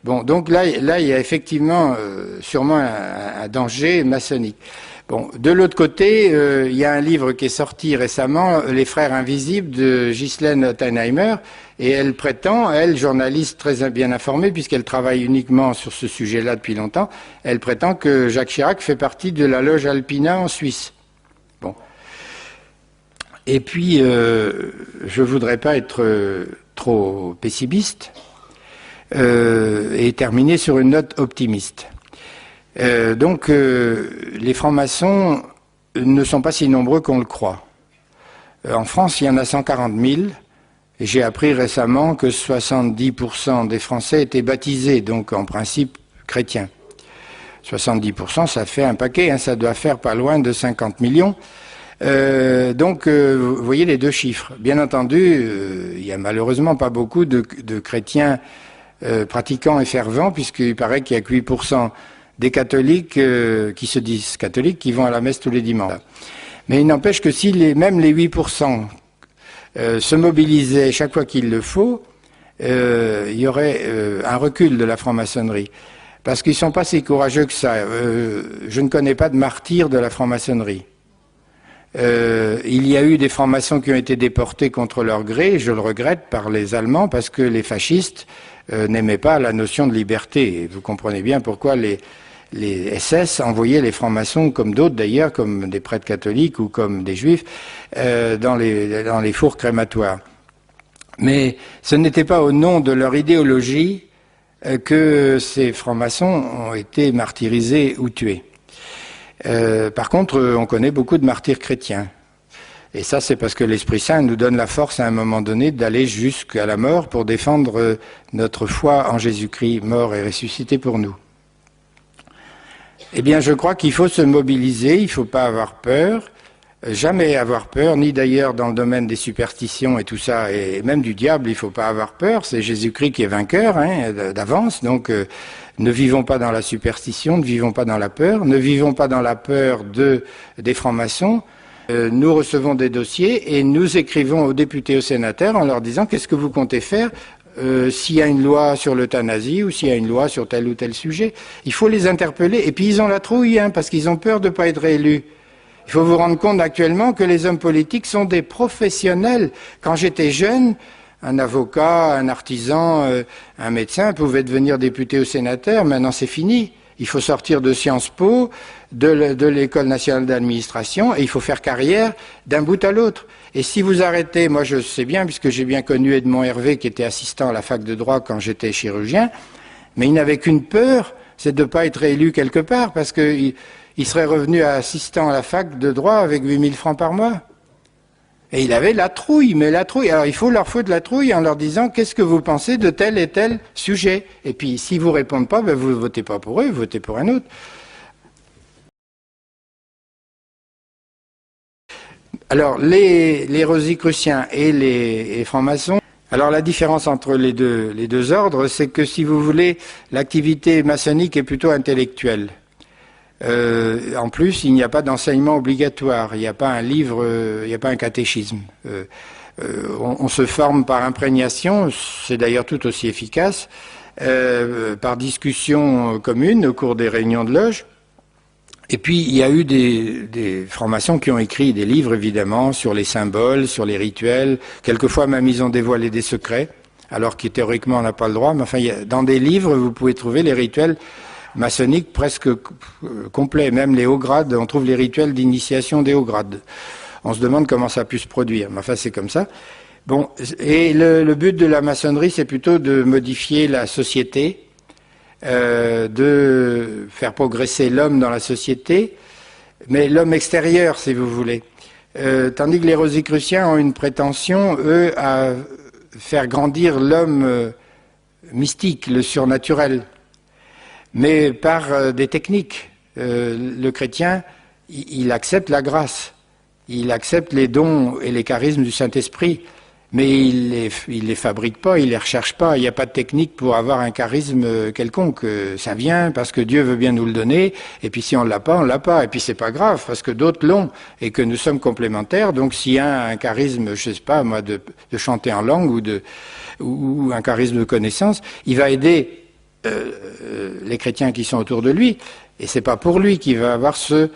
A: Bon, donc là, il y a effectivement sûrement un danger maçonnique. Bon, de l'autre côté, il y a un livre qui est sorti récemment, Les Frères Invisibles, de Ghislaine Ottenheimer, et elle prétend, elle, journaliste très bien informée, puisqu'elle travaille uniquement sur ce sujet-là depuis longtemps, elle prétend que Jacques Chirac fait partie de la loge Alpina en Suisse. Bon. Et puis, je voudrais pas être trop pessimiste, et terminer sur une note optimiste. Donc, les francs-maçons ne sont pas si nombreux qu'on le croit. En France, il y en a 140 000, et j'ai appris récemment que 70% des Français étaient baptisés, donc en principe chrétiens. 70%, ça fait un paquet, hein, ça doit faire pas loin de 50 millions. Donc, vous voyez les deux chiffres. Bien entendu, il y a malheureusement pas beaucoup de chrétiens pratiquants et fervents, puisqu'il paraît qu'il y a que 8% des catholiques qui se disent catholiques, qui vont à la messe tous les dimanches. Mais il n'empêche que si même les 8% se mobilisaient chaque fois qu'il le faut, il y aurait un recul de la franc-maçonnerie. Parce qu'ils ne sont pas si courageux que ça. Je ne connais pas de martyrs de la franc-maçonnerie. Il y a eu des francs-maçons qui ont été déportés contre leur gré, et je le regrette, par les Allemands, parce que les fascistes n'aimaient pas la notion de liberté. Et vous comprenez bien pourquoi les SS envoyaient les francs-maçons, comme d'autres d'ailleurs, comme des prêtres catholiques ou comme des juifs, dans les fours crématoires. Mais ce n'était pas au nom de leur idéologie que ces francs-maçons ont été martyrisés ou tués. Par contre, on connaît beaucoup de martyrs chrétiens. Et ça, c'est parce que l'Esprit Saint nous donne la force à un moment donné d'aller jusqu'à la mort pour défendre notre foi en Jésus-Christ, mort et ressuscité pour nous. Eh bien, je crois qu'il faut se mobiliser, il ne faut pas avoir peur, jamais avoir peur, ni d'ailleurs dans le domaine des superstitions et tout ça, et même du diable, il ne faut pas avoir peur, c'est Jésus-Christ qui est vainqueur, hein, d'avance, donc ne vivons pas dans la superstition, ne vivons pas dans la peur, ne vivons pas dans la peur des francs-maçons. Nous recevons des dossiers et nous écrivons aux députés, aux sénateurs en leur disant qu'est-ce que vous comptez faire s'il y a une loi sur l'euthanasie ou s'il y a une loi sur tel ou tel sujet. Il faut les interpeller. Et puis ils ont la trouille, hein, parce qu'ils ont peur de ne pas être élus. Il faut vous rendre compte actuellement que les hommes politiques sont des professionnels. Quand j'étais jeune, un avocat, un artisan, un médecin pouvait devenir député ou sénateur. Maintenant, c'est fini. Il faut sortir de Sciences Po, de l'École nationale d'administration, et il faut faire carrière d'un bout à l'autre. Et si vous arrêtez, moi je sais bien, puisque j'ai bien connu Edmond Hervé, qui était assistant à la fac de droit quand j'étais chirurgien, mais il n'avait qu'une peur, c'est de ne pas être élu quelque part, parce qu'il serait revenu assistant à la fac de droit avec 8 000 francs par mois. Et il avait la trouille, mais la trouille. Alors il faut leur foutre la trouille en leur disant qu'est-ce que vous pensez de tel et tel sujet. Et puis s'ils vous répondent pas, ben, vous ne votez pas pour eux, vous votez pour un autre. Alors les rosicruciens et les francs-maçons, alors la différence entre les deux ordres, c'est que si vous voulez, l'activité maçonnique est plutôt intellectuelle. En plus, il n'y a pas d'enseignement obligatoire, il n'y a pas un livre, il n'y a pas un catéchisme. On se forme par imprégnation, c'est d'ailleurs tout aussi efficace, par discussion commune au cours des réunions de loge. Et puis, il y a eu des francs-maçons qui ont écrit des livres, évidemment, sur les symboles, sur les rituels. Quelquefois, même, ils ont dévoilé des secrets, alors que théoriquement, on n'a pas le droit. Mais enfin, dans des livres, vous pouvez trouver les rituels maçonniques presque complets. Même les hauts grades, on trouve les rituels d'initiation des hauts grades. On se demande comment ça a pu se produire. Mais enfin, c'est comme ça. Bon, et le but de la maçonnerie, c'est plutôt de modifier la société, de faire progresser l'homme dans la société, mais l'homme extérieur, si vous voulez. Tandis que les rosicruciens ont une prétention, eux, à faire grandir l'homme mystique, le surnaturel, mais par des techniques. Le chrétien, il accepte la grâce, il accepte les dons et les charismes du Saint-Esprit, mais il les fabrique pas, il les recherche pas. Il n'y a pas de technique pour avoir un charisme quelconque. Ça vient parce que Dieu veut bien nous le donner. Et puis si on l'a pas, on l'a pas. Et puis c'est pas grave parce que d'autres l'ont et que nous sommes complémentaires. Donc s'il y a un charisme, je sais pas moi, de chanter en langue ou un charisme de connaissance, il va aider les chrétiens qui sont autour de lui. Et c'est pas pour lui qu'il va avoir ce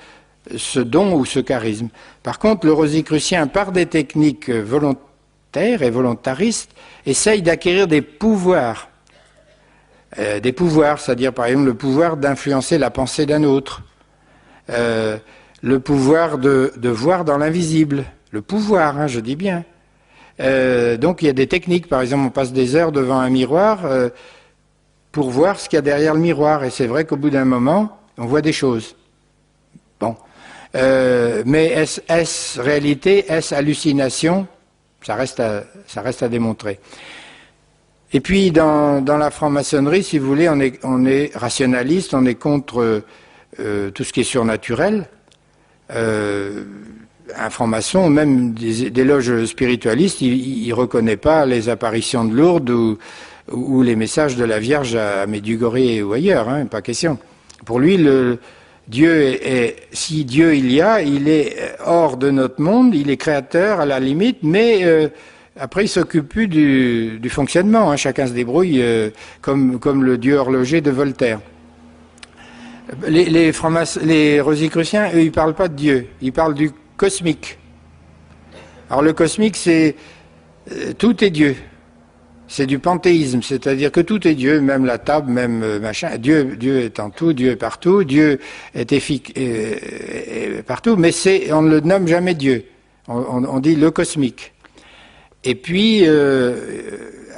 A: don ou ce charisme. Par contre, le rosicrucien, par des techniques volontaires et volontariste, essaye d'acquérir des pouvoirs. C'est-à-dire par exemple le pouvoir d'influencer la pensée d'un autre, le pouvoir de voir dans l'invisible, le pouvoir, hein, je dis bien. Donc il y a des techniques, par exemple on passe des heures devant un miroir pour voir ce qu'il y a derrière le miroir, et c'est vrai qu'au bout d'un moment, on voit des choses. Bon. Mais est-ce réalité, est-ce hallucination ? Ça reste à démontrer. Et puis, dans la franc-maçonnerie, si vous voulez, on est rationaliste, on est contre tout ce qui est surnaturel. Un franc-maçon, même des loges spiritualistes, il ne reconnaît pas les apparitions de Lourdes ou les messages de la Vierge à Medjugorje ou ailleurs, hein, pas question. Pour lui, Dieu si Dieu il est hors de notre monde, il est créateur à la limite, mais après il s'occupe plus du fonctionnement, hein, chacun se débrouille comme le Dieu horloger de Voltaire. Les rosicruciens, eux, ils parlent pas de Dieu, ils parlent du cosmique. Alors le cosmique, c'est tout est Dieu. C'est du panthéisme, c'est-à-dire que tout est Dieu, même la table, même machin. Dieu est en tout, Dieu est partout, Dieu est partout, mais on ne le nomme jamais Dieu. On dit le cosmique. Et puis,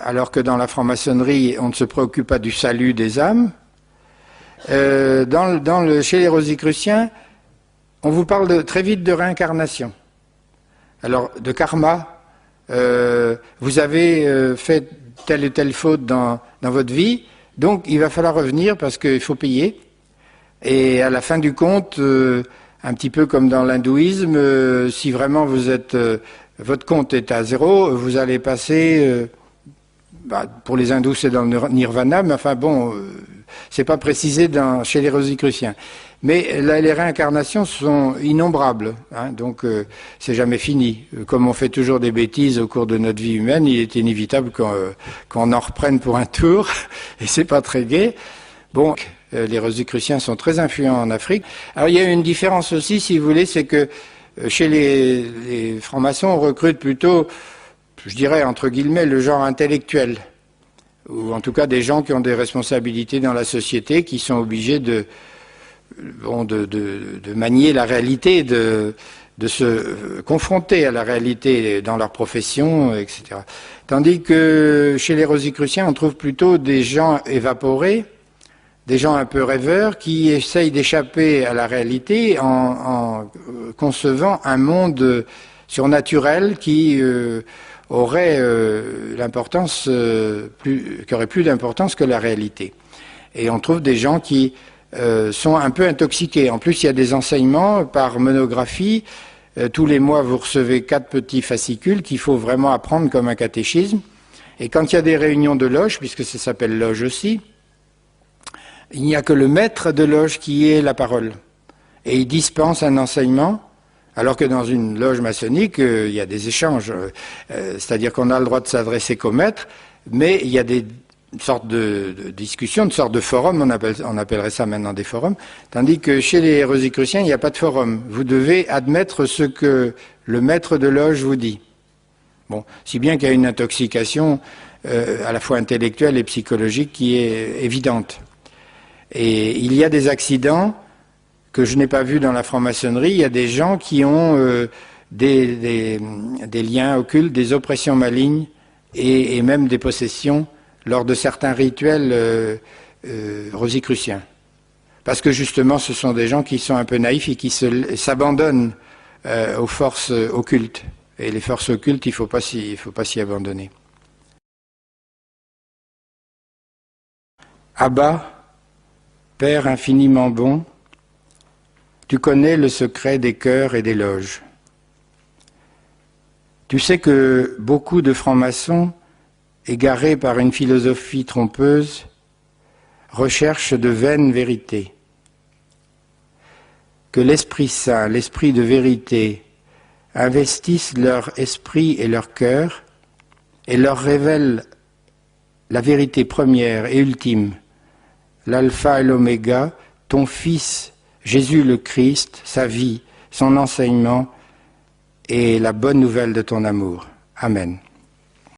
A: alors que dans la franc-maçonnerie, on ne se préoccupe pas du salut des âmes, chez les rosicruciens, on vous parle très vite de réincarnation. Alors, de karma. Vous avez fait telle ou telle faute dans votre vie, donc il va falloir revenir parce qu'il faut payer. Et à la fin du compte, un petit peu comme dans l'hindouisme, si vraiment votre compte est à zéro, vous allez passer, pour les hindous c'est dans le nirvana, mais enfin bon, c'est pas précisé chez les rosicruciens. Mais les réincarnations sont innombrables, hein, donc c'est jamais fini. Comme on fait toujours des bêtises au cours de notre vie humaine, il est inévitable qu'on en reprenne pour un tour, et c'est pas très gai. Bon, les rosicruciens sont très influents en Afrique. Alors il y a une différence aussi, si vous voulez, c'est que chez les francs-maçons, on recrute plutôt, je dirais entre guillemets, le genre intellectuel, ou en tout cas des gens qui ont des responsabilités dans la société, qui sont obligés de manier la réalité, de se confronter à la réalité dans leur profession, etc. Tandis que chez les rosicruciens, on trouve plutôt des gens évaporés, des gens un peu rêveurs, qui essayent d'échapper à la réalité en concevant un monde surnaturelles qui auraient qui auraient plus d'importance que la réalité. Et on trouve des gens qui sont un peu intoxiqués. En plus, il y a des enseignements par monographie. Tous les mois, vous recevez 4 petits fascicules qu'il faut vraiment apprendre comme un catéchisme. Et quand il y a des réunions de loge, puisque ça s'appelle loge aussi, il n'y a que le maître de loge qui ait la parole. Et il dispense un enseignement, alors que dans une loge maçonnique, il y a des échanges. C'est-à-dire qu'on a le droit de s'adresser qu'au maître, mais il y a une sorte de discussion, une sorte de forum, on appellerait ça maintenant des forums, tandis que chez les Rosicruciens, il n'y a pas de forum. Vous devez admettre ce que le maître de loge vous dit. Bon, si bien qu'il y a une intoxication à la fois intellectuelle et psychologique qui est évidente. Et il y a des accidents que je n'ai pas vus dans la franc-maçonnerie. Il y a des gens qui ont des liens occultes, des oppressions malignes et même des possessions lors de certains rituels rosicruciens. Parce que justement, ce sont des gens qui sont un peu naïfs et qui s'abandonnent aux forces occultes. Et les forces occultes, il ne faut pas s'y abandonner. Abba, Père infiniment bon, tu connais le secret des cœurs et des loges. Tu sais que beaucoup de francs-maçons, égarés par une philosophie trompeuse, recherchent de vaines vérités. Que l'Esprit Saint, l'Esprit de vérité, investisse leur esprit et leur cœur et leur révèle la vérité première et ultime, l'alpha et l'oméga, ton Fils, Jésus le Christ, sa vie, son enseignement et la bonne nouvelle de ton amour. Amen.